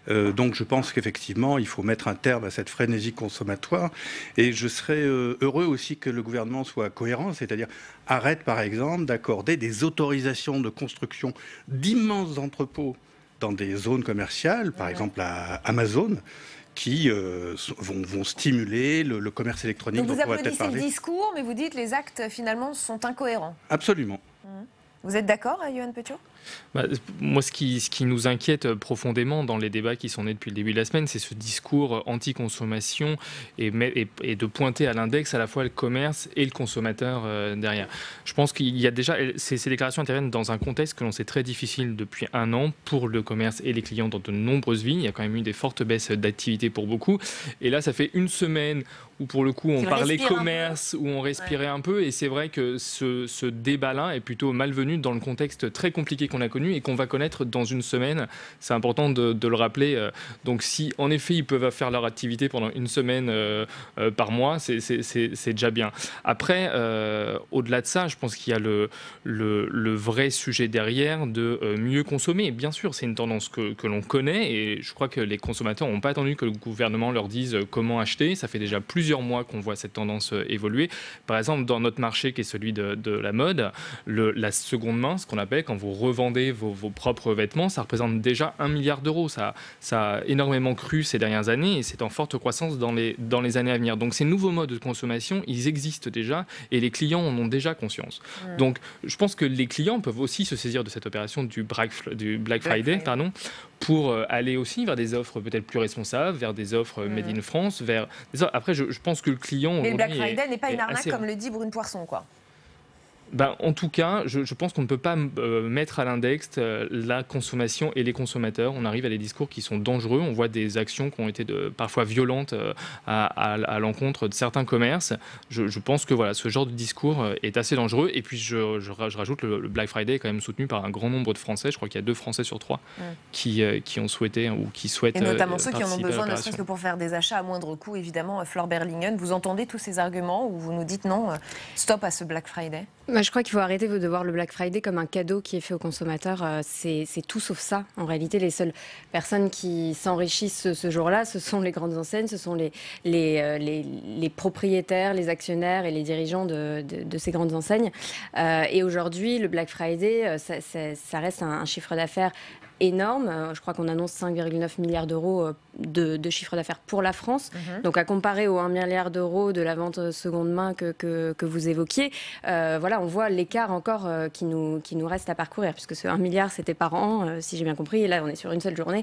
Donc je pense qu'effectivement, il faut mettre un terme à cette frénésie consommatoire. Et je serais heureux aussi que le gouvernement soit cohérent, c'est-à-dire arrête par exemple d'accorder des autorisations de construction d'immenses entrepôts dans des zones commerciales, par exemple à Amazon, qui vont stimuler le commerce électronique. Donc vous applaudissez le discours, mais vous dites que les actes finalement sont incohérents. Absolument. Vous êtes d'accord, Yohann Petiot ? Moi, ce qui nous inquiète profondément dans les débats qui sont nés depuis le début de la semaine, c'est ce discours anti-consommation et de pointer à l'index à la fois le commerce et le consommateur derrière. Je pense qu'il y a déjà... Ces déclarations interviennent dans un contexte que l'on sait très difficile depuis 1 an pour le commerce et les clients dans de nombreuses villes. Il y a quand même eu des fortes baisses d'activité pour beaucoup. Et là, ça fait 1 semaine où pour le coup on parlait commerce, où on respirait un peu, et c'est vrai que ce débat-là est plutôt malvenu dans le contexte très compliqué qu'on a connu et qu'on va connaître dans 1 semaine. C'est important de le rappeler. Donc si en effet ils peuvent faire leur activité pendant 1 semaine par mois, c'est déjà bien. Après, au-delà de ça, je pense qu'il y a le vrai sujet derrière de mieux consommer. Bien sûr, c'est une tendance que l'on connaît, et je crois que les consommateurs n'ont pas attendu que le gouvernement leur dise comment acheter. Ça fait déjà plusieurs mois qu'on voit cette tendance évoluer. Par exemple, dans notre marché qui est celui de la mode, la seconde main, ce qu'on appelle, quand vous revendez vos propres vêtements, ça représente déjà 1 milliard d'euros. Ça a énormément cru ces dernières années et c'est en forte croissance dans les années à venir. Donc ces nouveaux modes de consommation, ils existent déjà et les clients en ont déjà conscience. Donc je pense que les clients peuvent aussi se saisir de cette opération du Black Friday, pour aller aussi vers des offres peut-être plus responsables, vers des offres made in France, Après, je pense que le client... Mais le Black Friday n'est pas une arnaque comme le dit Brune Poirson, quoi. En tout cas, je pense qu'on ne peut pas mettre à l'index la consommation et les consommateurs. On arrive à des discours qui sont dangereux. On voit des actions qui ont été parfois violentes à l'encontre de certains commerces. Je pense que voilà, ce genre de discours est assez dangereux. Et puis je rajoute, le Black Friday est quand même soutenu par un grand nombre de Français. Je crois qu'il y a 2 Français sur 3 qui ont souhaité ou qui souhaitent. Et notamment ceux qui en ont besoin, ne serait-ce que pour faire des achats à moindre coût, évidemment. Flore Berlingen, vous entendez tous ces arguments où vous nous dites non, stop à ce Black Friday? Je crois qu'il faut arrêter de voir le Black Friday comme un cadeau qui est fait aux consommateurs. C'est tout sauf ça. En réalité, les seules personnes qui s'enrichissent ce jour-là, ce sont les grandes enseignes, ce sont les propriétaires, les actionnaires et les dirigeants de ces grandes enseignes. Et aujourd'hui, le Black Friday, ça reste un chiffre d'affaires énorme. Je crois qu'on annonce 5,9 milliards d'euros de chiffre d'affaires pour la France. Donc à comparer aux 1 milliard d'euros de la vente seconde main que vous évoquiez, voilà, on voit l'écart encore qui nous reste à parcourir, puisque ce 1 milliard c'était par an, si j'ai bien compris, et là on est sur une seule journée.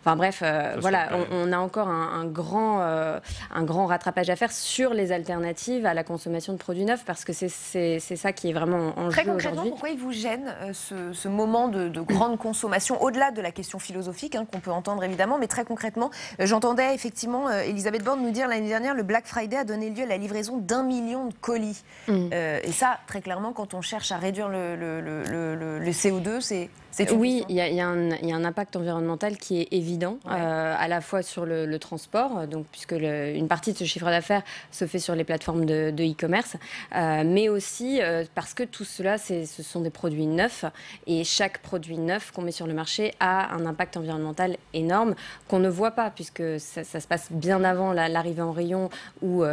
Enfin bref, voilà, on a encore un grand rattrapage à faire sur les alternatives à la consommation de produits neufs, parce que c'est ça qui est vraiment en jeu aujourd'hui. Très concrètement, pourquoi il vous gêne ce moment de grande consommation, au-delà de la question philosophique qu'on peut entendre évidemment, mais très concrètement, j'entendais effectivement Elisabeth Borne nous dire l'année dernière, le Black Friday a donné lieu à la livraison d'1 million de colis. Et ça, très clairement, quand on cherche à réduire le CO2, c'est oui, il y a un impact environnemental qui est évident, à la fois sur le transport, donc, puisque une partie de ce chiffre d'affaires se fait sur les plateformes de e-commerce, mais aussi parce que tout cela, ce sont des produits neufs, et chaque produit neuf qu'on met sur le marché marché a un impact environnemental énorme qu'on ne voit pas puisque ça se passe bien avant l'arrivée en rayon ou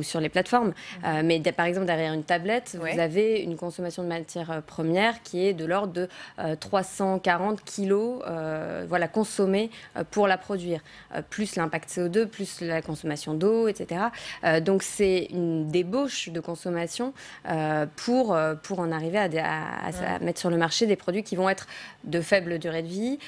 sur les plateformes. Mais par exemple, derrière une tablette, vous avez une consommation de matières premières qui est de l'ordre de 340 kilos consommés pour la produire, plus l'impact CO2, plus la consommation d'eau, etc. Donc c'est une débauche de consommation pour en arriver à mettre sur le marché des produits qui vont être de faible durée de vie,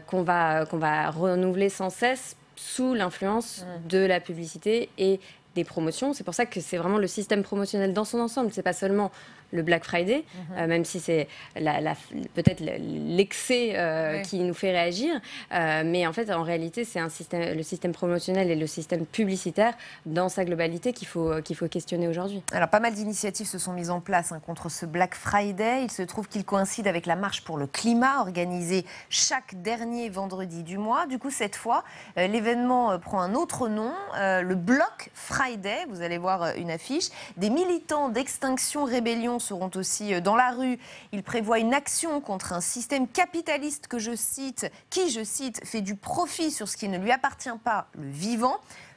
qu'on va renouveler sans cesse sous l'influence de la publicité et des promotions. C'est pour ça que c'est vraiment le système promotionnel dans son ensemble. C'est pas seulement le Black Friday, même si c'est peut-être l'excès qui nous fait réagir. Mais en fait, en réalité, c'est le système promotionnel et le système publicitaire dans sa globalité qu'il faut questionner aujourd'hui. Alors, pas mal d'initiatives se sont mises en place contre ce Black Friday. Il se trouve qu'il coïncide avec la marche pour le climat organisée chaque dernier vendredi du mois. Du coup, cette fois, l'événement prend un autre nom, le Block Friday. Vous allez voir une affiche. Des militants d'Extinction Rébellion seront aussi dans la rue. Ils prévoient une action contre un système capitaliste qui, je cite, fait du profit sur ce qui ne lui appartient pas, le vivant.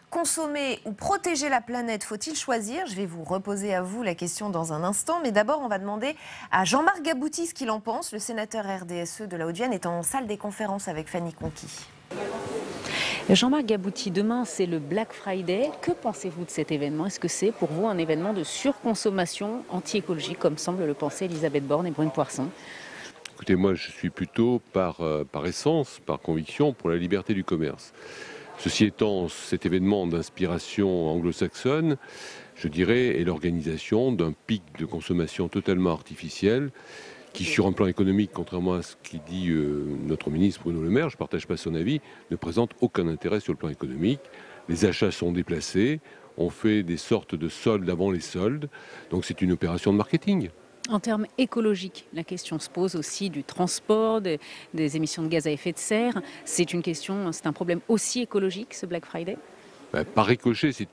Consommer ou protéger la planète, faut-il choisir? Je vais vous reposer à vous la question dans un instant. Mais d'abord, on va demander à Jean-Marc Gabouty ce qu'il en pense. Le sénateur RDSE de la Haute-Vienne est en salle des conférences avec Fanny Conqui. Jean-Marc Gabouty, demain c'est le Black Friday. Que pensez-vous de cet événement? Est-ce que c'est pour vous un événement de surconsommation anti-écologique, comme semblent le penser Elisabeth Borne et Brune Poirson? Écoutez, moi je suis plutôt par essence, par conviction, pour la liberté du commerce. Ceci étant, cet événement d'inspiration anglo-saxonne, je dirais, est l'organisation d'un pic de consommation totalement artificiel qui, sur un plan économique, contrairement à ce qu'il dit notre ministre Bruno Le Maire, je ne partage pas son avis, ne présente aucun intérêt sur le plan économique. Les achats sont déplacés, on fait des sortes de soldes avant les soldes, donc c'est une opération de marketing. En termes écologiques, la question se pose aussi du transport, des émissions de gaz à effet de serre. C'est un problème aussi écologique, ce Black Friday? Par ricochet, c'est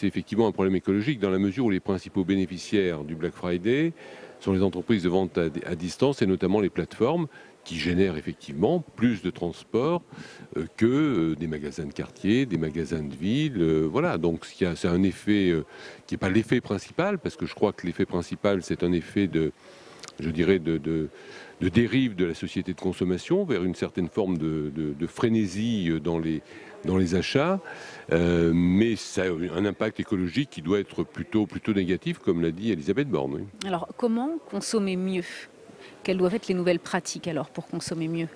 effectivement un problème écologique dans la mesure où les principaux bénéficiaires du Black Friday sont les entreprises de vente à distance et notamment les plateformes qui génèrent effectivement plus de transport que des magasins de quartier, des magasins de ville. Voilà, donc c'est un effet qui n'est pas l'effet principal, parce que je crois que l'effet principal, c'est un effet de dérive de la société de consommation vers une certaine forme de frénésie dans les achats, mais ça a un impact écologique qui doit être plutôt négatif, comme l'a dit Elisabeth Borne. Oui. Alors, comment consommer mieux? Quelles doivent être les nouvelles pratiques alors pour consommer mieux?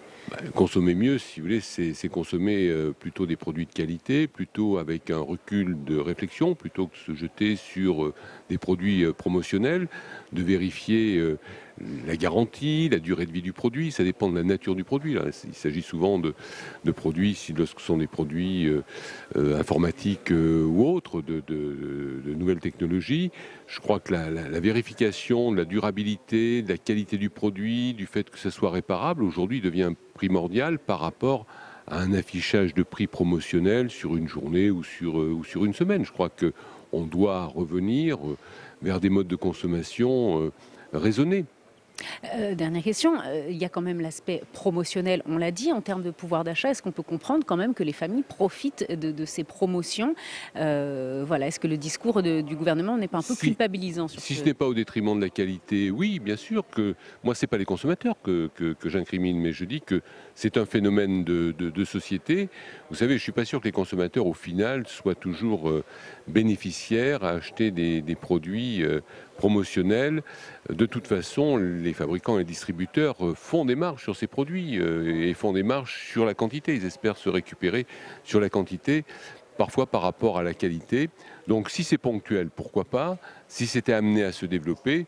Consommer mieux, si vous voulez, c'est consommer plutôt des produits de qualité, plutôt avec un recul de réflexion, plutôt que de se jeter sur des produits promotionnels, de vérifier la garantie, la durée de vie du produit. Ça dépend de la nature du produit. Là. Il s'agit souvent de produits, lorsque ce sont des produits informatiques ou autres, de nouvelles technologies. Je crois que la vérification de la durabilité, de la qualité du produit, du fait que ça soit réparable, aujourd'hui devient primordial par rapport à un affichage de prix promotionnel sur une journée ou sur une semaine. Je crois qu'on doit revenir vers des modes de consommation raisonnés. Dernière question, il y a quand même l'aspect promotionnel, on l'a dit, en termes de pouvoir d'achat. Est-ce qu'on peut comprendre quand même que les familles profitent de ces promotions? Est-ce que le discours du gouvernement n'est pas un peu culpabilisant sur Si ce n'est pas au détriment de la qualité, oui, bien sûr que moi, ce n'est pas les consommateurs que j'incrimine, mais je dis que c'est un phénomène de société. Vous savez, je ne suis pas sûr que les consommateurs, au final, soient toujours bénéficiaires à acheter des produits promotionnels. De toute façon, les fabricants et les distributeurs font des marges sur ces produits et font des marges sur la quantité. Ils espèrent se récupérer sur la quantité, parfois par rapport à la qualité. Donc si c'est ponctuel, pourquoi pas? Si c'était amené à se développer,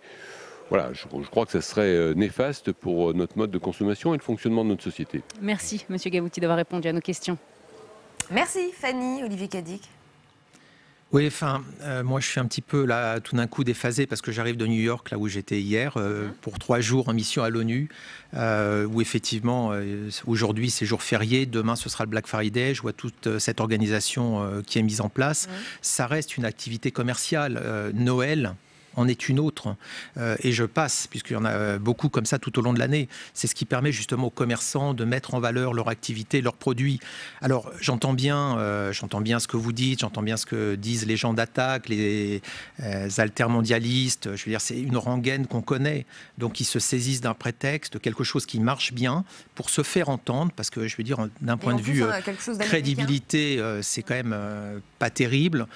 voilà, je crois que ça serait néfaste pour notre mode de consommation et le fonctionnement de notre société. Merci, Monsieur Gabouty, d'avoir répondu à nos questions. Merci, Fanny. Olivier Cadic. Oui, moi je suis un petit peu là tout d'un coup déphasé parce que j'arrive de New York, là où j'étais hier, pour 3 jours en mission à l'ONU, où effectivement aujourd'hui c'est jour férié, demain ce sera le Black Friday, je vois toute cette organisation qui est mise en place. Ça reste une activité commerciale. Noël, en est une autre. Et je passe, puisqu'il y en a beaucoup comme ça tout au long de l'année. C'est ce qui permet justement aux commerçants de mettre en valeur leur activité, leurs produits. Alors, j'entends bien ce que vous dites, j'entends bien ce que disent les gens d'Attaque, les altermondialistes. Je veux dire, c'est une rengaine qu'on connaît. Donc, ils se saisissent d'un prétexte, de quelque chose qui marche bien, pour se faire entendre, parce que, je veux dire, d'un point de vue crédibilité, c'est quand même pas terrible.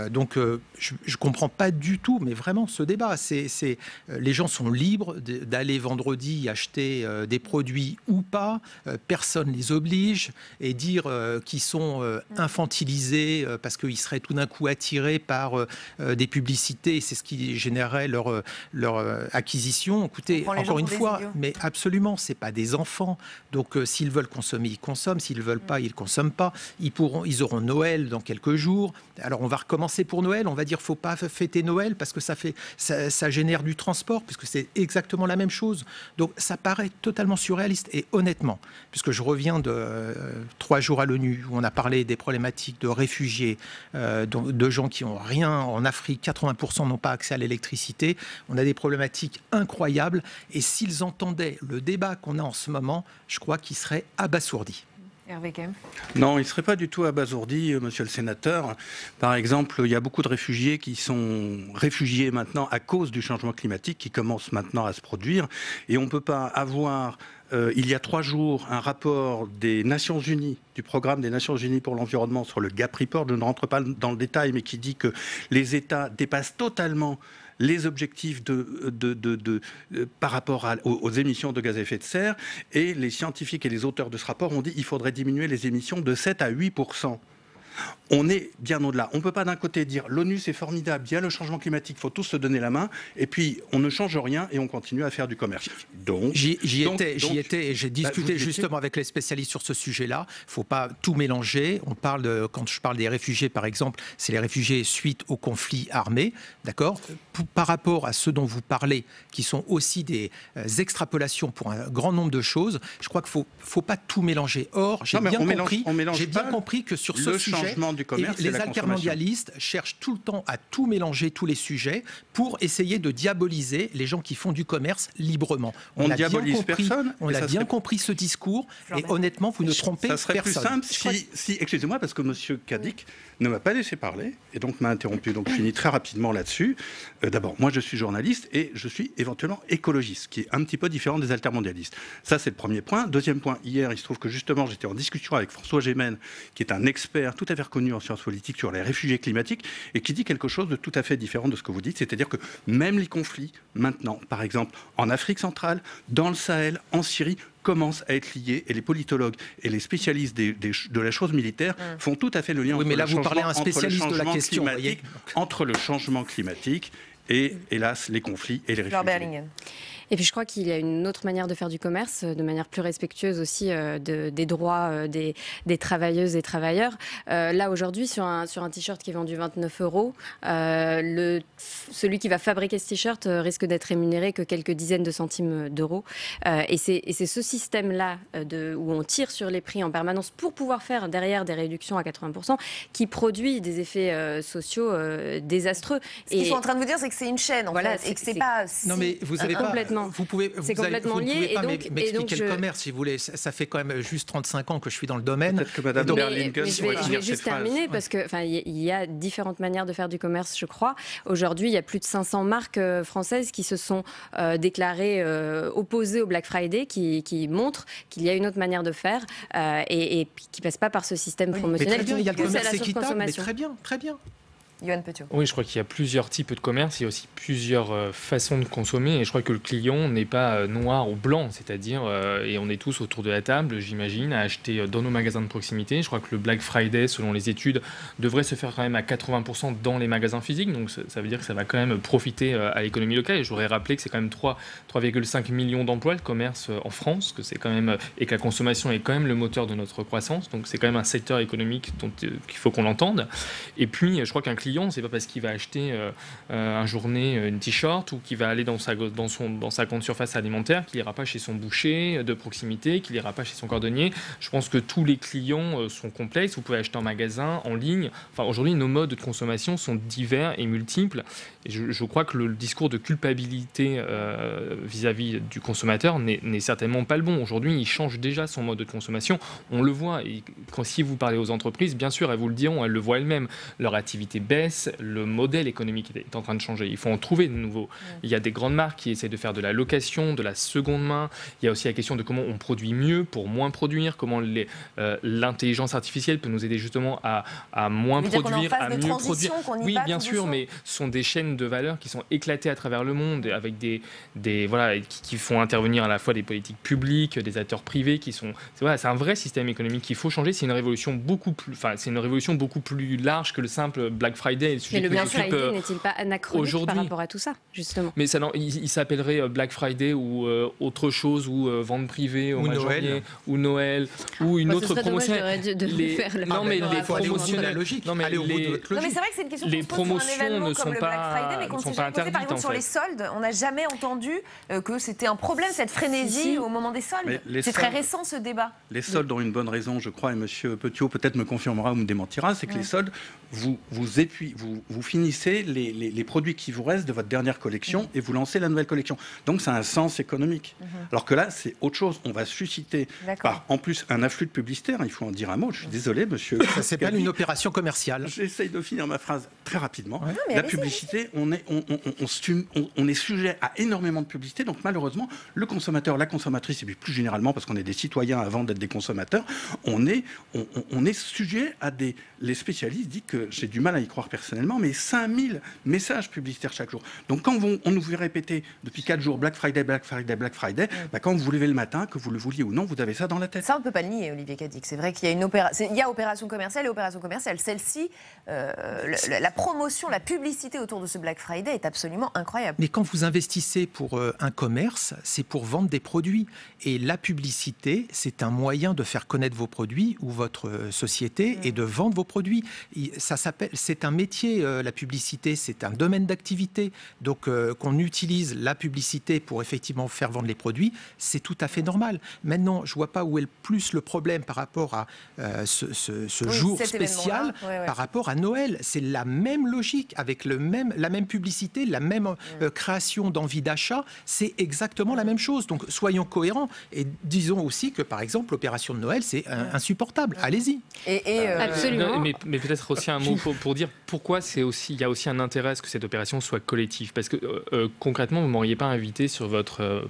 Donc, je ne comprends pas du tout, mais vraiment, ce débat. Les gens sont libres d'aller vendredi acheter des produits ou pas. Personne ne les oblige. Et dire qu'ils sont infantilisés parce qu'ils seraient tout d'un coup attirés par des publicités, c'est ce qui générait leur acquisition. Écoutez, encore une fois, mais absolument, ce n'est pas des enfants. Donc, s'ils veulent consommer, ils consomment. S'ils ne veulent pas, ils ne consomment pas. Ils auront Noël dans quelques jours. Alors, on va recommencer pour Noël. On va dire qu'il ne faut pas fêter Noël parce que ça génère du transport, puisque c'est exactement la même chose. Donc, ça paraît totalement surréaliste. Et honnêtement, puisque je reviens de 3 jours à l'ONU, où on a parlé des problématiques de réfugiés, de gens qui n'ont rien en Afrique, 80% n'ont pas accès à l'électricité. On a des problématiques incroyables. Et s'ils entendaient le débat qu'on a en ce moment, je crois qu'ils seraient abasourdis. Hervé Kempf. Non, il ne serait pas du tout abasourdi, monsieur le sénateur. Par exemple, il y a beaucoup de réfugiés qui sont réfugiés maintenant à cause du changement climatique qui commence maintenant à se produire. Et on ne peut pas avoir, il y a 3 jours, un rapport des Nations Unies, du programme des Nations Unies pour l'environnement sur le Gap Report, je ne rentre pas dans le détail, mais qui dit que les États dépassent totalement les objectifs par rapport aux émissions de gaz à effet de serre. Et les scientifiques et les auteurs de ce rapport ont dit qu'il faudrait diminuer les émissions de 7 à 8%. On est bien au-delà. On ne peut pas d'un côté dire l'ONU c'est formidable, il y a le changement climatique, il faut tous se donner la main, et puis on ne change rien et on continue à faire du commerce. Donc, j'y étais et j'ai discuté justement avec les spécialistes sur ce sujet-là. Il ne faut pas tout mélanger. Quand je parle des réfugiés, par exemple, c'est les réfugiés suite au conflit armé, d'accord ? Par rapport à ceux dont vous parlez, qui sont aussi des extrapolations pour un grand nombre de choses, je crois qu'il ne faut pas tout mélanger. Or, j'ai bien compris que sur ce sujet, du commerce, les altermondialistes cherchent tout le temps à tout mélanger, tous les sujets, pour essayer de diaboliser les gens qui font du commerce librement. On ne diabolise personne. On a bien compris ce discours, et honnêtement, vous ne trompez personne. Ça serait plus simple si excusez-moi, parce que M. Cadic ne m'a pas laissé parler, et donc m'a interrompu. Donc je finis très rapidement là-dessus. D'abord, moi je suis journaliste, et je suis éventuellement écologiste, qui est un petit peu différent des altermondialistes. Ça, c'est le premier point. Deuxième point, hier, il se trouve que justement, j'étais en discussion avec François Gémen, qui est un expert tout à fait reconnu en sciences politiques sur les réfugiés climatiques et qui dit quelque chose de tout à fait différent de ce que vous dites, c'est-à-dire que même les conflits maintenant, par exemple en Afrique centrale, dans le Sahel, en Syrie, commencent à être liés, et les politologues et les spécialistes de la chose militaire font tout à fait le lien entre le changement climatique et, hélas, les conflits et les réfugiés. Et puis je crois qu'il y a une autre manière de faire du commerce, de manière plus respectueuse aussi des droits des travailleuses et travailleurs. Là aujourd'hui, sur un t-shirt qui est vendu 29 €, celui qui va fabriquer ce t-shirt risque d'être rémunéré que quelques dizaines de centimes d'euros. Et c'est ce système-là où on tire sur les prix en permanence pour pouvoir faire derrière des réductions à 80% qui produit des effets sociaux désastreux. Ce qu'ils sont en train de vous dire, c'est que c'est une chaîne, en fait, et que c'est pas non, mais vous avez complètement. Vous pouvez lié. Pas m'expliquer le commerce, si vous voulez. Ça fait quand même juste 35 ans que je suis dans le domaine. Peut-être que Mme Berlingues je vais juste terminer, parce que il y a différentes manières de faire du commerce, je crois. Aujourd'hui, il y a plus de 500 marques françaises qui se sont déclarées opposées au Black Friday, qui montrent qu'il y a une autre manière de faire et qui ne passe pas par ce système promotionnel. Mais très bien, il y a le commerce équitable, mais très bien, très bien. Oui, je crois qu'il y a plusieurs types de commerce, il y a aussi plusieurs façons de consommer, et je crois que le client n'est pas noir ou blanc, c'est-à-dire, et on est tous autour de la table, j'imagine, à acheter dans nos magasins de proximité. Je crois que le Black Friday, selon les études, devrait se faire quand même à 80% dans les magasins physiques, donc ça veut dire que ça va quand même profiter à l'économie locale, et j'aurais rappelé que c'est quand même 3,5 millions d'emplois, le commerce en France, que c'est quand même, et que la consommation est quand même le moteur de notre croissance, donc c'est quand même un secteur économique qu'il faut qu'on l'entende. Et puis, je crois qu'un client client, c'est pas parce qu'il va acheter un journée une t-shirt ou qu'il va aller dans sa grande surface alimentaire qu'il ira pas chez son boucher de proximité, qu'il ira pas chez son cordonnier. Je pense que tous les clients sont complexes. Vous pouvez acheter en magasin, en ligne. Enfin, aujourd'hui, nos modes de consommation sont divers et multiples. Et je crois que le discours de culpabilité vis-à-vis du consommateur n'est certainement pas le bon. Aujourd'hui, il change déjà son mode de consommation. On le voit. Et si vous parlez aux entreprises, bien sûr, elles vous le diront, elles le voient elles-mêmes. Leur activité baisse, le modèle économique est en train de changer. Il faut en trouver de nouveaux. Il y a des grandes marques qui essaient de faire de la location, de la seconde main. Il y a aussi la question de comment on produit mieux pour moins produire, comment l'intelligence artificielle peut nous aider justement à moins produire, à mieux produire. Oui, bien sûr, mais ce sont des chaînes de valeur qui sont éclatées à travers le monde avec qui font intervenir à la fois des politiques publiques, des acteurs privés qui sont. C'est un vrai système économique qu'il faut changer. C'est une révolution beaucoup plus large que le simple Black Friday. Et le sujet mais le Black Friday n'est-il pas anachronique par rapport à tout ça, justement? Mais ça, il s'appellerait Black Friday ou autre chose, ou vente privée au mois de janvier, ou Noël, ou une autre promotion. Non, mais les promotions, la logique. Non, mais c'est vrai que c'est une question les promotions promotions un événement ne comme sont le pas, Black Friday, mais ne sont pas interdites. Par exemple, sur les soldes, on n'a jamais entendu que c'était un problème, cette frénésie au moment des soldes. C'est très récent, ce débat. Les soldes ont une bonne raison, je crois, et M. Petiot peut-être me confirmera ou me démentira, c'est que les soldes, vous finissez les produits qui vous restent de votre dernière collection et vous lancez la nouvelle collection. Donc, ça a un sens économique. Alors que là, c'est autre chose. On va susciter, en plus, un afflux de publicitaires. Il faut en dire un mot. Je suis désolé, monsieur. Ça s'appelle une opération commerciale. J'essaye de finir ma phrase très rapidement. La publicité, on est sujet à énormément de publicité. Donc, malheureusement, le consommateur, la consommatrice, et puis plus généralement, parce qu'on est des citoyens avant d'être des consommateurs, on est sujet à des... Les spécialistes disent que j'ai du mal à y croire personnellement, mais 5000 messages publicitaires chaque jour. Donc, quand on nous fait répéter depuis 4 jours Black Friday, Black Friday, Black Friday, quand vous vous levez le matin, que vous le vouliez ou non, vous avez ça dans la tête. Ça, on ne peut pas le nier, Olivier Cadic. C'est vrai qu'il y a opération commerciale et opération commerciale. Celle-ci, la promotion, la publicité autour de ce Black Friday est absolument incroyable. Mais quand vous investissez pour un commerce, c'est pour vendre des produits. Et la publicité, c'est un moyen de faire connaître vos produits ou votre société et de vendre vos produits. C'est un métier, la publicité, c'est un domaine d'activité. Donc, qu'on utilise la publicité pour effectivement faire vendre les produits, c'est tout à fait normal. Maintenant, je ne vois pas où est plus le problème par rapport à ce jour spécial, par rapport à Noël. C'est la même logique, avec la même publicité, la même création d'envie d'achat. C'est exactement la même chose. Donc, soyons cohérents et disons aussi que, par exemple, l'opération de Noël, c'est insupportable. Allez-y. Absolument. Mais peut-être aussi un mot pour dire pourquoi il y a aussi un intérêt à ce que cette opération soit collective. Parce que concrètement, vous ne m'auriez pas invité sur votre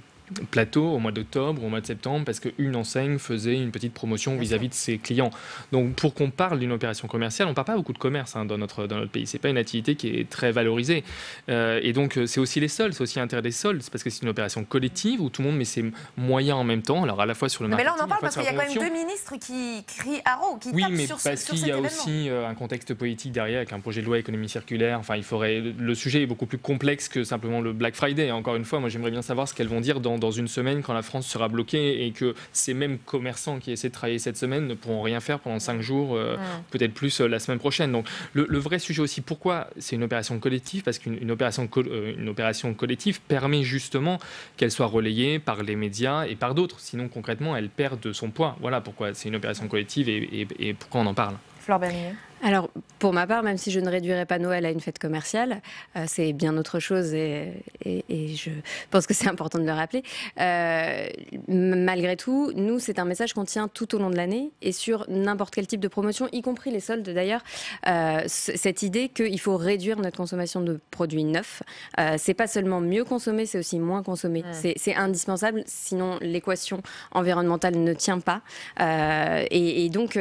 plateau au mois d'octobre ou au mois de septembre parce qu'une enseigne faisait une petite promotion vis-à-vis de ses clients. Donc pour qu'on parle d'une opération commerciale, on ne parle pas beaucoup de commerce dans notre pays. Ce n'est pas une activité qui est très valorisée. Et donc c'est aussi les soldes, c'est aussi l'intérêt des soldes. C'est parce que c'est une opération collective où tout le monde met ses moyens en même temps. Alors à la fois sur le marketing, mais là on en parle parce qu'il y a quand même 2 ministres qui crient haro, qui tapent sur cet événement. Oui, mais parce qu'il y a aussi un contexte politique derrière avec un projet de loi économie circulaire. Enfin, le sujet est beaucoup plus complexe que simplement le Black Friday. Et encore une fois, moi j'aimerais bien savoir ce qu'elles vont dire dans une semaine quand la France sera bloquée et que ces mêmes commerçants qui essaient de travailler cette semaine ne pourront rien faire pendant 5 jours, peut-être plus la semaine prochaine. Donc le vrai sujet aussi, pourquoi c'est une opération collective? Parce qu'une opération collective permet justement qu'elle soit relayée par les médias et par d'autres. Sinon, concrètement, elle perd de son poids. Voilà pourquoi c'est une opération collective et pourquoi on en parle. Flore Bernier. Alors, pour ma part, même si je ne réduirais pas Noël à une fête commerciale, c'est bien autre chose et je pense que c'est important de le rappeler. Malgré tout, nous, c'est un message qu'on tient tout au long de l'année et sur n'importe quel type de promotion, y compris les soldes d'ailleurs, cette idée qu'il faut réduire notre consommation de produits neufs. C'est pas seulement mieux consommer, c'est aussi moins consommer. C'est indispensable, sinon l'équation environnementale ne tient pas. Et donc,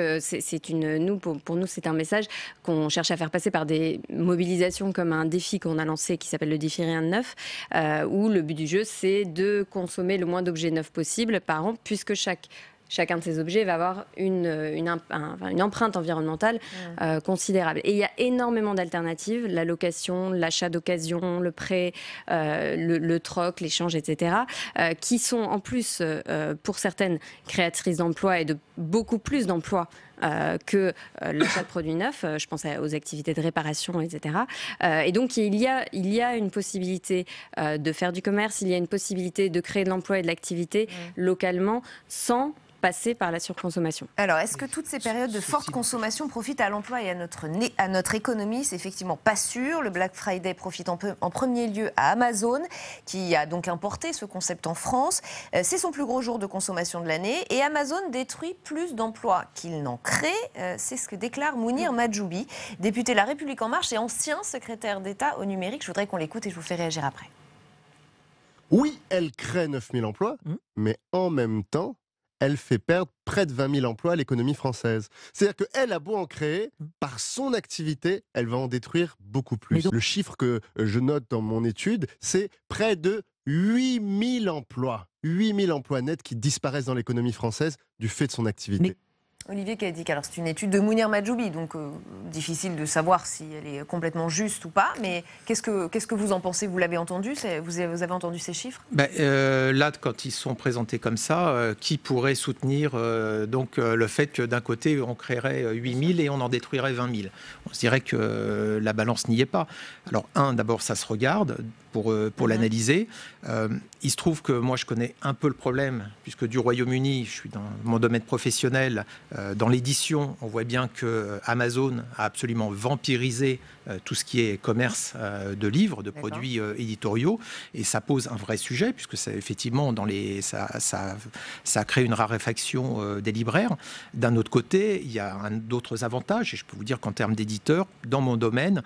pour nous, c'est un message qu'on cherche à faire passer par des mobilisations comme un défi qu'on a lancé qui s'appelle le défi Rien de Neuf, où le but du jeu, c'est de consommer le moins d'objets neufs possible par an, puisque chaque chacun de ces objets va avoir une empreinte environnementale considérable. Et il y a énormément d'alternatives, la location, l'achat d'occasion, le prêt, le troc, l'échange, etc., qui sont en plus, pour certaines, créatrices d'emplois et de beaucoup plus d'emplois que l'achat de produits neufs. Je pense aux activités de réparation, etc. Et donc, il y a une possibilité de faire du commerce, il y a une possibilité de créer de l'emploi et de l'activité localement sans passer par la surconsommation. Alors, est-ce que toutes ces périodes de forte consommation profitent à l'emploi et à notre économie? C'est effectivement pas sûr. Le Black Friday profite en premier lieu à Amazon, qui a donc importé ce concept en France. C'est son plus gros jour de consommation de l'année. Et Amazon détruit plus d'emplois qu'il n'en crée. C'est ce que déclare Mounir Majoubi, député La République En Marche et ancien secrétaire d'État au numérique. Je voudrais qu'on l'écoute et je vous fais réagir après. Oui, elle crée 9000 emplois, mais en même temps, elle fait perdre près de 20 000 emplois à l'économie française. C'est-à-dire qu'elle a beau en créer, par son activité, elle va en détruire beaucoup plus. Le chiffre que je note dans mon étude, c'est près de 8 000 emplois. 8 000 emplois nets qui disparaissent dans l'économie française du fait de son activité. Olivier Cadic, alors c'est une étude de Mounir Majoubi, donc difficile de savoir si elle est complètement juste ou pas, mais qu'est-ce que vous en pensez? Vous l'avez entendu, vous avez entendu ces chiffres? Là, quand ils sont présentés comme ça, qui pourrait soutenir le fait que d'un côté, on créerait 8 000 et on en détruirait 20 000? On se dirait que la balance n'y est pas. Alors, d'abord, ça se regarde pour l'analyser. Il se trouve que moi, je connais un peu le problème, puisque du Royaume-Uni, je suis dans mon domaine professionnel. Dans l'édition, on voit bien que Amazon a absolument vampirisé tout ce qui est commerce de livres, de produits éditoriaux, et ça pose un vrai sujet, puisque ça, effectivement, ça crée une raréfaction des libraires. D'un autre côté, il y a d'autres avantages, et je peux vous dire qu'en termes d'éditeurs, dans mon domaine,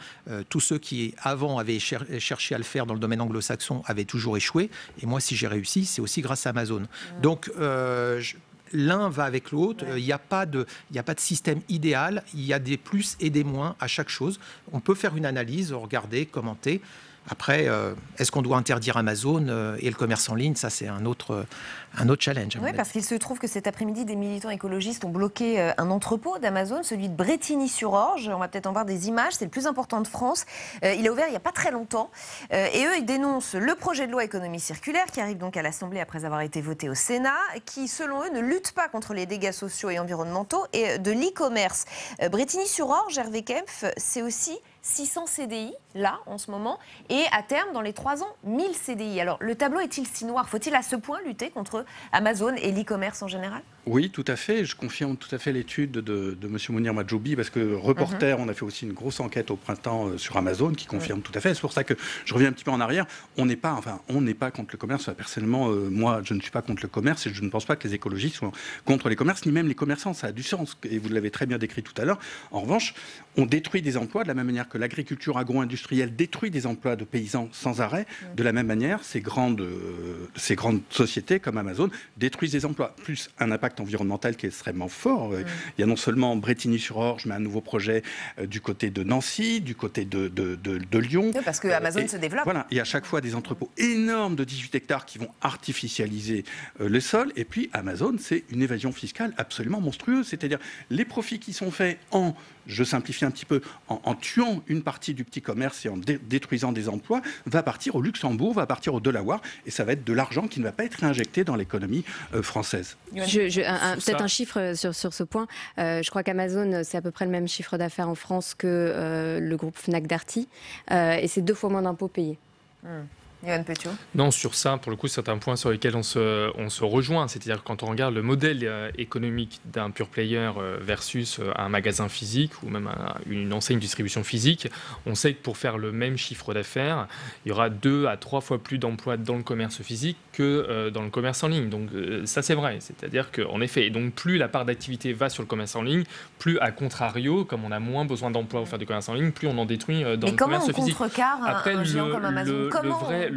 tous ceux qui avant avaient cherché à le faire dans le domaine anglo-saxon avaient toujours échoué, et moi, si j'ai réussi, c'est aussi grâce à Amazon. Donc, l'un va avec l'autre, il n'y a pas de système idéal, il y a des plus et des moins à chaque chose. On peut faire une analyse, regarder, commenter. Après, est-ce qu'on doit interdire Amazon et le commerce en ligne? Ça, c'est un autre challenge. Oui, parce qu'il se trouve que cet après-midi, des militants écologistes ont bloqué un entrepôt d'Amazon, celui de Brétigny-sur-Orge. On va peut-être en voir des images. C'est le plus important de France. Il a ouvert il n'y a pas très longtemps. Et eux, ils dénoncent le projet de loi économie circulaire qui arrive donc à l'Assemblée après avoir été voté au Sénat, qui, selon eux, ne lutte pas contre les dégâts sociaux et environnementaux et de l'e-commerce. Brétigny-sur-Orge, Hervé Kempf, c'est aussi 600 CDI, là, en ce moment, et à terme, dans les 3 ans, 1000 CDI. Alors, le tableau est-il si noir? Faut-il à ce point lutter contre Amazon et l'e-commerce en général? Oui, tout à fait. Je confirme tout à fait l'étude de M. Mounir Majoubi, parce que Reporter, on a fait aussi une grosse enquête au printemps sur Amazon, qui confirme tout à fait. C'est pour ça que je reviens un petit peu en arrière. On n'est pas contre le commerce. Personnellement, moi, je ne suis pas contre le commerce, et je ne pense pas que les écologistes soient contre les commerces, ni même les commerçants. Ça a du sens, et vous l'avez très bien décrit tout à l'heure. En revanche, on détruit des emplois de la même manière que l'agriculture agro-industrielle détruit des emplois de paysans sans arrêt. De la même manière, ces grandes sociétés comme Amazon détruisent des emplois, plus un impact environnemental qui est extrêmement fort. Il y a non seulement Brétigny-sur-Orge, mais un nouveau projet du côté de Nancy, du côté de Lyon. Oui, parce que Amazon se développe. Voilà, et à chaque fois des entrepôts énormes de 18 hectares qui vont artificialiser le sol. Et puis Amazon, c'est une évasion fiscale absolument monstrueuse. C'est-à-dire les profits qui sont faits je simplifie un petit peu, en tuant une partie du petit commerce et en détruisant des emplois, va partir au Luxembourg, va partir au Delaware, et ça va être de l'argent qui ne va pas être réinjecté dans l'économie française. Peut-être un chiffre sur ce point. Je crois qu'Amazon, c'est à peu près le même chiffre d'affaires en France que le groupe Fnac Darty, et c'est 2 fois moins d'impôts payés. Yoann Petiot. Non, sur ça, pour le coup, c'est un point sur lequel on se rejoint. C'est-à-dire quand on regarde le modèle économique d'un pure player versus un magasin physique ou même une enseigne de distribution physique, on sait que pour faire le même chiffre d'affaires, il y aura 2 à 3 fois plus d'emplois dans le commerce physique que dans le commerce en ligne. Donc ça, c'est vrai. C'est-à-dire qu'en effet, et donc plus la part d'activité va sur le commerce en ligne, plus à contrario, comme on a moins besoin d'emplois pour faire du commerce en ligne, plus on en détruit dans le commerce physique. Mais comment on contrecarre un géant comme Amazon?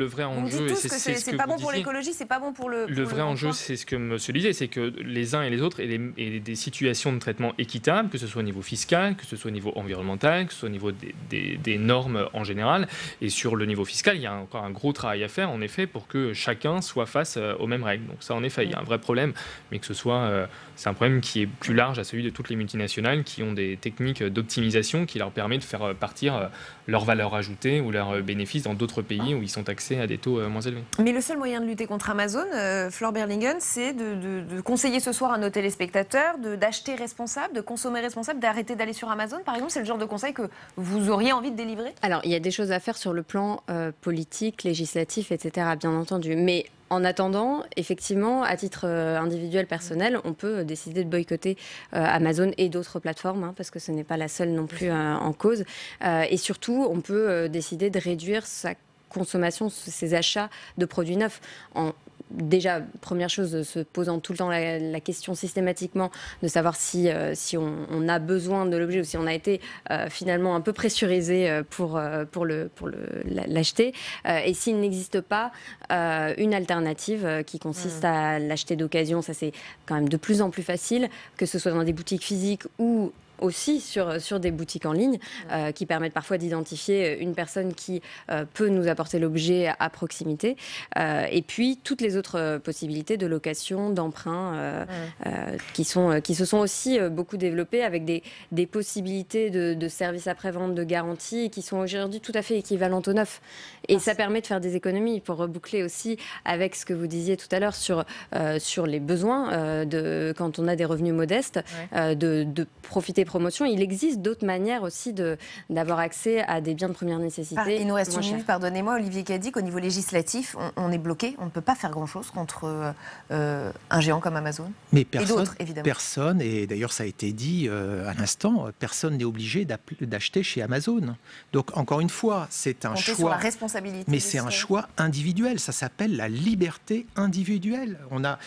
le vrai enjeu, et c'est pas bon pour l'écologie, c'est pas bon pour le. Le vrai enjeu, c'est ce que monsieur disait, c'est que les uns et les autres aient des situations de traitement équitables, que ce soit au niveau fiscal, que ce soit au niveau environnemental, que ce soit au niveau des normes en général. Et sur le niveau fiscal, il y a encore un gros travail à faire, en effet, pour que chacun soit face aux mêmes règles. Donc ça, en effet, il y a un vrai problème, mais que ce soit, c'est un problème qui est plus large à celui de toutes les multinationales qui ont des techniques d'optimisation qui leur permettent de faire partir leur valeur ajoutée ou leurs bénéfices dans d'autres pays où ils sont taxés à des taux moins élevés. Mais le seul moyen de lutter contre Amazon, Flore Berlingen, c'est de conseiller ce soir à nos téléspectateurs d'acheter responsable, de consommer responsable, d'arrêter d'aller sur Amazon, par exemple. C'est le genre de conseil que vous auriez envie de délivrer? Alors, il y a des choses à faire sur le plan politique, législatif, etc., bien entendu. Mais en attendant, effectivement, à titre individuel, personnel, on peut décider de boycotter Amazon et d'autres plateformes, parce que ce n'est pas la seule non plus en cause. Et surtout, on peut décider de réduire sa consommation, ses achats de produits neufs. Déjà, première chose, se posant tout le temps la question systématiquement de savoir si on a besoin de l'objet ou si on a été finalement un peu pressurisé pour l'acheter. Et s'il n'existe pas une alternative qui consiste à l'acheter d'occasion, ça c'est quand même de plus en plus facile, que ce soit dans des boutiques physiques ou aussi sur des boutiques en ligne qui permettent parfois d'identifier une personne qui peut nous apporter l'objet à proximité. Et puis, toutes les autres possibilités de location, d'emprunt qui se sont aussi beaucoup développées avec des possibilités de services après-vente, de garantie qui sont aujourd'hui tout à fait équivalentes au neuf. Et ça permet de faire des économies pour reboucler aussi avec ce que vous disiez tout à l'heure sur les besoins quand on a des revenus modestes, de profiter promotion. Il existe d'autres manières aussi d'avoir accès à des biens de première nécessité. Il nous reste une minute, pardonnez-moi, Olivier Cadic. Au niveau législatif, on est bloqué, on ne peut pas faire grand-chose contre un géant comme Amazon. Mais personne, et d'ailleurs ça a été dit à l'instant, personne n'est obligé d'acheter chez Amazon. Donc encore une fois, c'est un choix. Sur la responsabilité. Mais c'est un choix individuel. Ça s'appelle la liberté individuelle.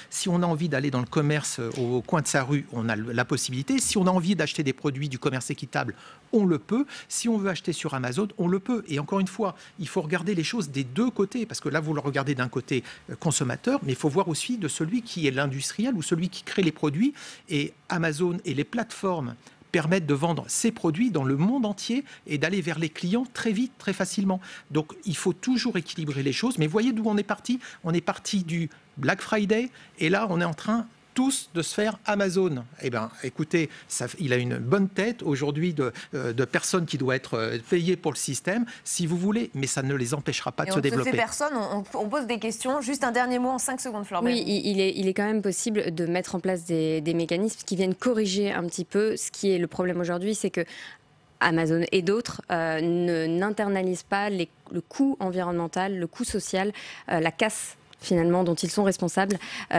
Si on a envie d'aller dans le commerce au coin de sa rue, on a la possibilité. Si on a envie d'acheter des produits du commerce équitable, on le peut. Si on veut acheter sur Amazon, on le peut. Et encore une fois, il faut regarder les choses des deux côtés, parce que là, vous le regardez d'un côté consommateur, mais il faut voir aussi de celui qui est l'industriel ou celui qui crée les produits. Et Amazon et les plateformes permettent de vendre ces produits dans le monde entier et d'aller vers les clients très vite, très facilement. Donc, il faut toujours équilibrer les choses. Mais voyez d'où on est parti. On est parti du Black Friday, et là, on est en train tous de se faire Amazon. Eh bien, écoutez, il a une bonne tête aujourd'hui de personnes qui doivent être payées pour le système, si vous voulez, mais ça ne les empêchera pas de se développer. On ne se fait personne, on pose des questions. Juste un dernier mot en 5 secondes, Flore. Oui, il est quand même possible de mettre en place des mécanismes qui viennent corriger un petit peu ce qui est le problème aujourd'hui, c'est que Amazon et d'autres n'internalisent pas le coût environnemental, le coût social, la casse finalement, dont ils sont responsables. Ils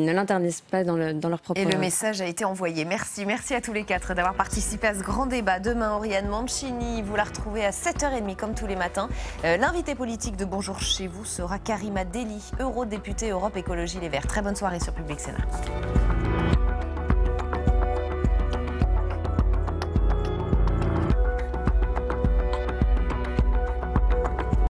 ne l'interdisent pas dans leur propre... Et le message a été envoyé. Merci à tous les quatre d'avoir participé à ce grand débat. Demain, Oriane Mancini, vous la retrouvez à 7h30 comme tous les matins. L'invité politique de Bonjour chez vous sera Karima Deli, eurodéputée Europe Écologie Les Verts. Très bonne soirée sur Public Sénat.